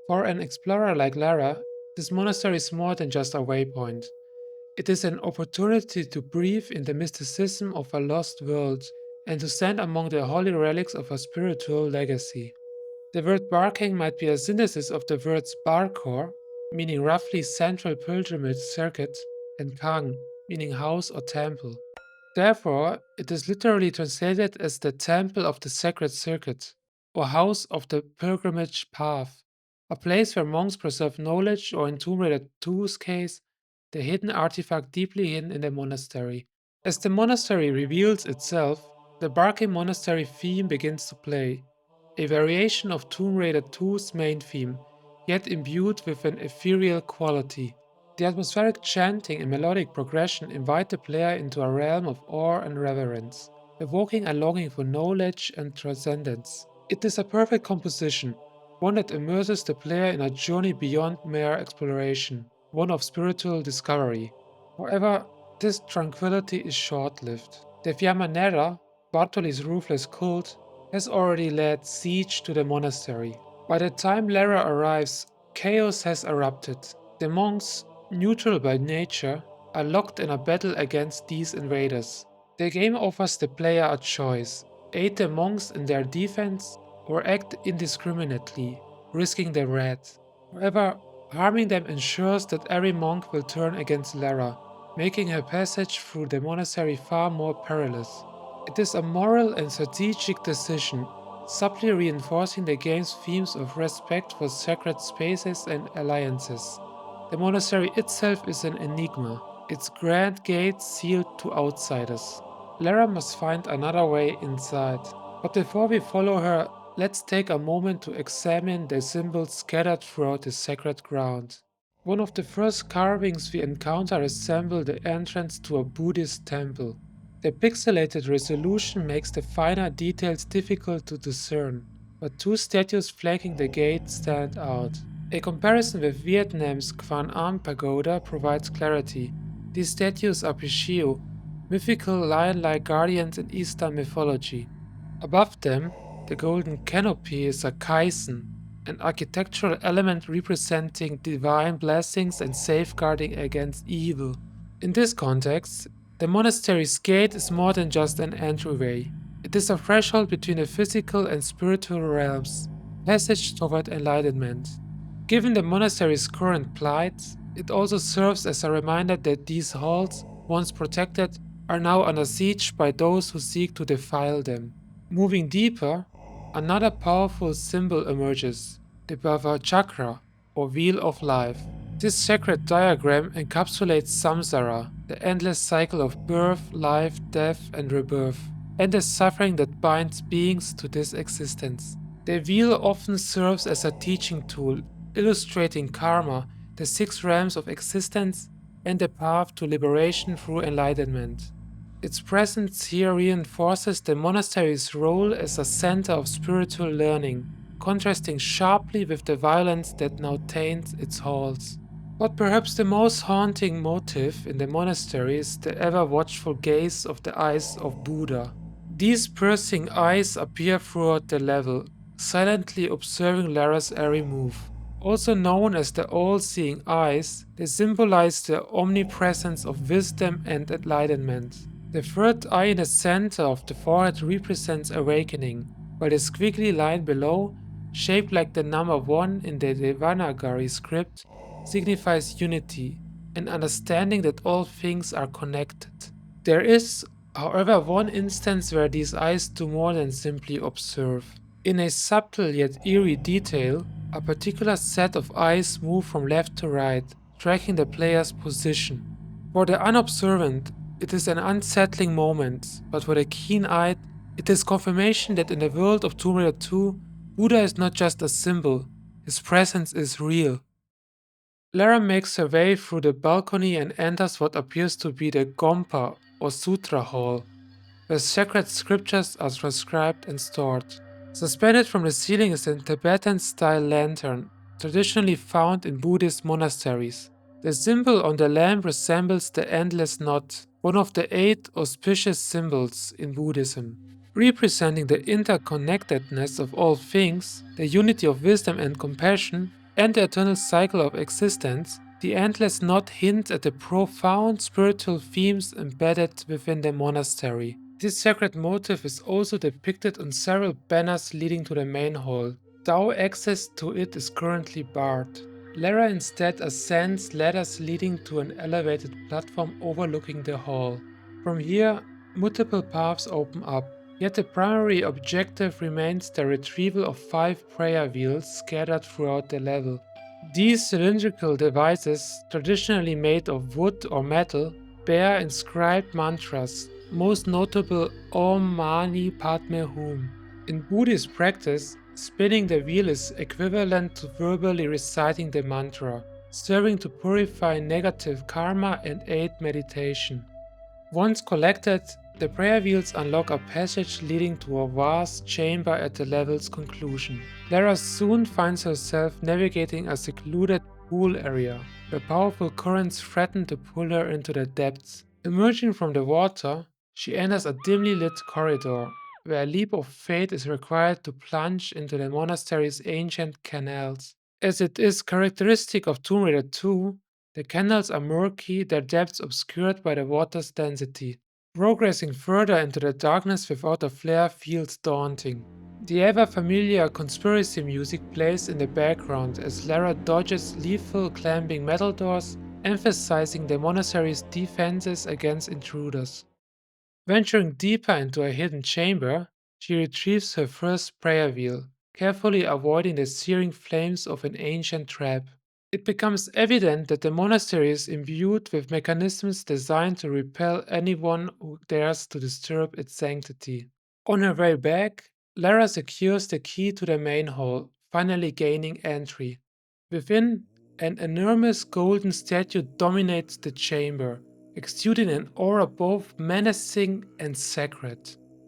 For an explorer like Lara, this monastery is more than just a waypoint. It is an opportunity to breathe in the mysticism of a lost world and to stand among the holy relics of a spiritual legacy. The word Barkhang might be a synthesis of the words Barkor, meaning roughly central pilgrimage circuit, and Khang, meaning house or temple. Therefore, it is literally translated as the temple of the sacred circuit, or house of the pilgrimage path, a place where monks preserve knowledge, or in Tomb Raider 2's case, the hidden artifact deeply hidden in the monastery. As the monastery reveals itself, the Barking Monastery theme begins to play, a variation of Tomb Raider 2's main theme, yet imbued with an ethereal quality. The atmospheric chanting and melodic progression invite the player into a realm of awe and reverence, evoking a longing for knowledge and transcendence. It is a perfect composition, one that immerses the player in a journey beyond mere exploration, one of spiritual discovery. However, this tranquility is short lived. The Fiamma Nera, Bartoli's ruthless cult, has already laid siege to the monastery. By the time Lara arrives, chaos has erupted. The monks, neutral by nature, are locked in a battle against these invaders. The game offers the player a choice: aid the monks in their defense or act indiscriminately, risking their wrath. However, harming them ensures that every monk will turn against Lara, making her passage through the monastery far more perilous. It is a moral and strategic decision, subtly reinforcing the game's themes of respect for sacred spaces and alliances. The monastery itself is an enigma, its grand gates sealed to outsiders. Lara must find another way inside. But before we follow her, let's take a moment to examine the symbols scattered throughout the sacred ground. One of the first carvings we encounter resemble the entrance to a Buddhist temple. The pixelated resolution makes the finer details difficult to discern, but two statues flanking the gate stand out. A comparison with Vietnam's Quan Am Pagoda provides clarity. These statues are Pishio, mythical lion-like guardians in Eastern mythology. Above them, the golden canopy is a kaisen, an architectural element representing divine blessings and safeguarding against evil. In this context, the monastery's gate is more than just an entryway. It is a threshold between the physical and spiritual realms, a passage toward enlightenment. Given the monastery's current plight, it also serves as a reminder that these halls, once protected, are now under siege by those who seek to defile them. Moving deeper, another powerful symbol emerges, the Bhava Chakra, or Wheel of Life. This sacred diagram encapsulates samsara, the endless cycle of birth, life, death, and rebirth, and the suffering that binds beings to this existence. The wheel often serves as a teaching tool, illustrating karma, the six realms of existence, and the path to liberation through enlightenment. Its presence here reinforces the monastery's role as a center of spiritual learning, contrasting sharply with the violence that now taints its halls. But perhaps the most haunting motif in the monastery is the ever watchful gaze of the eyes of Buddha. These piercing eyes appear throughout the level, silently observing Lara's every move. Also known as the all-seeing eyes, they symbolize the omnipresence of wisdom and enlightenment. The third eye in the center of the forehead represents awakening, while the squiggly line below, shaped like the number 1 in the Devanagari script, signifies unity, an understanding that all things are connected. There is, however, one instance where these eyes do more than simply observe. In a subtle yet eerie detail, A particular set of eyes move from left to right, tracking the player's position. For the unobservant, it is an unsettling moment, but for the keen eyed, it is confirmation that in the world of Tomb Raider 2, Buddha is not just a symbol, his presence is real. Lara makes her way through the balcony and enters what appears to be the Gompa or Sutra Hall, where sacred scriptures are transcribed and stored. Suspended from the ceiling is a Tibetan style lantern, traditionally found in Buddhist monasteries. The symbol on the lamp resembles the endless knot, one of the 8 auspicious symbols in Buddhism. Representing the interconnectedness of all things, the unity of wisdom and compassion, and the eternal cycle of existence, the endless knot hints at the profound spiritual themes embedded within the monastery. This sacred motif is also depicted on several banners leading to the main hall, though access to it is currently barred. Lara instead ascends ladders leading to an elevated platform overlooking the hall. From here, multiple paths open up, yet the primary objective remains the retrieval of 5 prayer wheels scattered throughout the level. These cylindrical devices, traditionally made of wood or metal, bear inscribed mantras, most notable Om Mani Padme Hum. In Buddhist practice, spinning the wheel is equivalent to verbally reciting the mantra, serving to purify negative karma and aid meditation. Once collected, the prayer wheels unlock a passage leading to a vast chamber at the level's conclusion. Lara soon finds herself navigating a secluded pool area, where powerful currents threaten to pull her into the depths. Emerging from the water, she enters a dimly lit corridor, where a leap of faith is required to plunge into the monastery's ancient canals. As it is characteristic of Tomb Raider 2, the canals are murky, their depths obscured by the water's density. Progressing further into the darkness without a flare feels daunting. The ever familiar conspiracy music plays in the background as Lara dodges lethal clamping metal doors, emphasizing the monastery's defenses against intruders. Venturing deeper into a hidden chamber, she retrieves her first prayer wheel, carefully avoiding the searing flames of an ancient trap. It becomes evident that the monastery is imbued with mechanisms designed to repel anyone who dares to disturb its sanctity. On her way back, Lara secures the key to the main hall, finally gaining entry. Within, an enormous golden statue dominates the chamber, exuding an aura both menacing and sacred.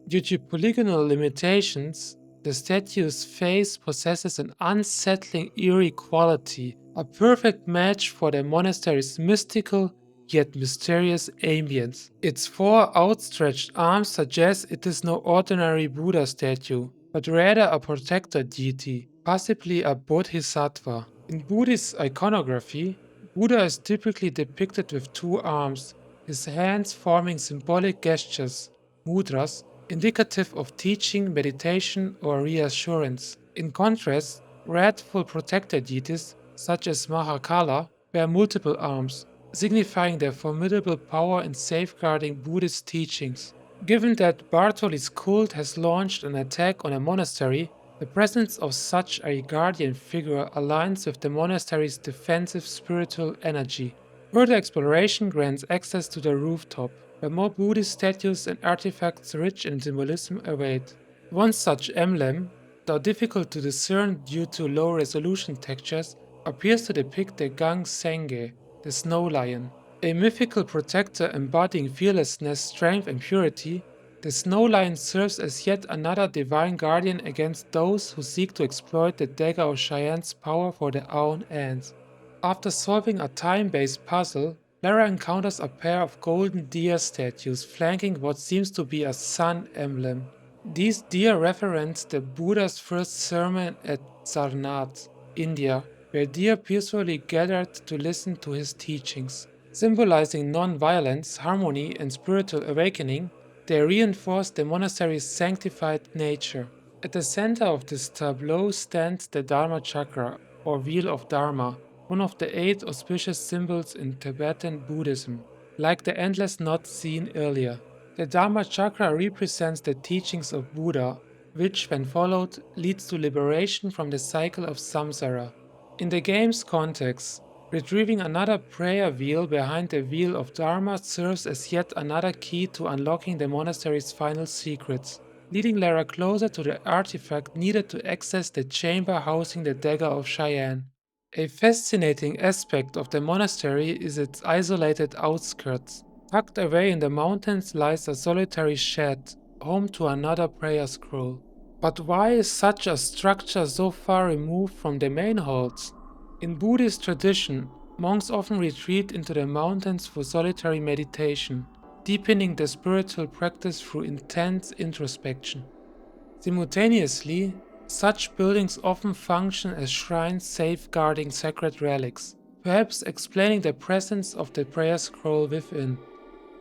Due to polygonal limitations, the statue's face possesses an unsettling eerie quality, a perfect match for the monastery's mystical yet mysterious ambience. Its 4 outstretched arms suggest it is no ordinary Buddha statue, but rather a protector deity, possibly a bodhisattva. In Buddhist iconography, Buddha is typically depicted with 2 arms, his hands forming symbolic gestures, mudras, indicative of teaching, meditation, or reassurance. In contrast, wrathful protector deities, such as Mahakala, bear multiple arms, signifying their formidable power in safeguarding Buddhist teachings. Given that Bartoli's cult has launched an attack on a monastery, the presence of such a guardian figure aligns with the monastery's defensive spiritual energy. Further exploration grants access to the rooftop, where more Buddhist statues and artifacts rich in symbolism await. One such emblem, though difficult to discern due to low resolution textures, appears to depict the Gang Senge, the snow lion. A mythical protector embodying fearlessness, strength, and purity, the snow lion serves as yet another divine guardian against those who seek to exploit the Dagger of Xian's power for their own ends. After solving a time-based puzzle, Lara encounters a pair of golden deer statues flanking what seems to be a sun emblem. These deer reference the Buddha's first sermon at Sarnath, India, where deer peacefully gathered to listen to his teachings. Symbolizing non-violence, harmony, and spiritual awakening, they reinforce the monastery's sanctified nature. At the center of this tableau stands the Dharma Chakra, or Wheel of Dharma, one of the 8 auspicious symbols in Tibetan Buddhism, like the endless knot seen earlier. The Dharma Chakra represents the teachings of Buddha, which, when followed, leads to liberation from the cycle of samsara. In the game's context, retrieving another prayer wheel behind the Wheel of Dharma serves as yet another key to unlocking the monastery's final secrets, leading Lara closer to the artifact needed to access the chamber housing the Dagger of Xian. A fascinating aspect of the monastery is its isolated outskirts. Tucked away in the mountains lies a solitary shed, home to another prayer scroll. But why is such a structure so far removed from the main halls? In Buddhist tradition, monks often retreat into the mountains for solitary meditation, deepening their spiritual practice through intense introspection. Simultaneously, such buildings often function as shrines safeguarding sacred relics, perhaps explaining the presence of the prayer scroll within.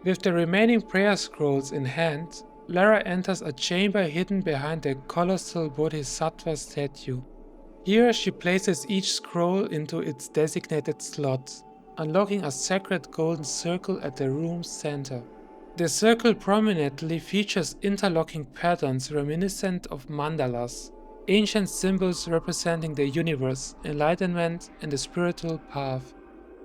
With the remaining prayer scrolls in hand, Lara enters a chamber hidden behind a colossal bodhisattva statue. Here she places each scroll into its designated slot, unlocking a sacred golden circle at the room's center. The circle prominently features interlocking patterns reminiscent of mandalas, ancient symbols representing the universe, enlightenment, and the spiritual path.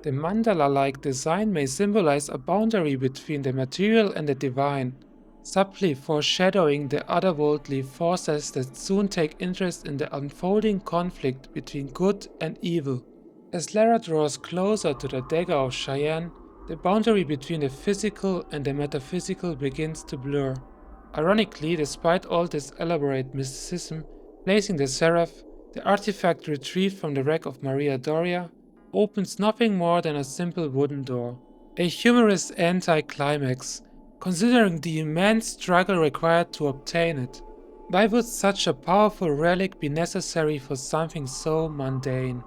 The mandala-like design may symbolize a boundary between the material and the divine, subtly foreshadowing the otherworldly forces that soon take interest in the unfolding conflict between good and evil. As Lara draws closer to the Dagger of Xian, the boundary between the physical and the metaphysical begins to blur. Ironically, despite all this elaborate mysticism, placing the seraph, the artifact retrieved from the wreck of Maria Doria, opens nothing more than a simple wooden door. A humorous anticlimax, considering the immense struggle required to obtain it. Why would such a powerful relic be necessary for something so mundane?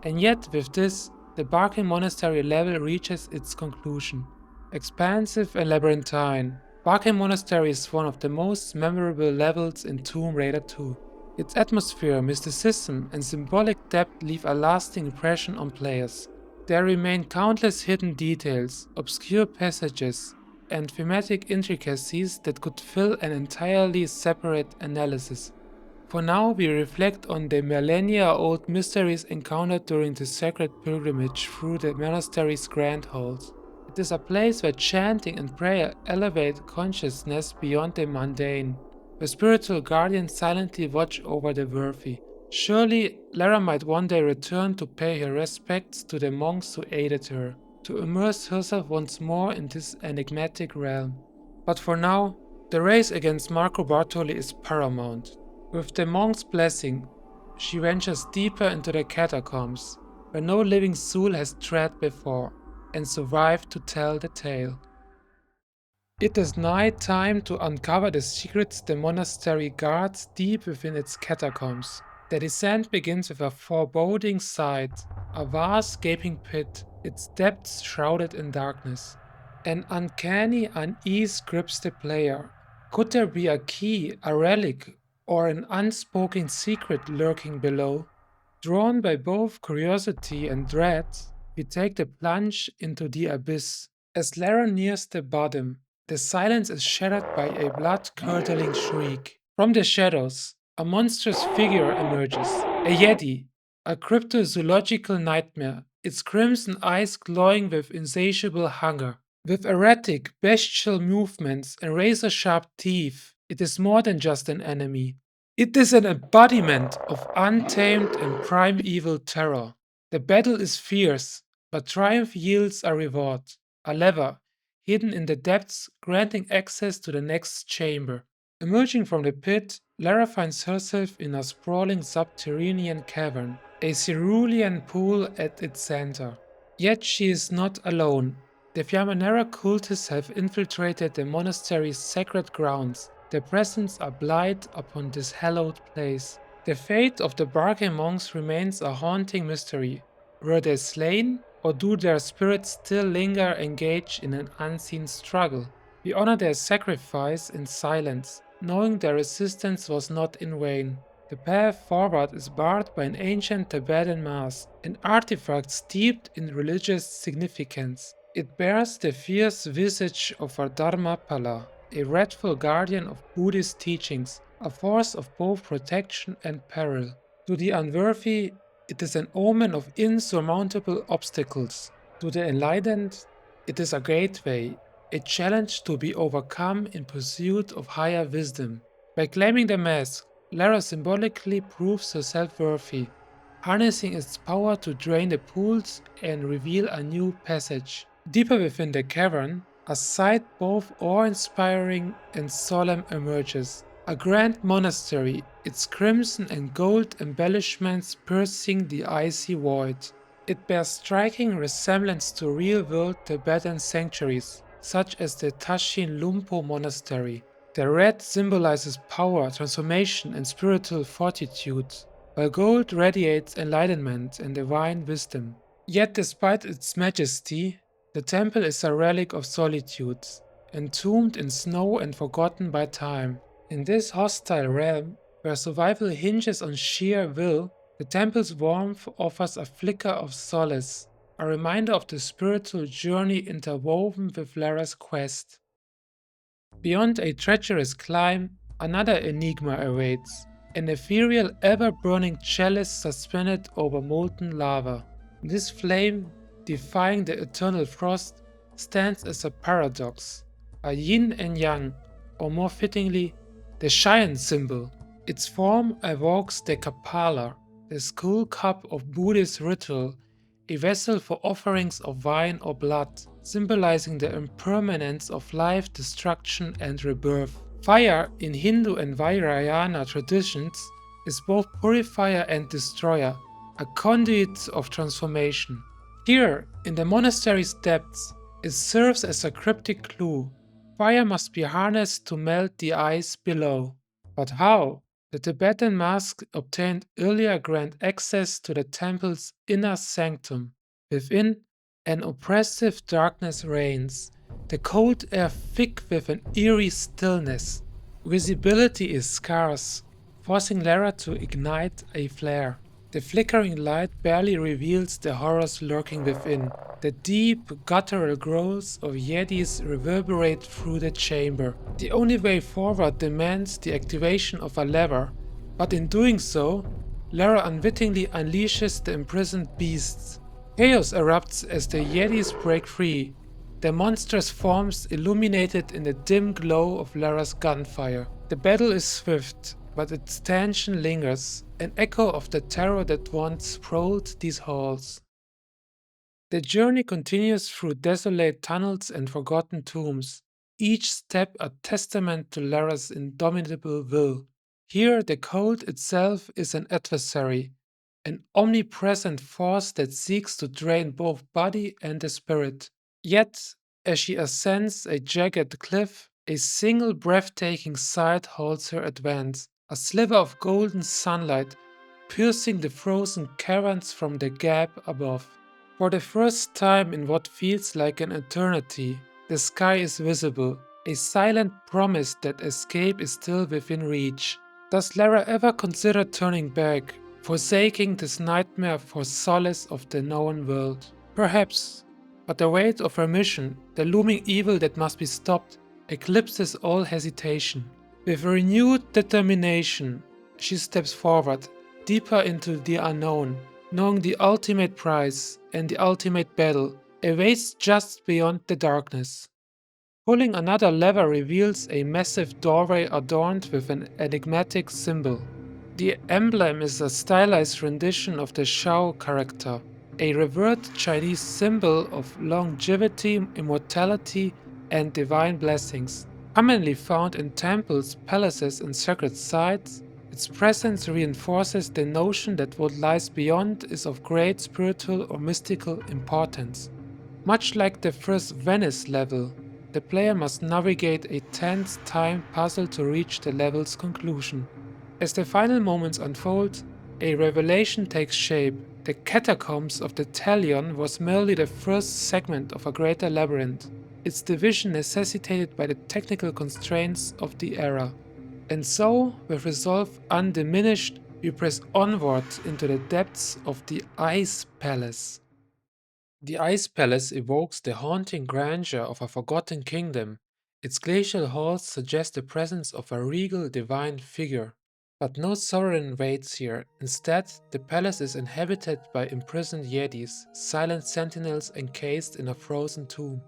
And yet, with this, the Barkhang Monastery level reaches its conclusion. Expansive and labyrinthine, Barkhang Monastery is one of the most memorable levels in Tomb Raider 2. Its atmosphere, mysticism, and symbolic depth leave a lasting impression on players. There remain countless hidden details, obscure passages, and thematic intricacies that could fill an entirely separate analysis. For now, we reflect on the millennia-old mysteries encountered during the sacred pilgrimage through the monastery's grand halls. It is a place where chanting and prayer elevate consciousness beyond the mundane, where spiritual guardians silently watch over the worthy. Surely, Lara might one day return to pay her respects to the monks who aided her, to immerse herself once more in this enigmatic realm. But for now, the race against Marco Bartoli is paramount. With the monk's blessing, she ventures deeper into the catacombs, where no living soul has tread before, and survived to tell the tale. It is nigh time to uncover the secrets the monastery guards deep within its catacombs. The descent begins with a foreboding sight, a vast gaping pit, its depths shrouded in darkness. An uncanny unease grips the player. Could there be a key, a relic, or an unspoken secret lurking below? Drawn by both curiosity and dread, we take the plunge into the abyss. As Lara nears the bottom, the silence is shattered by a blood-curdling shriek. From the shadows, a monstrous figure emerges, a yeti, a cryptozoological nightmare, its crimson eyes glowing with insatiable hunger. With erratic, bestial movements and razor-sharp teeth, it is more than just an enemy. It is an embodiment of untamed and primeval terror. The battle is fierce, but triumph yields a reward, a lever, hidden in the depths, granting access to the next chamber. Emerging from the pit, Lara finds herself in a sprawling subterranean cavern, a cerulean pool at its center. Yet she is not alone. The Fiamma Nera cultists have infiltrated the monastery's sacred grounds, their presence a blight upon this hallowed place. The fate of the Barkhang monks remains a haunting mystery. Were they slain, or do their spirits still linger engaged in an unseen struggle? We honor their sacrifice in silence, knowing their resistance was not in vain. The path forward is barred by an ancient Tibetan mask, an artifact steeped in religious significance. It bears the fierce visage of a Dharmapala, a wrathful guardian of Buddhist teachings, a force of both protection and peril. To the unworthy, it is an omen of insurmountable obstacles. To the enlightened, it is a gateway, a challenge to be overcome in pursuit of higher wisdom. By claiming the mask, Lara symbolically proves herself worthy, harnessing its power to drain the pools and reveal a new passage. Deeper within the cavern, a sight both awe-inspiring and solemn emerges. A grand monastery, its crimson and gold embellishments piercing the icy void. It bears striking resemblance to real-world Tibetan sanctuaries, such as the Tashin Lumpo Monastery. The red symbolizes power, transformation, and spiritual fortitude, while gold radiates enlightenment and divine wisdom. Yet, despite its majesty, the temple is a relic of solitude, entombed in snow and forgotten by time. In this hostile realm, where survival hinges on sheer will, the temple's warmth offers a flicker of solace, a reminder of the spiritual journey interwoven with Lara's quest. Beyond a treacherous climb, another enigma awaits, an ethereal, ever-burning chalice suspended over molten lava. This flame, defying the eternal frost, stands as a paradox, a yin and yang, or more fittingly, the Xian symbol. Its form evokes the Kapala, the skull cup of Buddhist ritual, a vessel for offerings of wine or blood, symbolizing the impermanence of life, destruction, and rebirth. Fire in Hindu and Vajrayana traditions is both purifier and destroyer, a conduit of transformation. Here, in the monastery's depths, it serves as a cryptic clue. Fire must be harnessed to melt the ice below. But how? The Tibetan mask obtained earlier grant access to the temple's inner sanctum. Within, an oppressive darkness reigns, the cold air thick with an eerie stillness. Visibility is scarce, forcing Lara to ignite a flare. The flickering light barely reveals the horrors lurking within. The deep, guttural growls of Yedis reverberate through the chamber. The only way forward demands the activation of a lever, but in doing so, Lara unwittingly unleashes the imprisoned beasts. Chaos erupts as the Yedis break free, their monstrous forms illuminated in the dim glow of Lara's gunfire. The battle is swift, but its tension lingers, an echo of the terror that once prowled these halls. The journey continues through desolate tunnels and forgotten tombs, each step a testament to Lara's indomitable will. Here, the cold itself is an adversary, an omnipresent force that seeks to drain both body and the spirit. Yet, as she ascends a jagged cliff, a single breathtaking sight halts her advance, a sliver of golden sunlight piercing the frozen caverns from the gap above. For the first time in what feels like an eternity, the sky is visible, a silent promise that escape is still within reach. Does Lara ever consider turning back, forsaking this nightmare for solace of the known world? Perhaps, but the weight of her mission, the looming evil that must be stopped, eclipses all hesitation. With renewed determination, she steps forward, deeper into the unknown, knowing the ultimate prize and the ultimate battle awaits just beyond the darkness. Pulling another lever reveals a massive doorway adorned with an enigmatic symbol. The emblem is a stylized rendition of the Shao character, a revered Chinese symbol of longevity, immortality, and divine blessings. Commonly found in temples, palaces, and sacred sites, its presence reinforces the notion that what lies beyond is of great spiritual or mystical importance. Much like the first Venice level, the player must navigate a tense time puzzle to reach the level's conclusion. As the final moments unfold, a revelation takes shape. The Catacombs of the Talion was merely the first segment of a greater labyrinth, its division necessitated by the technical constraints of the era. And so, with resolve undiminished, we press onward into the depths of the Ice Palace. The Ice Palace evokes the haunting grandeur of a forgotten kingdom, Its glacial halls suggest the presence of a regal divine figure. But no sovereign waits here. Instead, the palace is inhabited by imprisoned Yedis, silent sentinels encased in a frozen tomb.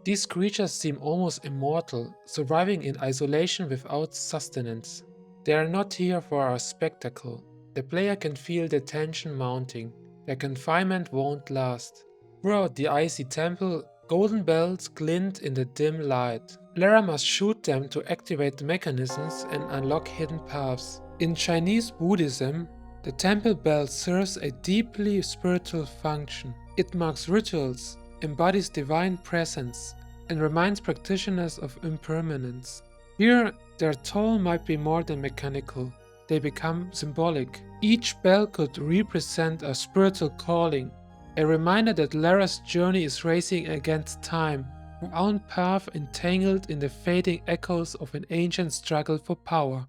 These creatures seem almost immortal, surviving in isolation without sustenance. They are not here for a spectacle. The player can feel the tension mounting. Their confinement won't last. Throughout the icy temple, golden bells glint in the dim light. Lara must shoot them to activate the mechanisms and unlock hidden paths. In Chinese Buddhism, the temple bell serves a deeply spiritual function. It marks rituals, embodies divine presence, and reminds practitioners of impermanence. Here, their toll might be more than mechanical. They become symbolic. Each bell could represent a spiritual calling, a reminder that Lara's journey is racing against time, her own path entangled in the fading echoes of an ancient struggle for power.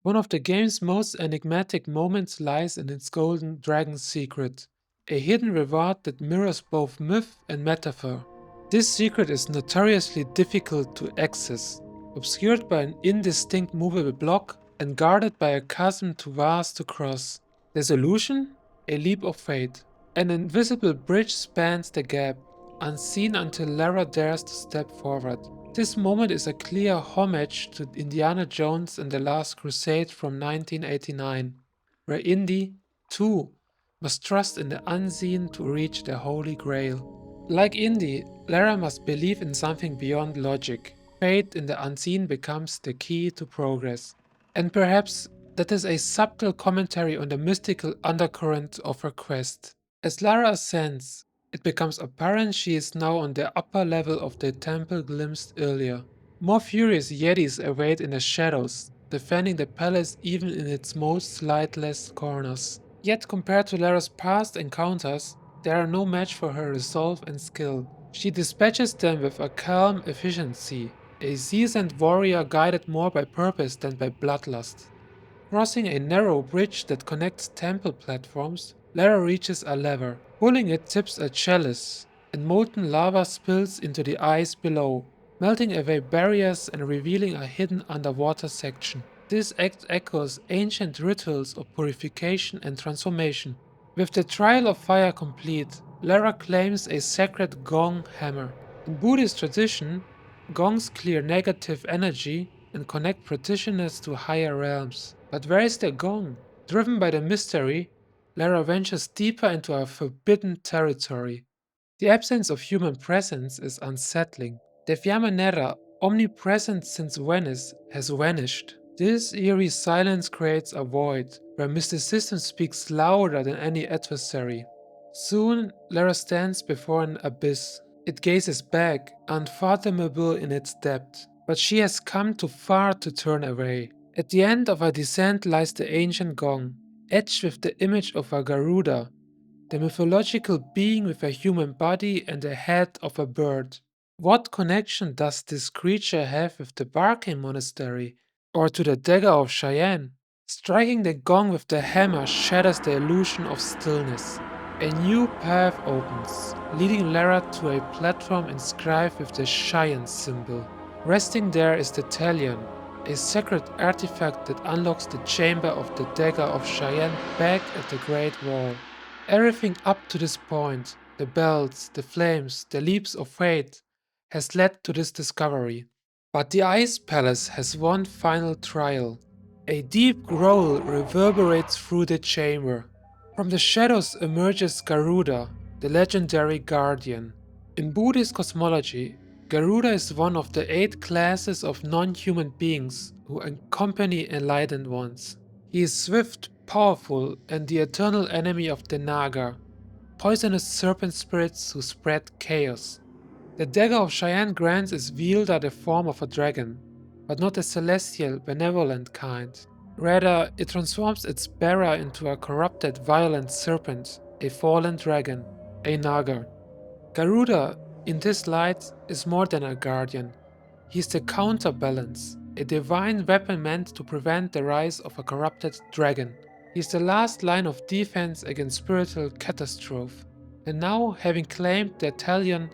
One of the game's most enigmatic moments lies in its golden dragon secret, a hidden reward that mirrors both myth and metaphor. This secret is notoriously difficult to access, obscured by an indistinct movable block and guarded by a chasm too vast to cross. The solution? A leap of faith. An invisible bridge spans the gap, unseen until Lara dares to step forward. This moment is a clear homage to Indiana Jones and the Last Crusade from 1989, where Indy, too, must trust in the unseen to reach the Holy Grail. Like Indy, Lara must believe in something beyond logic. Faith in the unseen becomes the key to progress. And perhaps that is a subtle commentary on the mystical undercurrent of her quest. As Lara ascends, it becomes apparent she is now on the upper level of the temple glimpsed earlier. More furious Yetis await in the shadows, defending the palace even in its most lightless corners. Yet compared to Lara's past encounters, they are no match for her resolve and skill. She dispatches them with a calm efficiency, a seasoned warrior guided more by purpose than by bloodlust. Crossing a narrow bridge that connects temple platforms, Lara reaches a lever. Pulling it tips a chalice, and molten lava spills into the ice below, melting away barriers and revealing a hidden underwater section. This act echoes ancient rituals of purification and transformation. With the trial of fire complete, Lara claims a sacred gong hammer. In Buddhist tradition, gongs clear negative energy and connect practitioners to higher realms. But where is the gong? Driven by the mystery, Lara ventures deeper into a forbidden territory. The absence of human presence is unsettling. The Fiamma Nera, omnipresent since Venice, has vanished. This eerie silence creates a void, where mysticism speaks louder than any adversary. Soon, Lara stands before an abyss. It gazes back, unfathomable in its depth, but she has come too far to turn away. At the end of her descent lies the ancient gong, etched with the image of a Garuda, the mythological being with a human body and the head of a bird. What connection does this creature have with the Barkhang Monastery, or to the Dagger of Xian? Striking the gong with the hammer shatters the illusion of stillness. A new path opens, leading Lara to a platform inscribed with the Xian symbol. Resting there is the Talion, a sacred artifact that unlocks the chamber of the Dagger of Xian back at the Great Wall. Everything up to this point, the bells, the flames, the leaps of faith, has led to this discovery. But the Ice Palace has one final trial. A deep growl reverberates through the chamber. From the shadows emerges Garuda, the legendary guardian. In Buddhist cosmology, Garuda is one of the 8 classes of non-human beings who accompany enlightened ones. He is swift, powerful, and the eternal enemy of the Naga, poisonous serpent spirits who spread chaos. The Dagger of Xian grants its wielder the form of a dragon, but not a celestial, benevolent kind. Rather, it transforms its bearer into a corrupted, violent serpent, a fallen dragon, a Naga. Garuda, in this light, is more than a guardian. He is the counterbalance, a divine weapon meant to prevent the rise of a corrupted dragon. He is the last line of defense against spiritual catastrophe. And now, having claimed the Talion,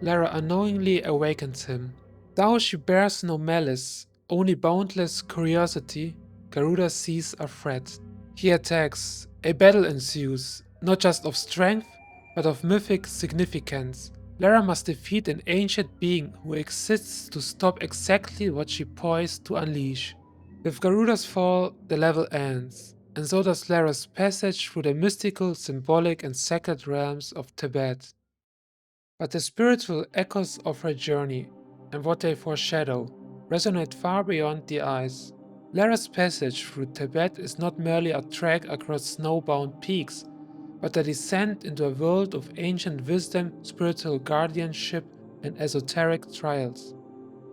Lara unknowingly awakens him. Though she bears no malice, only boundless curiosity, Garuda sees a threat. He attacks. A battle ensues, not just of strength, but of mythic significance. Lara must defeat an ancient being who exists to stop exactly what she poised to unleash. With Garuda's fall, the level ends, and so does Lara's passage through the mystical, symbolic, and sacred realms of Tibet. But the spiritual echoes of her journey, and what they foreshadow, resonate far beyond the eyes. Lara's passage through Tibet is not merely a trek across snowbound peaks, but a descent into a world of ancient wisdom, spiritual guardianship, and esoteric trials.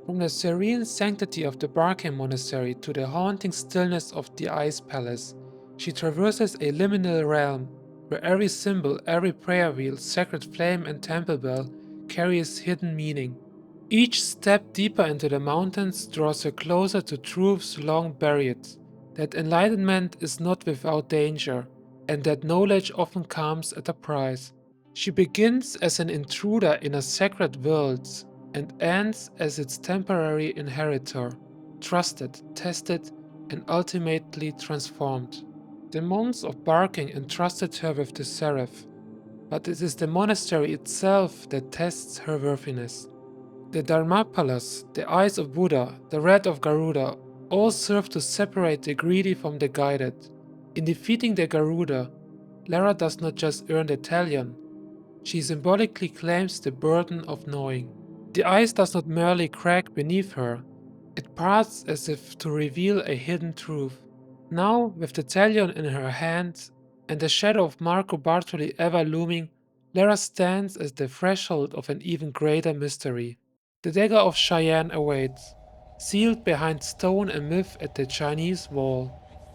From the serene sanctity of the Barkhang Monastery to the haunting stillness of the Ice Palace, she traverses a liminal realm where every symbol, every prayer wheel, sacred flame, and temple bell carries hidden meaning. Each step deeper into the mountains draws her closer to truths long buried, that enlightenment is not without danger, and that knowledge often comes at a price. She begins as an intruder in a sacred world and ends as its temporary inheritor, trusted, tested, and ultimately transformed. The monks of Barking entrusted her with the seraph, but it is the monastery itself that tests her worthiness. The Dharmapalas, the eyes of Buddha, the red of Garuda, all serve to separate the greedy from the guided. In defeating the Garuda, Lara does not just earn the Talion, she symbolically claims the burden of knowing. The ice does not merely crack beneath her, it parts as if to reveal a hidden truth. Now, with the Talion in her hand and the shadow of Marco Bartoli ever looming, Lara stands at the threshold of an even greater mystery. The Dagger of Xian awaits, sealed behind stone and myth at the Chinese wall.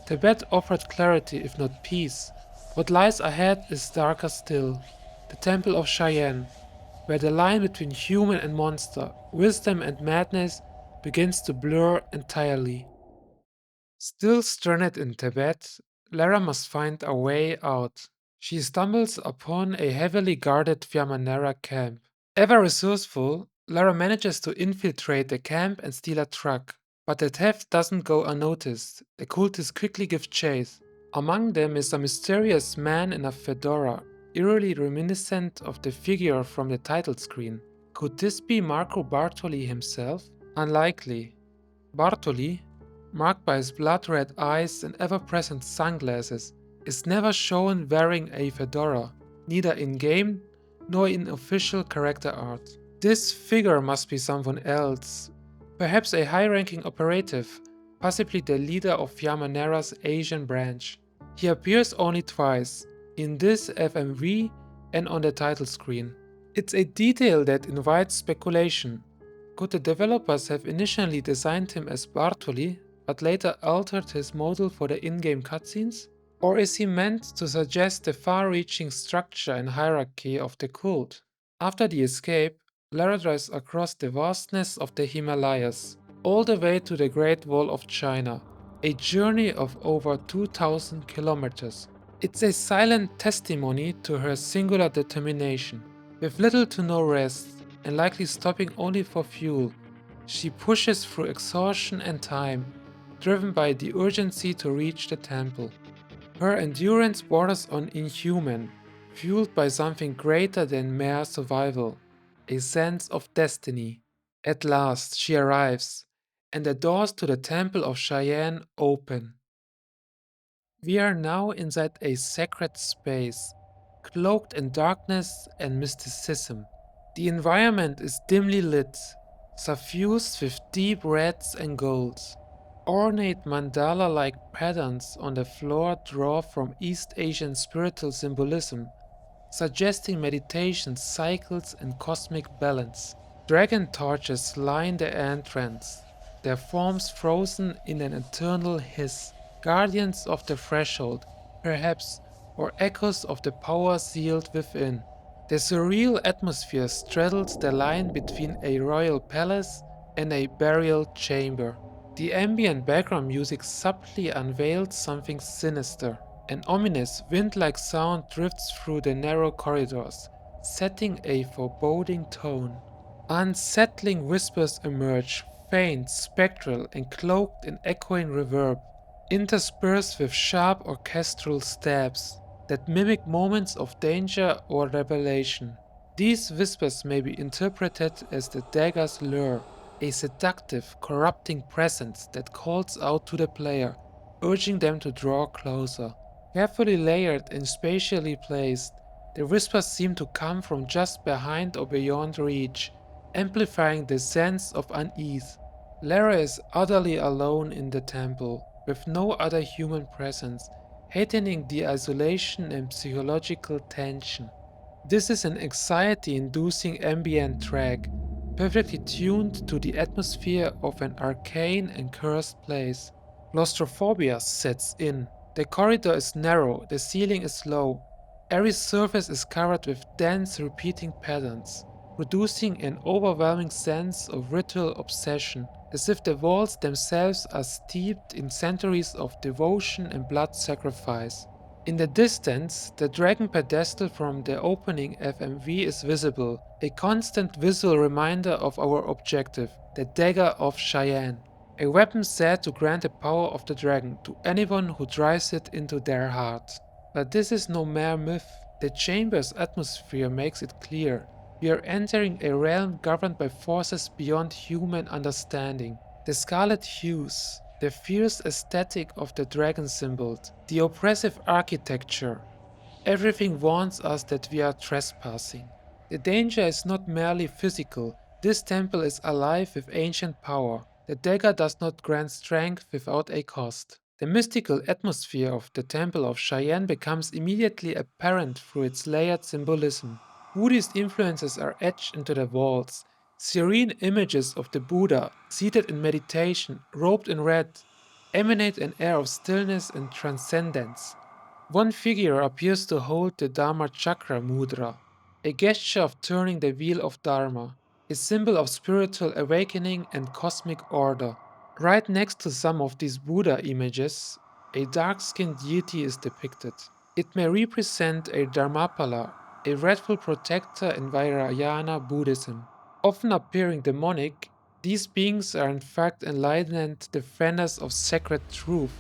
Tibet offered clarity if not peace. What lies ahead is darker still. The Temple of Xian, where the line between human and monster, wisdom and madness begins to blur entirely. Still stranded in Tibet, Lara must find a way out. She stumbles upon a heavily guarded Fiamma Nera camp. Ever resourceful, Lara manages to infiltrate the camp and steal a truck. But the theft doesn't go unnoticed. The cultists quickly give chase. Among them is a mysterious man in a fedora, eerily reminiscent of the figure from the title screen. Could this be Marco Bartoli himself? Unlikely. Bartoli, marked by his blood-red eyes and ever-present sunglasses, is never shown wearing a fedora, neither in-game nor in official character art. This figure must be someone else, perhaps a high-ranking operative, possibly the leader of Fiamma Nera's Asian branch. He appears only twice, in this FMV and on the title screen. It's a detail that invites speculation. Could the developers have initially designed him as Bartoli, but later altered his model for the in-game cutscenes? Or is he meant to suggest the far-reaching structure and hierarchy of the cult? After the escape, Lara drives across the vastness of the Himalayas, all the way to the Great Wall of China, a journey of over 2,000 kilometers. It's a silent testimony to her singular determination. With little to no rest, and likely stopping only for fuel, she pushes through exhaustion and time, driven by the urgency to reach the temple. Her endurance borders on inhuman, fueled by something greater than mere survival, a sense of destiny. At last she arrives, and the doors to the Temple of Cheyenne open. We are now inside a sacred space, cloaked in darkness and mysticism. The environment is dimly lit, suffused with deep reds and golds. Ornate mandala-like patterns on the floor draw from East Asian spiritual symbolism, suggesting meditation cycles and cosmic balance. Dragon torches line the entrance, their forms frozen in an eternal hiss, guardians of the threshold, perhaps, or echoes of the power sealed within. The surreal atmosphere straddles the line between a royal palace and a burial chamber. The ambient background music subtly unveils something sinister. An ominous, wind-like sound drifts through the narrow corridors, setting a foreboding tone. Unsettling whispers emerge, faint, spectral, and cloaked in echoing reverb, interspersed with sharp orchestral stabs that mimic moments of danger or revelation. These whispers may be interpreted as the dagger's lure, a seductive, corrupting presence that calls out to the player, urging them to draw closer. Carefully layered and spatially placed, the whispers seem to come from just behind or beyond reach, amplifying the sense of unease. Lara is utterly alone in the temple, with no other human presence, heightening the isolation and psychological tension. This is an anxiety inducing ambient track, perfectly tuned to the atmosphere of an arcane and cursed place. Claustrophobia sets in. The corridor is narrow, the ceiling is low, every surface is covered with dense repeating patterns, producing an overwhelming sense of ritual obsession, as if the walls themselves are steeped in centuries of devotion and blood sacrifice. In the distance, the dragon pedestal from the opening FMV is visible, a constant visual reminder of our objective, the Dagger of Xian, a weapon said to grant the power of the dragon to anyone who drives it into their heart. But this is no mere myth. The chamber's atmosphere makes it clear. We are entering a realm governed by forces beyond human understanding. The scarlet hues, the fierce aesthetic of the dragon symbol, the oppressive architecture, everything warns us that we are trespassing. The danger is not merely physical, this temple is alive with ancient power. The dagger does not grant strength without a cost. The mystical atmosphere of the Temple of Cheyenne becomes immediately apparent through its layered symbolism. Buddhist influences are etched into the walls. Serene images of the Buddha, seated in meditation, robed in red, emanate an air of stillness and transcendence. One figure appears to hold the Dharma Chakra mudra, a gesture of turning the wheel of Dharma, a symbol of spiritual awakening and cosmic order. Right next to some of these Buddha images, a dark skinned deity is depicted. It may represent a Dharmapala, a wrathful protector in Vajrayana Buddhism. Often appearing demonic, these beings are in fact enlightened defenders of sacred truth,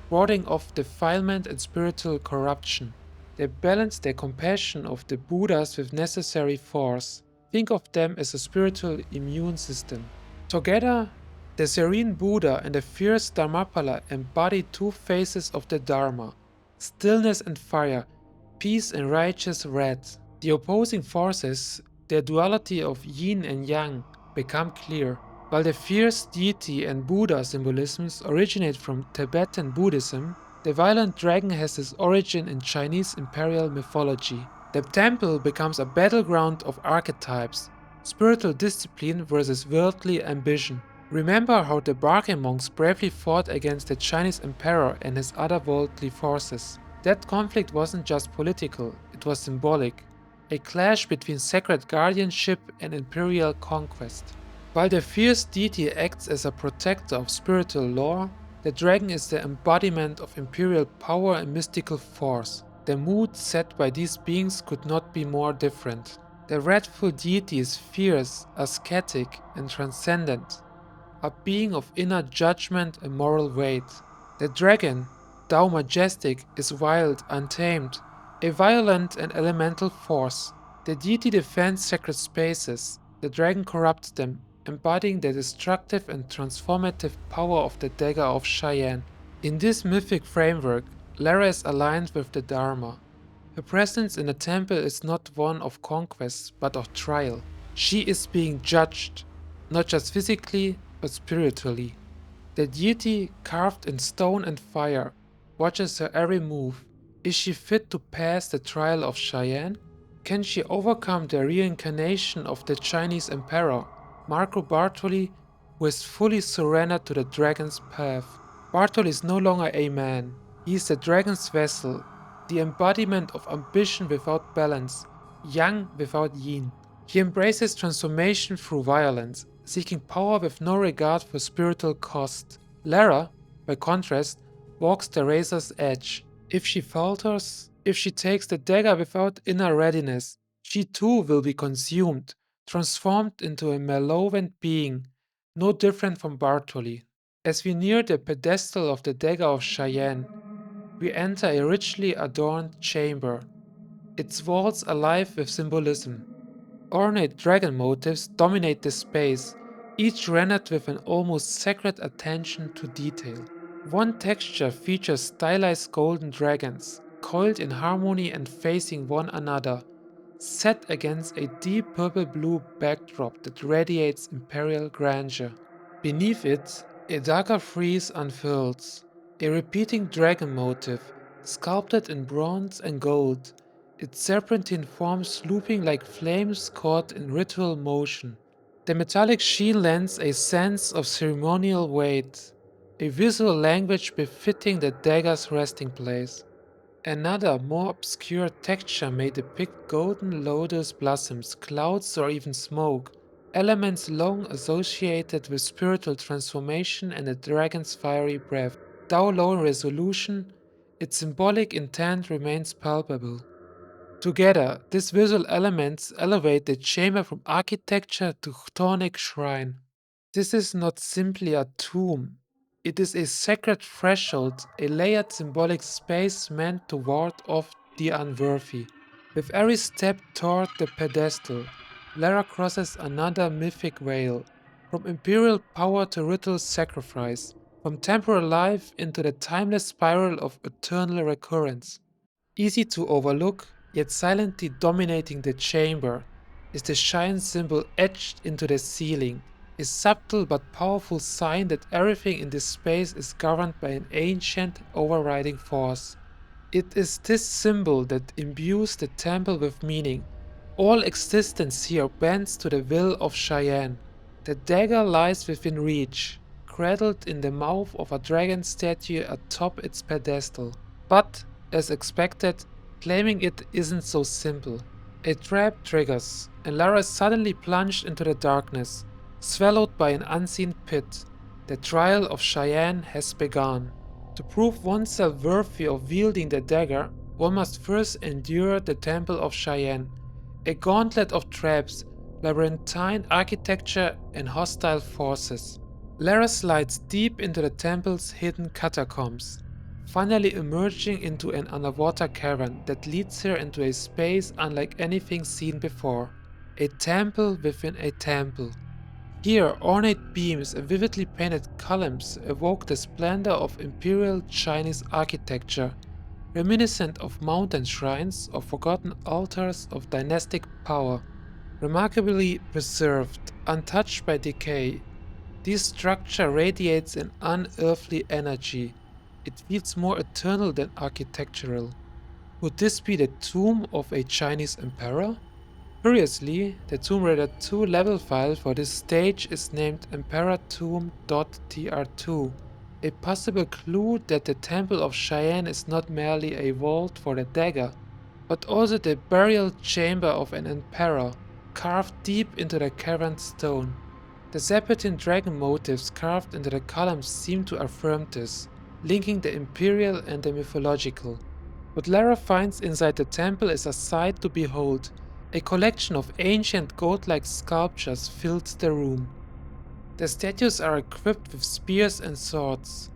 warding off defilement and spiritual corruption. They balance the compassion of the Buddhas with necessary force. Think of them as a spiritual immune system. Together, the serene Buddha and the fierce Dharmapala embody two faces of the Dharma: stillness and fire, peace and righteous wrath. The opposing forces, the duality of yin and yang, become clear. While the fierce deity and Buddha symbolisms originate from Tibetan Buddhism, the violent dragon has its origin in Chinese imperial mythology. The temple becomes a battleground of archetypes, spiritual discipline versus worldly ambition. Remember how the Barkhang monks bravely fought against the Chinese emperor and his other worldly forces. That conflict wasn't just political, it was symbolic, a clash between sacred guardianship and imperial conquest. While the fierce deity acts as a protector of spiritual lore, the dragon is the embodiment of imperial power and mystical force. The mood set by these beings could not be more different. The wrathful deity is fierce, ascetic, and transcendent, a being of inner judgment and moral weight. The dragon, thou majestic, is wild, untamed, a violent and elemental force. The deity defends sacred spaces, the dragon corrupts them, embodying the destructive and transformative power of the Dagger of Xian. In this mythic framework, Lara is aligned with the Dharma. Her presence in the temple is not one of conquest, but of trial. She is being judged, not just physically, but spiritually. The deity, carved in stone and fire, watches her every move. Is she fit to pass the trial of Cheyenne? Can she overcome the reincarnation of the Chinese emperor, Marco Bartoli, who is fully surrendered to the dragon's path? Bartoli is no longer a man. He is the dragon's vessel, the embodiment of ambition without balance, yang without yin. He embraces transformation through violence, seeking power with no regard for spiritual cost. Lara, by contrast, walks the razor's edge. If she falters, if she takes the dagger without inner readiness, she too will be consumed, transformed into a malevolent being, no different from Bartoli. As we near the pedestal of the Dagger of Xian, we enter a richly adorned chamber, its walls alive with symbolism. Ornate dragon motifs dominate the space, each rendered with an almost sacred attention to detail. One texture features stylized golden dragons, coiled in harmony and facing one another, set against a deep purple blue backdrop that radiates imperial grandeur. Beneath it, a darker frieze unfurls, a repeating dragon motif, sculpted in bronze and gold, its serpentine forms looping like flames caught in ritual motion. The metallic sheen lends a sense of ceremonial weight, a visual language befitting the dagger's resting place. Another, more obscure texture may depict golden lotus blossoms, clouds, or even smoke, elements long associated with spiritual transformation and a dragon's fiery breath. Though low in resolution, its symbolic intent remains palpable. Together, these visual elements elevate the chamber from architecture to chthonic shrine. This is not simply a tomb, it is a sacred threshold, a layered symbolic space meant to ward off the unworthy. With every step toward the pedestal, Lara crosses another mythic veil, from imperial power to ritual sacrifice, from temporal life into the timeless spiral of eternal recurrence. Easy to overlook, yet silently dominating the chamber, is the Shine symbol etched into the ceiling, a subtle but powerful sign that everything in this space is governed by an ancient overriding force. It is this symbol that imbues the temple with meaning. All existence here bends to the will of Cheyenne. The dagger lies within reach, cradled in the mouth of a dragon statue atop its pedestal. But, as expected, claiming it isn't so simple. A trap triggers, and Lara is suddenly plunged into the darkness, swallowed by an unseen pit. The trial of Cheyenne has begun. To prove oneself worthy of wielding the dagger, one must first endure the Temple of Cheyenne, a gauntlet of traps, labyrinthine architecture, and hostile forces. Lara slides deep into the temple's hidden catacombs, finally emerging into an underwater cavern that leads her into a space unlike anything seen before. A temple within a temple. Here, ornate beams and vividly painted columns evoke the splendor of imperial Chinese architecture, reminiscent of mountain shrines or forgotten altars of dynastic power. Remarkably preserved, untouched by decay, this structure radiates an unearthly energy. It feels more eternal than architectural. Would this be the tomb of a Chinese emperor? Curiously, the Tomb Raider 2 level file for this stage is named EmperorTomb.tr2, a possible clue that the Temple of Cheyenne is not merely a vault for the dagger, but also the burial chamber of an emperor, carved deep into the cavern stone. The serpentine dragon motifs carved into the columns seem to affirm this, linking the imperial and the mythological. What Lara finds inside the temple is a sight to behold. A collection of ancient god-like sculptures fills the room. The statues are equipped with spears and swords.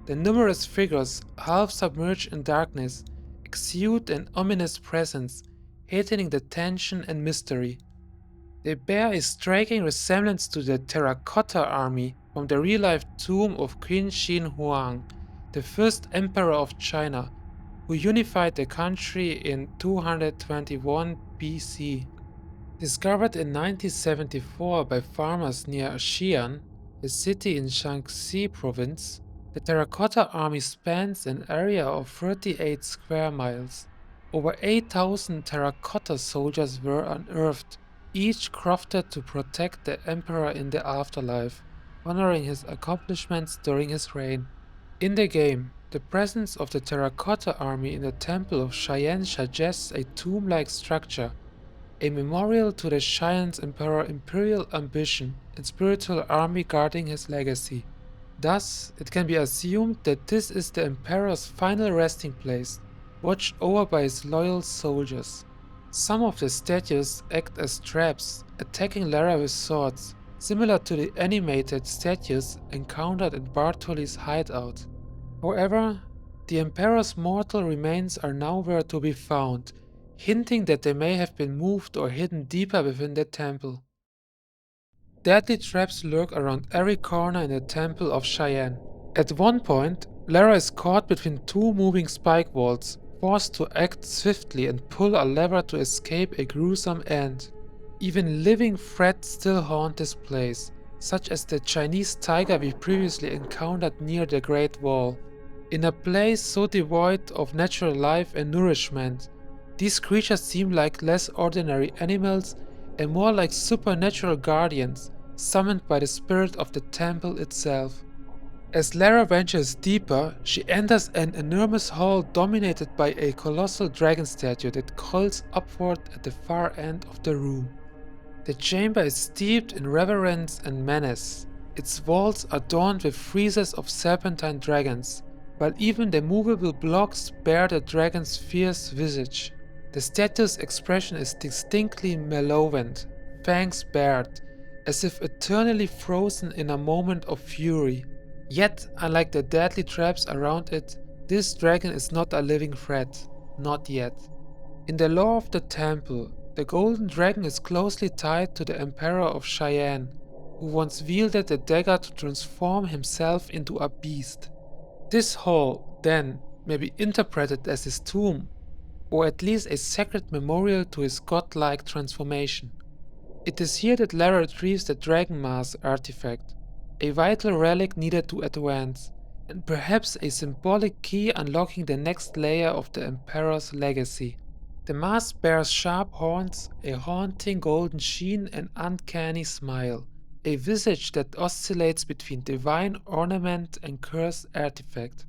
The numerous figures, half submerged in darkness, exude an ominous presence, heightening the tension and mystery. They bear a striking resemblance to the Terracotta Army from the real-life tomb of Qin Shi Huang, the first emperor of China, who unified the country in 221 BC. Discovered in 1974 by farmers near Xi'an, a city in Shaanxi province, the Terracotta Army spans an area of 38 square miles. Over 8,000 terracotta soldiers were unearthed, each crafted to protect the emperor in the afterlife, honoring his accomplishments during his reign. In the game, the presence of the Terracotta Army in the Temple of Cheyenne suggests a tomb-like structure, a memorial to the Cheyenne's emperor's imperial ambition and spiritual army guarding his legacy. Thus, it can be assumed that this is the emperor's final resting place, watched over by his loyal soldiers. Some of the statues act as traps, attacking Lara with swords, similar to the animated statues encountered in Bartoli's hideout. However, the Emperor's mortal remains are nowhere to be found, hinting that they may have been moved or hidden deeper within the temple. Deadly traps lurk around every corner in the Temple of Xian. At one point, Lara is caught between two moving spike walls, forced to act swiftly and pull a lever to escape a gruesome end. Even living threats still haunt this place, such as the Chinese tiger we previously encountered near the Great Wall. In a place so devoid of natural life and nourishment, these creatures seem like less ordinary animals and more like supernatural guardians, summoned by the spirit of the temple itself. As Lara ventures deeper, she enters an enormous hall dominated by a colossal dragon statue that coils upward at the far end of the room. The chamber is steeped in reverence and menace. Its walls are adorned with friezes of serpentine dragons, while even the movable blocks bear the dragon's fierce visage. The statue's expression is distinctly malevolent, fangs bared, as if eternally frozen in a moment of fury. Yet, unlike the deadly traps around it, this dragon is not a living threat, not yet. In the lore of the temple, the golden dragon is closely tied to the Emperor of Xian, who once wielded the dagger to transform himself into a beast. This hall, then, may be interpreted as his tomb, or at least a sacred memorial to his godlike transformation. It is here that Lara retrieves the Dragon Mask artifact, a vital relic needed to advance, and perhaps a symbolic key unlocking the next layer of the Emperor's legacy. The mask bears sharp horns, a haunting golden sheen and uncanny smile, a visage that oscillates between divine ornament and cursed artifact.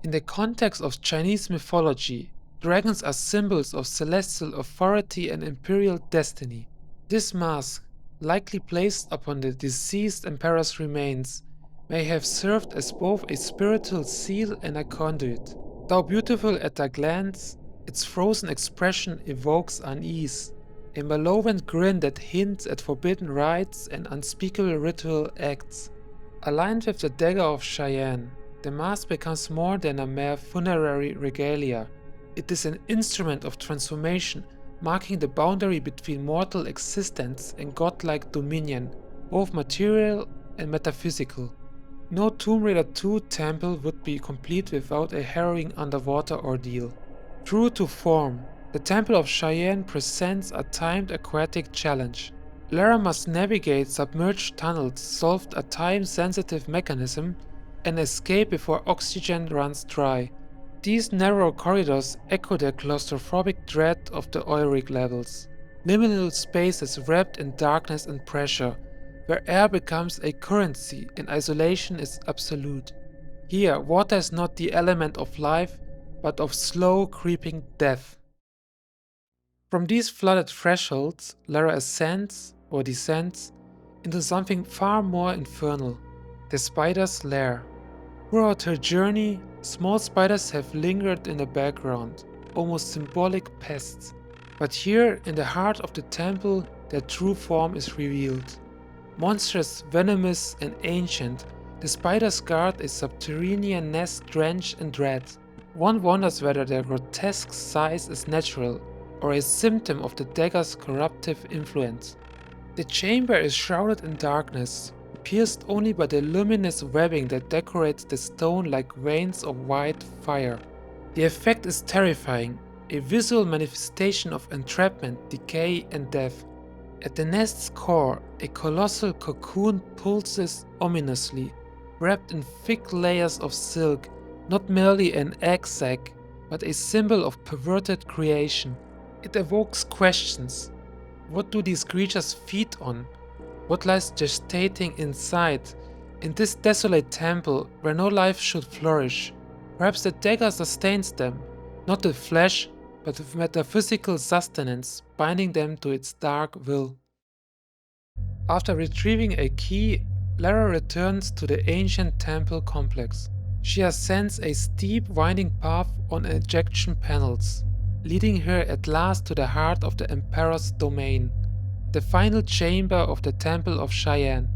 In the context of Chinese mythology, dragons are symbols of celestial authority and imperial destiny. This mask, likely placed upon the deceased emperor's remains, may have served as both a spiritual seal and a conduit. Though beautiful at a glance, its frozen expression evokes unease, a malevolent grin that hints at forbidden rites and unspeakable ritual acts. Aligned with the Dagger of Xian, the mask becomes more than a mere funerary regalia. It is an instrument of transformation, marking the boundary between mortal existence and godlike dominion, both material and metaphysical. No Tomb Raider 2 temple would be complete without a harrowing underwater ordeal. True to form, the Temple of Xian presents a timed aquatic challenge. Lara must navigate submerged tunnels, solve a time-sensitive mechanism, and escape before oxygen runs dry. These narrow corridors echo the claustrophobic dread of the oil rig levels. Liminal spaces wrapped in darkness and pressure, where air becomes a currency and isolation is absolute. Here, water is not the element of life, but of slow creeping death. From these flooded thresholds, Lara ascends, or descends, into something far more infernal, the spider's lair. Throughout her journey, small spiders have lingered in the background, almost symbolic pests. But here, in the heart of the temple, their true form is revealed. Monstrous, venomous, and ancient, the spiders guard a subterranean nest drenched in dread. One wonders whether their grotesque size is natural, or a symptom of the dagger's corruptive influence. The chamber is shrouded in darkness, pierced only by the luminous webbing that decorates the stone like veins of white fire. The effect is terrifying, a visual manifestation of entrapment, decay, and death. At the nest's core, a colossal cocoon pulses ominously, wrapped in thick layers of silk, not merely an egg sac, but a symbol of perverted creation. It evokes questions. What do these creatures feed on? What lies gestating inside? In this desolate temple, where no life should flourish, perhaps the dagger sustains them, not with flesh, but with metaphysical sustenance, binding them to its dark will. After retrieving a key, Lara returns to the ancient temple complex. She ascends a steep, winding path on ejection panels. leading her at last to the heart of the Emperor's domain, the final chamber of the Temple of Xian.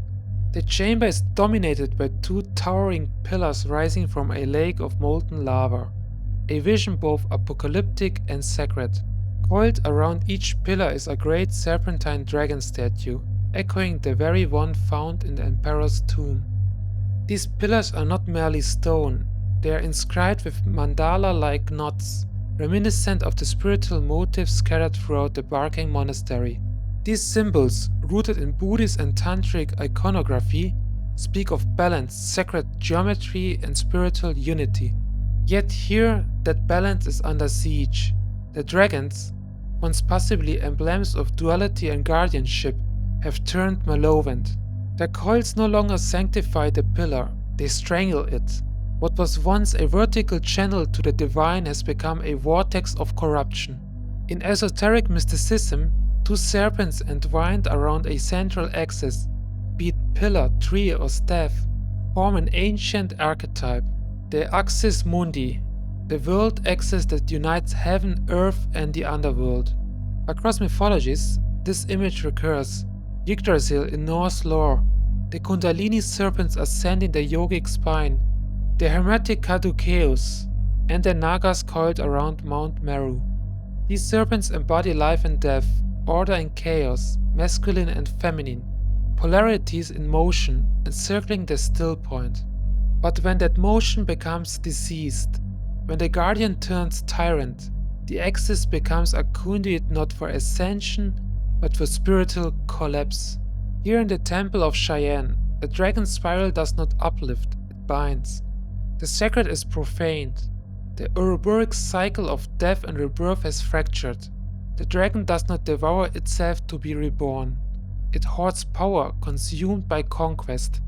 The chamber is dominated by two towering pillars rising from a lake of molten lava, a vision both apocalyptic and sacred. Coiled around each pillar is a great serpentine dragon statue, echoing the very one found in the Emperor's tomb. These pillars are not merely stone, they are inscribed with mandala-like knots, reminiscent of the spiritual motifs scattered throughout the Barkhang Monastery. These symbols, rooted in Buddhist and Tantric iconography, speak of balance, sacred geometry, and spiritual unity. Yet here, that balance is under siege. The dragons, once possibly emblems of duality and guardianship, have turned malevolent. Their coils no longer sanctify the pillar, they strangle it. What was once a vertical channel to the divine has become a vortex of corruption. In esoteric mysticism, two serpents entwined around a central axis, be it pillar, tree, or staff, form an ancient archetype, the axis mundi, the world axis that unites heaven, earth, and the underworld. Across mythologies, this image recurs. Yggdrasil in Norse lore, the Kundalini serpents ascending the yogic spine, the hermetic Caduceus, and the Nagas coiled around Mount Meru. These serpents embody life and death, order and chaos, masculine and feminine, polarities in motion, encircling the still point. But when that motion becomes diseased, when the guardian turns tyrant, the axis becomes a conduit not for ascension, but for spiritual collapse. Here in the Temple of Xian, the dragon spiral does not uplift, it binds. The sacred is profaned. The Ouroboros cycle of death and rebirth has fractured. The dragon does not devour itself to be reborn. It hoards power consumed by conquest.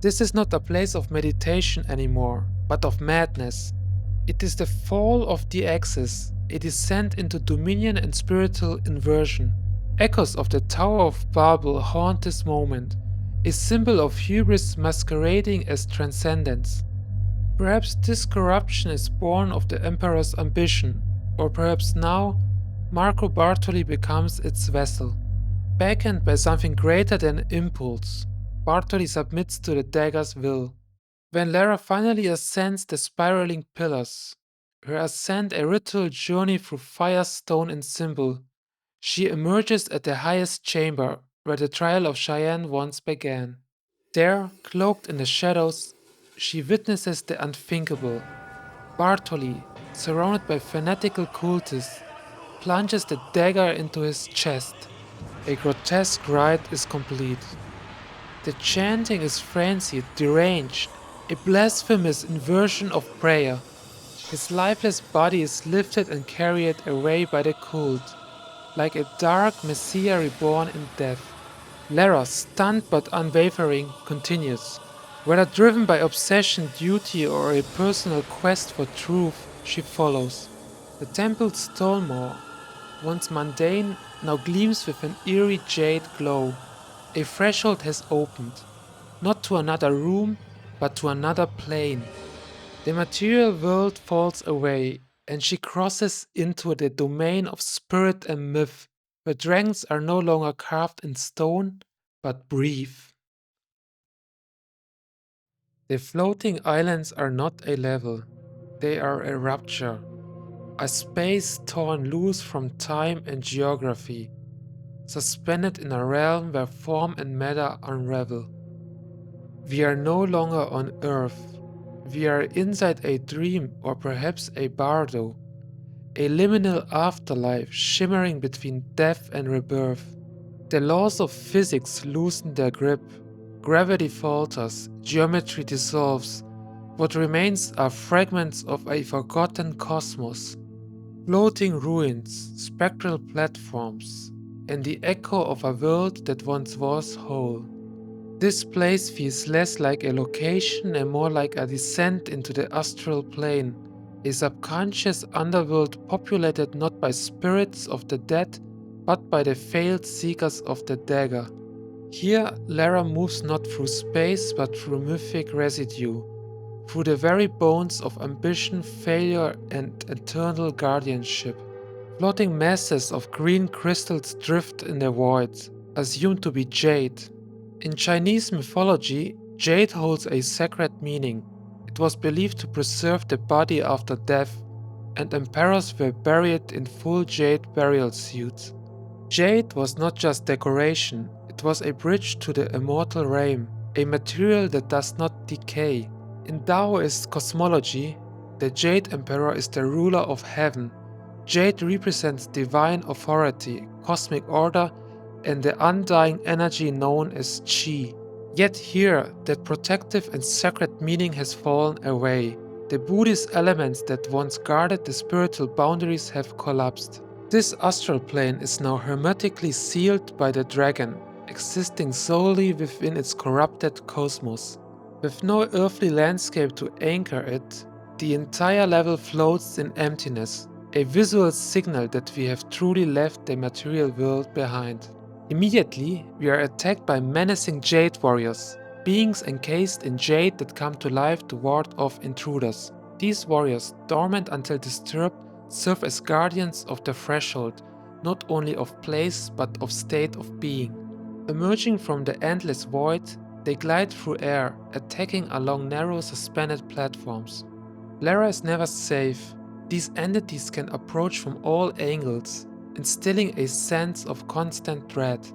This is not a place of meditation anymore, but of madness. It is the fall of the axis, a descent into dominion and spiritual inversion. Echoes of the Tower of Babel haunt this moment, a symbol of hubris masquerading as transcendence. Perhaps this corruption is born of the Emperor's ambition, or perhaps now Marco Bartoli becomes its vessel. Beckoned by something greater than impulse, Bartoli submits to the dagger's will. When Lara finally ascends the spiraling pillars, her ascent a ritual journey through fire, stone, and symbol, she emerges at the highest chamber where the trial of Xian once began. There, cloaked in the shadows, she witnesses the unthinkable. Bartoli, surrounded by fanatical cultists, plunges the dagger into his chest. A grotesque rite is complete. The chanting is frenzied, deranged, a blasphemous inversion of prayer. His lifeless body is lifted and carried away by the cult, like a dark messiah reborn in death. Lara, stunned but unwavering, continues. Whether driven by obsession, duty, or a personal quest for truth, she follows. The temple's Tolmor, once mundane, now gleams with an eerie jade glow. A threshold has opened, not to another room, but to another plane. The material world falls away, and she crosses into the domain of spirit and myth, where dragons are no longer carved in stone, but breathe. The floating islands are not a level, they are a rupture, a space torn loose from time and geography, suspended in a realm where form and matter unravel. We are no longer on Earth, we are inside a dream or perhaps a bardo, a liminal afterlife shimmering between death and rebirth. The laws of physics loosen their grip, gravity falters, geometry dissolves. What remains are fragments of a forgotten cosmos, floating ruins, spectral platforms, and the echo of a world that once was whole. This place feels less like a location and more like a descent into the astral plane, a subconscious underworld populated not by spirits of the dead, but by the failed seekers of the dagger. Here, Lara moves not through space but through mythic residue, through the very bones of ambition, failure, and eternal guardianship. Floating masses of green crystals drift in the void, assumed to be jade. In Chinese mythology, jade holds a sacred meaning. It was believed to preserve the body after death, and emperors were buried in full jade burial suits. Jade was not just decoration, it was a bridge to the immortal realm, a material that does not decay. In Taoist cosmology, the Jade Emperor is the ruler of heaven. Jade represents divine authority, cosmic order, and the undying energy known as Qi. Yet here, that protective and sacred meaning has fallen away. The Buddhist elements that once guarded the spiritual boundaries have collapsed. This astral plane is now hermetically sealed by the dragon, existing solely within its corrupted cosmos. With no earthly landscape to anchor it, the entire level floats in emptiness, a visual signal that we have truly left the material world behind. Immediately, we are attacked by menacing jade warriors, beings encased in jade that come to life to ward off intruders. These warriors, dormant until disturbed, serve as guardians of the threshold, not only of place but of state of being. Emerging from the endless void, they glide through air, attacking along narrow suspended platforms. Lara is never safe. These entities can approach from all angles, instilling a sense of constant dread.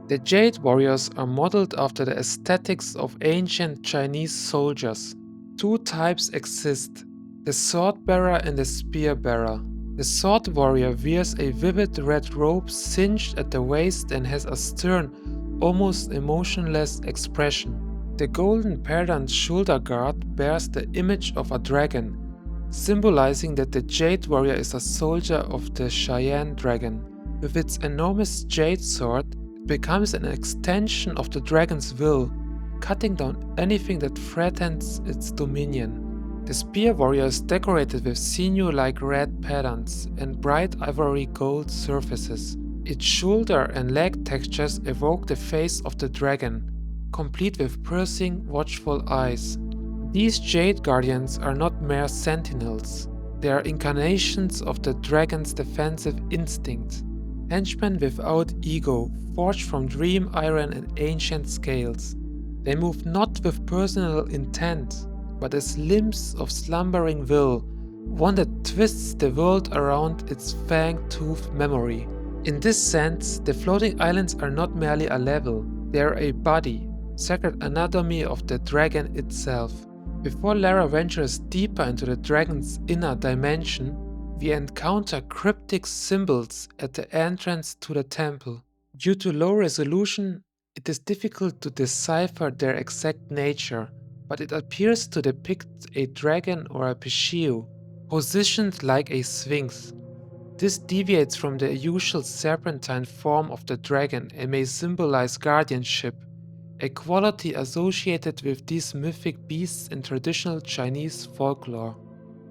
The Jade Warriors are modeled after the aesthetics of ancient Chinese soldiers. Two types exist, the Sword Bearer and the Spear Bearer. The Sword Warrior wears a vivid red robe cinched at the waist and has a stern, almost emotionless expression. The golden pendant shoulder guard bears the image of a dragon, symbolizing that the Jade Warrior is a soldier of the Xian dragon. With its enormous jade sword, it becomes an extension of the dragon's will, cutting down anything that threatens its dominion. The Spear Warrior is decorated with sinew-like red pendants and bright ivory gold surfaces. Its shoulder and leg textures evoke the face of the dragon, complete with piercing, watchful eyes. These Jade Guardians are not mere sentinels. They are incarnations of the dragon's defensive instinct. Henchmen without ego, forged from dream iron and ancient scales. They move not with personal intent, but as limbs of slumbering will, one that twists the world around its fang-toothed memory. In this sense, the floating islands are not merely a level, they are a body, sacred anatomy of the dragon itself. Before Lara ventures deeper into the dragon's inner dimension, we encounter cryptic symbols at the entrance to the temple. Due to low resolution, it is difficult to decipher their exact nature, but it appears to depict a dragon or a pishio, positioned like a sphinx. This deviates from the usual serpentine form of the dragon and may symbolize guardianship, a quality associated with these mythic beasts in traditional Chinese folklore.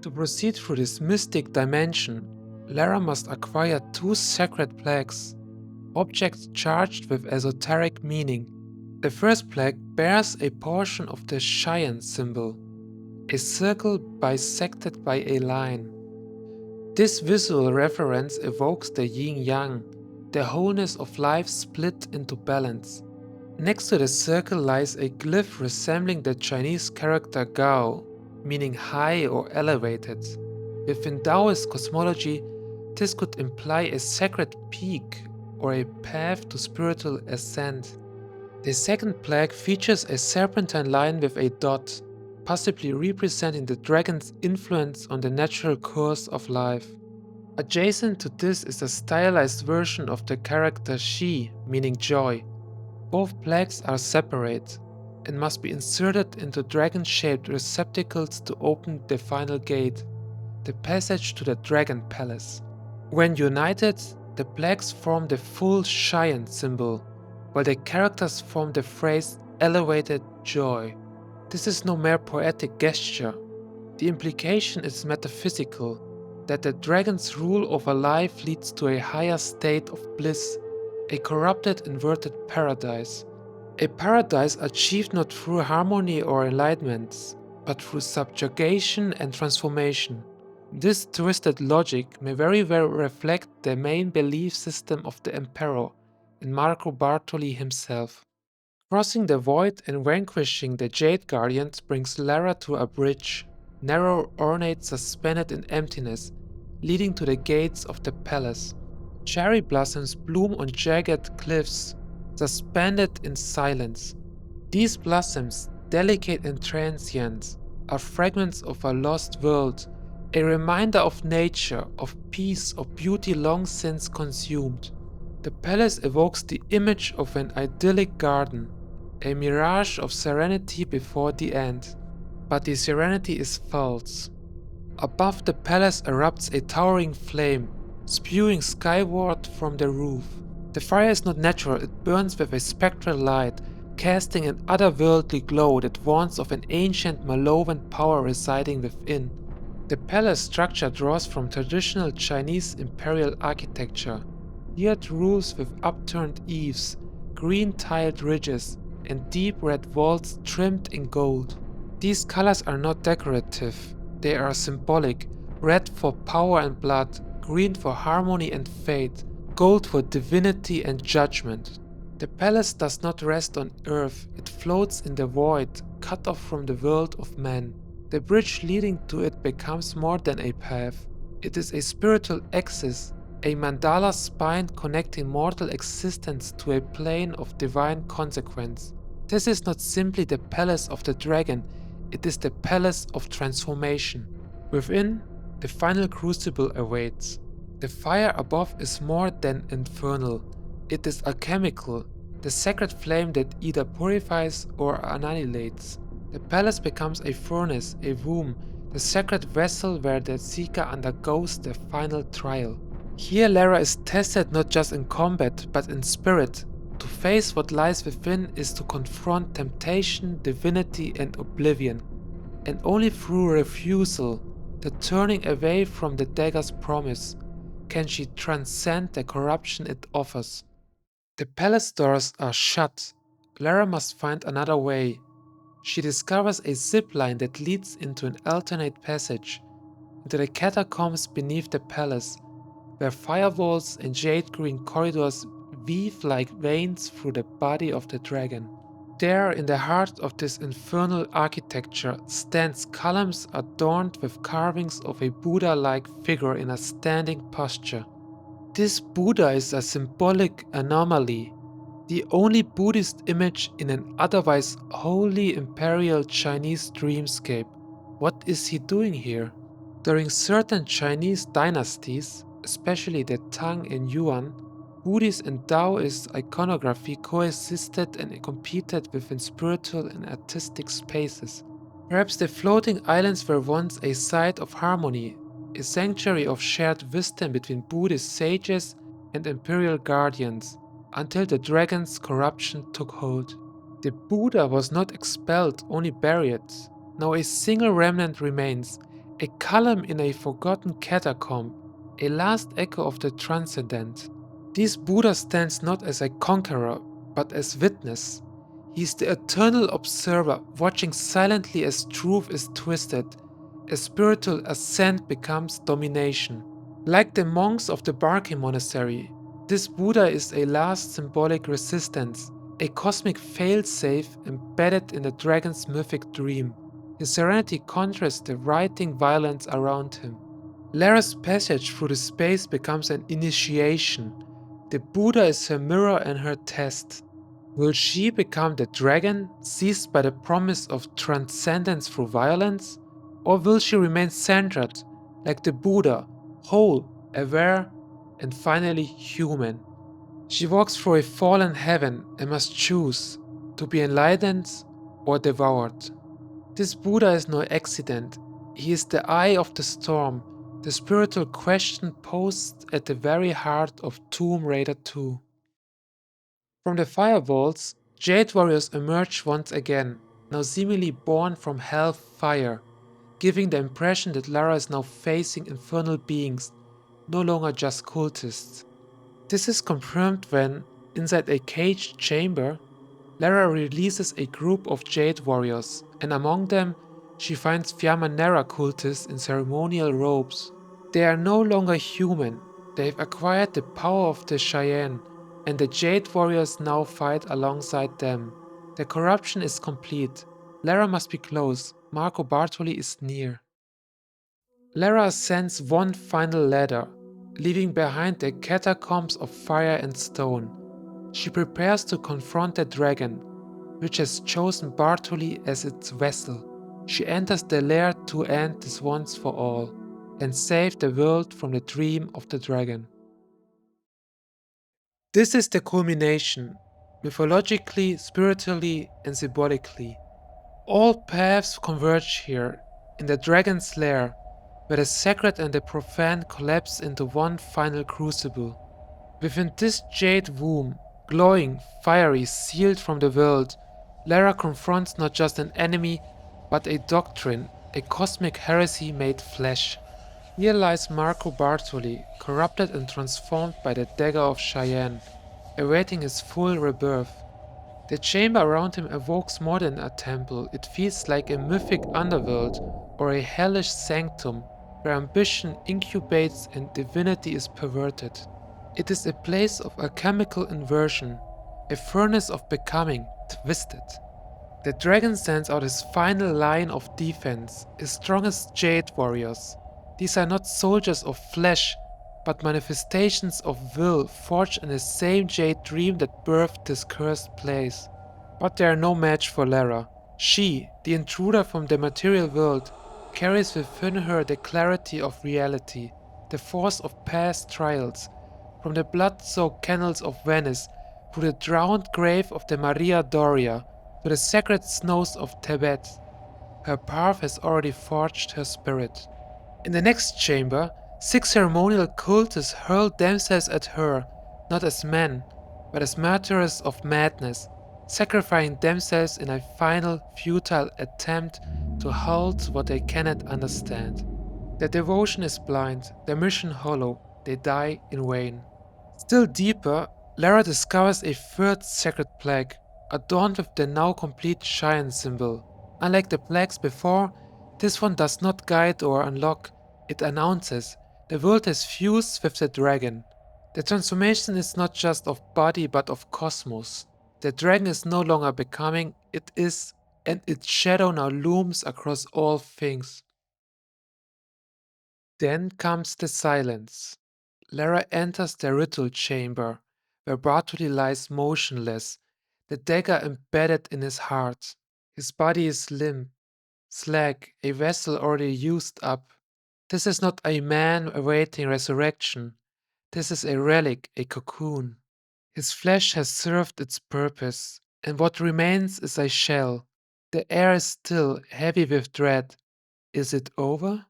To proceed through this mystic dimension, Lara must acquire two sacred plaques, objects charged with esoteric meaning. The first plaque bears a portion of the Xian symbol, a circle bisected by a line. This visual reference evokes the yin-yang, the wholeness of life split into balance. Next to the circle lies a glyph resembling the Chinese character Gao, meaning high or elevated. Within Taoist cosmology, this could imply a sacred peak or a path to spiritual ascent. The second plaque features a serpentine line with a dot, possibly representing the dragon's influence on the natural course of life. Adjacent to this is a stylized version of the character Xi, meaning joy. Both plaques are separate and must be inserted into dragon-shaped receptacles to open the final gate, the passage to the Dragon Palace. When united, the plaques form the full Xian symbol, while the characters form the phrase elevated joy. This is no mere poetic gesture. The implication is metaphysical, that the dragon's rule over life leads to a higher state of bliss, a corrupted inverted paradise. A paradise achieved not through harmony or enlightenment, but through subjugation and transformation. This twisted logic may very well reflect the main belief system of the Emperor and Marco Bartoli himself. Crossing the void and vanquishing the Jade Guardians brings Lara to a bridge, narrow, ornate, suspended in emptiness, leading to the gates of the palace. Cherry blossoms bloom on jagged cliffs, suspended in silence. These blossoms, delicate and transient, are fragments of a lost world, a reminder of nature, of peace, of beauty long since consumed. The palace evokes the image of an idyllic garden, a mirage of serenity before the end. But the serenity is false. Above the palace erupts a towering flame, spewing skyward from the roof. The fire is not natural, it burns with a spectral light, casting an otherworldly glow that warns of an ancient malevolent power residing within. The palace structure draws from traditional Chinese imperial architecture, tiered roofs with upturned eaves, green tiled ridges, and deep red vaults trimmed in gold. These colors are not decorative, they are symbolic: red for power and blood, green for harmony and fate, gold for divinity and judgment. The palace does not rest on earth, it floats in the void, cut off from the world of men. The bridge leading to it becomes more than a path. It is a spiritual axis, a mandala spine connecting mortal existence to a plane of divine consequence. This is not simply the palace of the dragon, it is the palace of transformation. Within, the final crucible awaits. The fire above is more than infernal, it is alchemical, the sacred flame that either purifies or annihilates. The palace becomes a furnace, a womb, the sacred vessel where the seeker undergoes the final trial. Here Lara is tested not just in combat, but in spirit. To face what lies within is to confront temptation, divinity, and oblivion. And only through refusal, the turning away from the dagger's promise, can she transcend the corruption it offers. The palace doors are shut. Lara must find another way. She discovers a zip line that leads into an alternate passage, into the catacombs beneath the palace, where firewalls and jade green corridors weave like veins through the body of the dragon. There, in the heart of this infernal architecture, stands columns adorned with carvings of a Buddha like figure in a standing posture. This Buddha is a symbolic anomaly, the only Buddhist image in an otherwise wholly imperial Chinese dreamscape. What is he doing here? During certain Chinese dynasties, especially the Tang and Yuan, Buddhist and Taoist iconography coexisted and competed within spiritual and artistic spaces. Perhaps the floating islands were once a site of harmony, a sanctuary of shared wisdom between Buddhist sages and imperial guardians, until the dragon's corruption took hold. The Buddha was not expelled, only buried. Now a single remnant remains, a column in a forgotten catacomb, a last echo of the transcendent. This Buddha stands not as a conqueror, but as witness. He is the eternal observer, watching silently as truth is twisted, as spiritual ascent becomes domination. Like the monks of the Barkhang Monastery, this Buddha is a last symbolic resistance, a cosmic failsafe embedded in the dragon's mythic dream. His serenity contrasts the writhing violence around him. Lara's passage through the space becomes an initiation. The Buddha is her mirror and her test. Will she become the dragon, seized by the promise of transcendence through violence? Or will she remain centered, like the Buddha, whole, aware, and finally human? She walks through a fallen heaven and must choose to be enlightened or devoured. This Buddha is no accident. He is the eye of the storm, the spiritual question posed at the very heart of Tomb Raider 2. From the firewalls, Jade warriors emerge once again, now seemingly born from hell fire, giving the impression that Lara is now facing infernal beings, no longer just cultists. This is confirmed when, inside a caged chamber, Lara releases a group of Jade warriors, and among them, She finds Fiamma Nera cultists in ceremonial robes. They are no longer human, they've acquired the power of the Xian, and the Jade warriors now fight alongside them. The corruption is complete. Lara must be close, Marco Bartoli is near. Lara ascends one final ladder, leaving behind the catacombs of fire and stone. She prepares to confront the dragon, which has chosen Bartoli as its vessel. She enters the lair to end this once for all, and save the world from the dream of the dragon. This is the culmination, mythologically, spiritually, and symbolically. All paths converge here, in the dragon's lair, where the sacred and the profane collapse into one final crucible. Within this jade womb, glowing, fiery, sealed from the world, Lara confronts not just an enemy, but a doctrine, a cosmic heresy made flesh. Here lies Marco Bartoli, corrupted and transformed by the Dagger of Xian, awaiting his full rebirth. The chamber around him evokes more than a temple, it feels like a mythic underworld or a hellish sanctum where ambition incubates and divinity is perverted. It is a place of alchemical inversion, a furnace of becoming twisted. The dragon sends out his final line of defense, his strongest jade warriors. These are not soldiers of flesh, but manifestations of will forged in the same jade dream that birthed this cursed place. But they are no match for Lara. She, the intruder from the material world, carries within her the clarity of reality, the force of past trials, from the blood-soaked canals of Venice to the drowned grave of the Maria Doria to the sacred snows of Tibet. Her path has already forged her spirit. In the next chamber, 6 ceremonial cultists hurl themselves at her, not as men, but as martyrs of madness, sacrificing themselves in a final, futile attempt to halt what they cannot understand. Their devotion is blind, their mission hollow, they die in vain. Still deeper, Lara discovers a third sacred plague, adorned with the now complete Xian symbol. Unlike the plagues before, this one does not guide or unlock, it announces the world has fused with the dragon. The transformation is not just of body but of cosmos. The dragon is no longer becoming, it is, and its shadow now looms across all things. Then comes the silence. Lara enters the ritual chamber, where Bartoli lies motionless, the dagger embedded in his heart. His body is limp, slack, a vessel already used up. This is not a man awaiting resurrection. This is a relic, a cocoon. His flesh has served its purpose, and what remains is a shell. The air is still, heavy with dread. Is it over?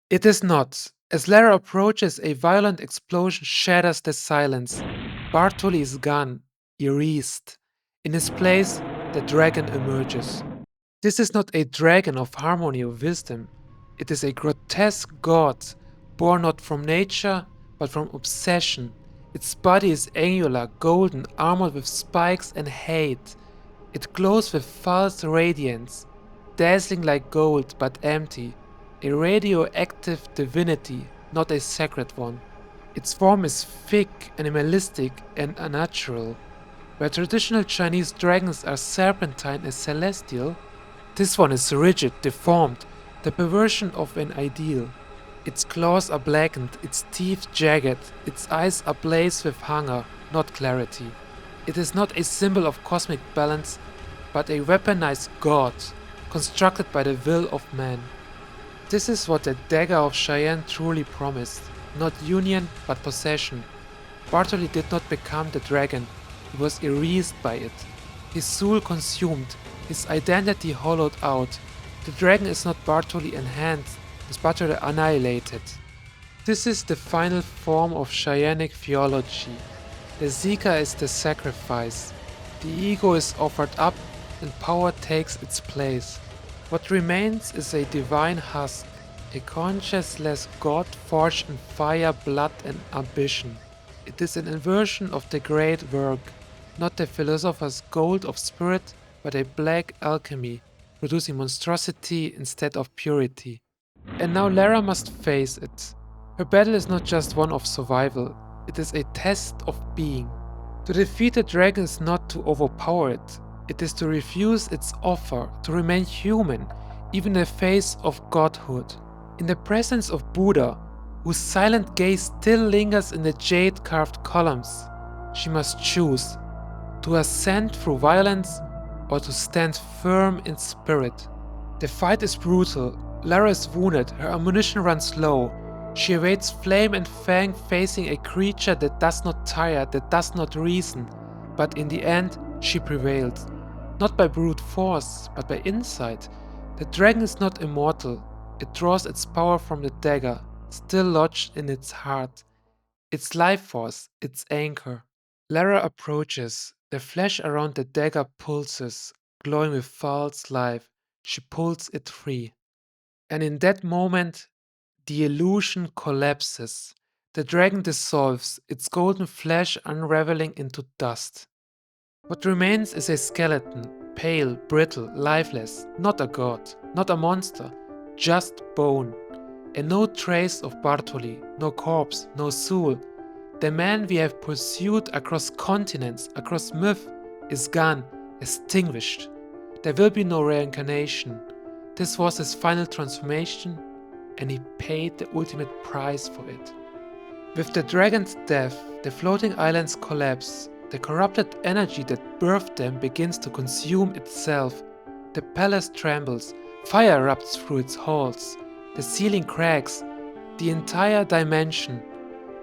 It is not. As Lara approaches, a violent explosion shatters the silence. Bartoli is gone, erased. In his place, the dragon emerges. This is not a dragon of harmony or wisdom. It is a grotesque god, born not from nature, but from obsession. Its body is angular, golden, armored with spikes and hate. It glows with false radiance, dazzling like gold but empty. A radioactive divinity, not a sacred one. Its form is thick, animalistic, and unnatural. Where traditional Chinese dragons are serpentine and celestial, this one is rigid, deformed, the perversion of an ideal. Its claws are blackened, its teeth jagged, its eyes ablaze with hunger, not clarity. It is not a symbol of cosmic balance, but a weaponized god, constructed by the will of man. This is what the Dagger of Xian truly promised, not union but possession. Bartoli did not become the dragon, he was erased by it. His soul consumed, his identity hollowed out. The dragon is not Bartoli enhanced, is Bartoli annihilated. This is the final form of Xianic theology. The Zika is the sacrifice. The ego is offered up and power takes its place. What remains is a divine husk, a conscienceless god forged in fire, blood and ambition. It is an inversion of the great work, not the philosopher's gold of spirit, but a black alchemy, producing monstrosity instead of purity. And now Lara must face it. Her battle is not just one of survival, it is a test of being. To defeat the dragon is not to overpower it is to refuse its offer, to remain human, even in the face of godhood. In the presence of Buddha, whose silent gaze still lingers in the jade-carved columns, she must choose to ascend through violence or to stand firm in spirit. The fight is brutal. Lara is wounded, her ammunition runs low. She awaits flame and fang facing a creature that does not tire, that does not reason. But in the end, she prevails. Not by brute force, but by insight. The dragon is not immortal. It draws its power from the dagger, still lodged in its heart. Its life force, its anchor. Lara approaches. The flesh around the dagger pulses, glowing with false life. She pulls it free. And in that moment, the illusion collapses. The dragon dissolves, its golden flesh unraveling into dust. What remains is a skeleton, pale, brittle, lifeless, not a god, not a monster, just bone. And no trace of Bartoli, no corpse, no soul. The man we have pursued across continents, across myth, is gone, extinguished. There will be no reincarnation. This was his final transformation, and he paid the ultimate price for it. With the dragon's death, the floating islands collapse. The corrupted energy that birthed them begins to consume itself. The palace trembles, fire erupts through its halls, the ceiling cracks. The entire dimension,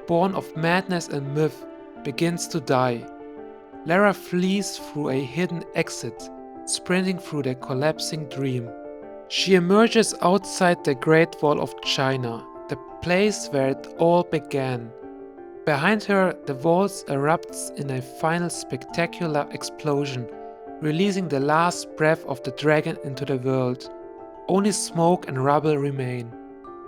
born of madness and myth, begins to die. Lara flees through a hidden exit, sprinting through the collapsing dream. She emerges outside the Great Wall of China, the place where it all began. Behind her, the walls erupts in a final spectacular explosion, releasing the last breath of the dragon into the world. Only smoke and rubble remain.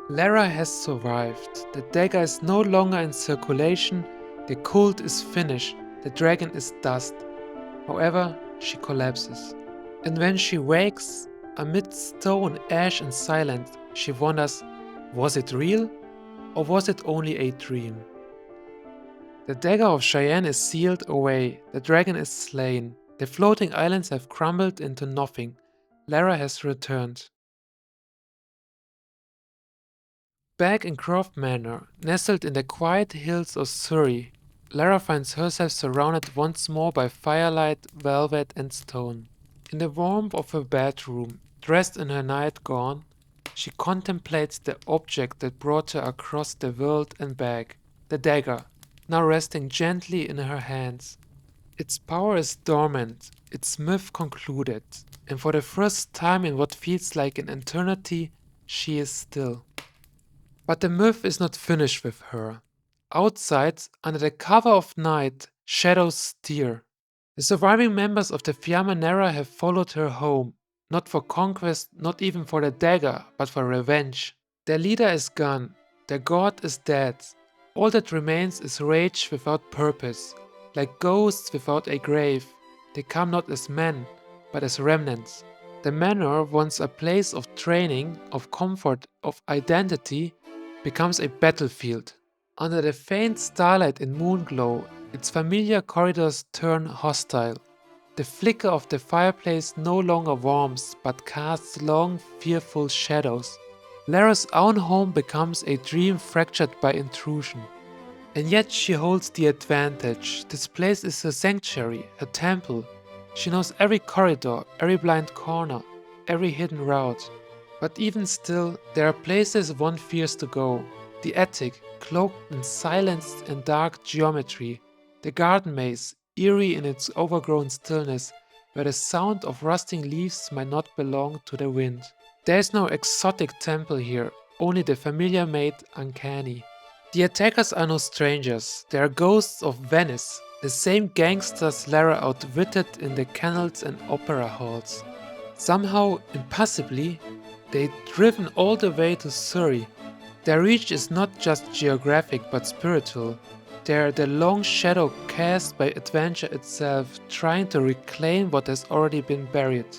Lara has survived. The dagger is no longer in circulation, the cult is finished, the dragon is dust. However, she collapses. And when she wakes, amid stone, ash and silence, she wonders, was it real? Or was it only a dream? The Dagger of Xian is sealed away, the dragon is slain, the floating islands have crumbled into nothing, Lara has returned. Back in Croft Manor, nestled in the quiet hills of Surrey, Lara finds herself surrounded once more by firelight, velvet and stone. In the warmth of her bedroom, dressed in her nightgown, she contemplates the object that brought her across the world and back, the dagger, now resting gently in her hands. Its power is dormant, its myth concluded, and for the first time in what feels like an eternity, she is still. But the myth is not finished with her. Outside, under the cover of night, shadows stir. The surviving members of the Fiamma Nera have followed her home, not for conquest, not even for the dagger, but for revenge. Their leader is gone, their god is dead. All that remains is rage without purpose. Like ghosts without a grave, they come not as men, but as remnants. The manor, once a place of training, of comfort, of identity, becomes a battlefield. Under the faint starlight and moonglow, its familiar corridors turn hostile. The flicker of the fireplace no longer warms, but casts long, fearful shadows. Lara's own home becomes a dream fractured by intrusion. And yet she holds the advantage. This place is her sanctuary, her temple. She knows every corridor, every blind corner, every hidden route. But even still, there are places one fears to go. The attic, cloaked in silence and dark geometry. The garden maze, eerie in its overgrown stillness, where the sound of rusting leaves might not belong to the wind. There is no exotic temple here, only the familiar made uncanny. The attackers are no strangers, they are ghosts of Venice, the same gangsters Lara outwitted in the canals and opera halls. Somehow, impossibly, they've driven all the way to Surrey. Their reach is not just geographic but spiritual. They are the long shadow cast by adventure itself, trying to reclaim what has already been buried.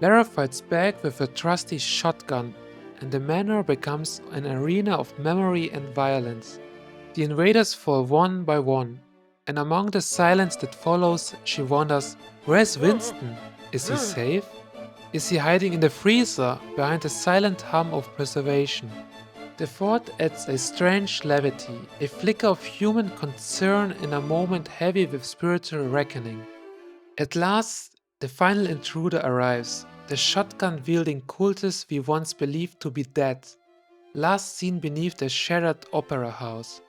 Lara fights back with a trusty shotgun, and the manor becomes an arena of memory and violence. The invaders fall one by one, and among the silence that follows, she wonders, where's Winston? Is he safe? Is he hiding in the freezer behind the silent hum of preservation? The thought adds a strange levity, a flicker of human concern in a moment heavy with spiritual reckoning. At last, the final intruder arrives, the shotgun-wielding cultist we once believed to be dead, last seen beneath the shattered opera house.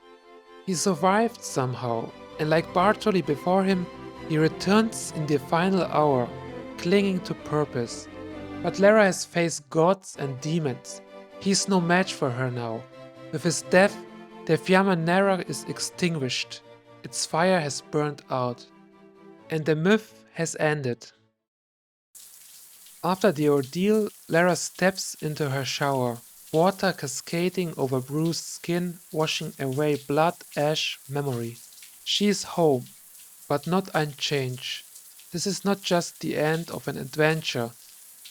He survived somehow, and like Bartoli before him, he returns in the final hour, clinging to purpose. But Lara has faced gods and demons. He's no match for her now. With his death, the Fiamma Nera is extinguished. Its fire has burned out. And the myth has ended. After the ordeal, Lara steps into her shower, water cascading over bruised skin, washing away blood, ash, memory. She is home, but not unchanged. This is not just the end of an adventure,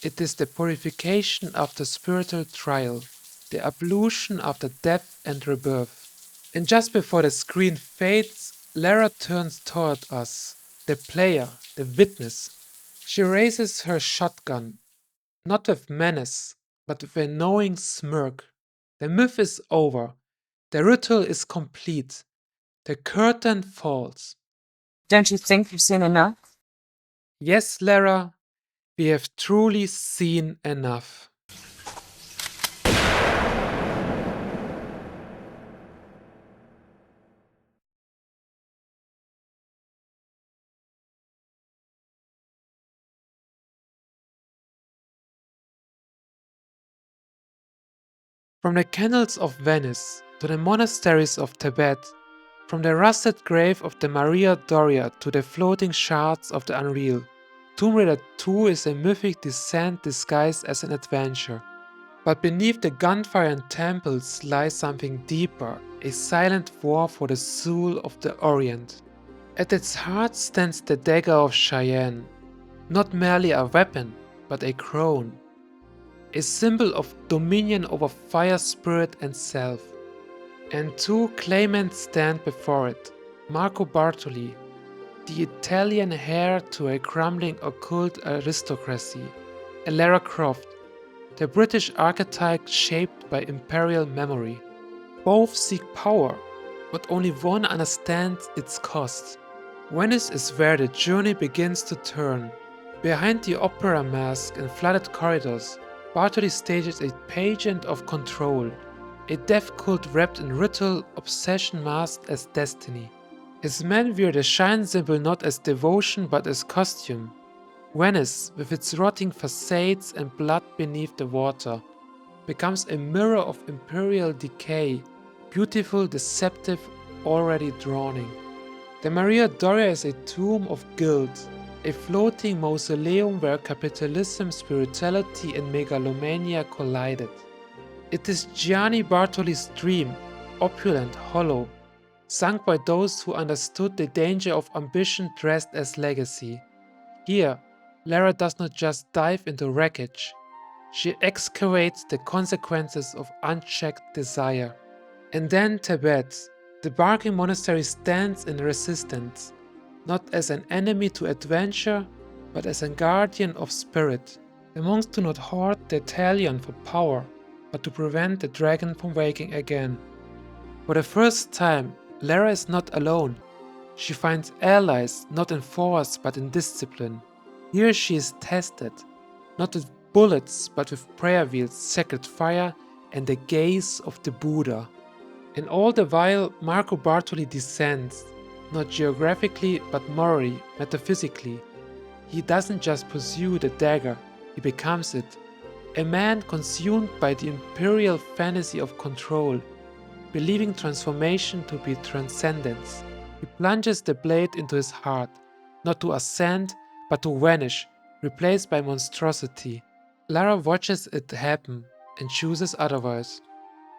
it is the purification after spiritual trial, the ablution after death and rebirth. And just before the screen fades, Lara turns toward us, the player, the witness. She raises her shotgun, not with menace, but with a knowing smirk. The myth is over. The ritual is complete. The curtain falls. Don't you think you've seen enough? Yes, Lara, we have truly seen enough. From the canals of Venice to the monasteries of Tibet, from the rusted grave of the Maria Doria to the floating shards of the unreal, Tomb Raider 2 is a mythic descent disguised as an adventure. But beneath the gunfire and temples lies something deeper, a silent war for the soul of the Orient. At its heart stands the Dagger of Xian, not merely a weapon, but a crown, a symbol of dominion over fire, spirit, and self. And two claimants stand before it, Marco Bartoli, the Italian heir to a crumbling occult aristocracy, and Lara Croft, the British archetype shaped by imperial memory. Both seek power, but only one understands its cost. Venice is where the journey begins to turn. Behind the opera mask and flooded corridors, Bartoli stages a pageant of control, a death cult wrapped in ritual, obsession masked as destiny. His men wear the Xian symbol not as devotion but as costume. Venice, with its rotting facades and blood beneath the water, becomes a mirror of imperial decay, beautiful, deceptive, already drowning. The Maria Doria is a tomb of guilt, a floating mausoleum where capitalism, spirituality, and megalomania collided. It is Gianni Bartoli's dream, opulent, hollow, sunk by those who understood the danger of ambition dressed as legacy. Here, Lara does not just dive into wreckage, she excavates the consequences of unchecked desire. And then Tibet, the Barkhang Monastery stands in resistance, not as an enemy to adventure, but as a guardian of spirit. The monks do not hoard their Talion for power, but to prevent the dragon from waking again. For the first time, Lara is not alone. She finds allies not in force but in discipline. Here she is tested, not with bullets but with prayer wheels, sacred fire, and the gaze of the Buddha. And all the while, Marco Bartoli descends, not geographically but morally, metaphysically. He doesn't just pursue the dagger, he becomes it. A man consumed by the imperial fantasy of control, believing transformation to be transcendence. He plunges the blade into his heart, not to ascend, but to vanish, replaced by monstrosity. Lara watches it happen and chooses otherwise.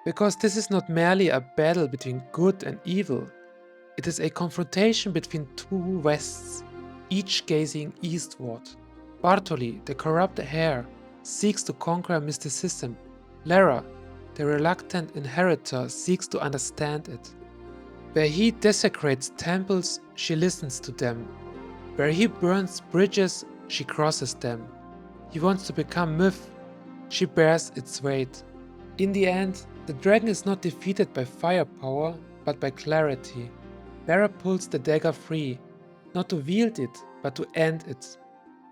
Because this is not merely a battle between good and evil, it is a confrontation between two Wests, each gazing eastward. Bartoli, the corrupt heir, seeks to conquer mysticism. Lara, the reluctant inheritor, seeks to understand it. Where he desecrates temples, she listens to them. Where he burns bridges, she crosses them. He wants to become myth, she bears its weight. In the end, the dragon is not defeated by firepower, but by clarity. Lara pulls the dagger free, not to wield it, but to end it.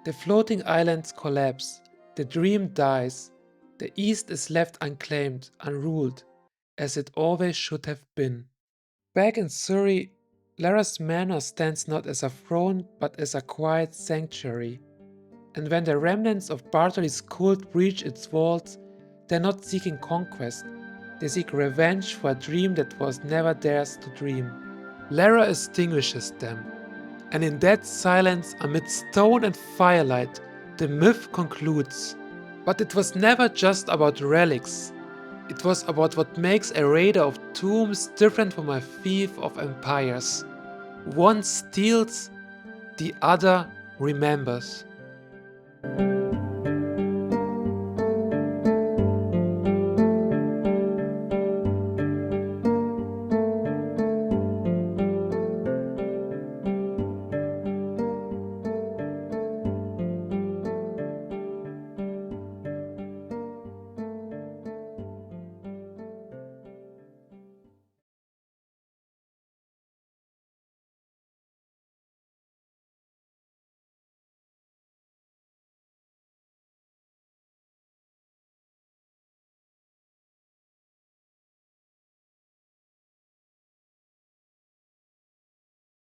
The floating islands collapse, the dream dies, the east is left unclaimed, unruled, as it always should have been. Back in Surrey, Lara's manor stands not as a throne, but as a quiet sanctuary. And when the remnants of Bartoli's cult breach its walls, they're not seeking conquest, they seek revenge for a dream that was never theirs to dream. Lara extinguishes them, and in that silence, amid stone and firelight, the myth concludes. But it was never just about relics. It was about what makes a raider of tombs different from a thief of empires. One steals, the other remembers.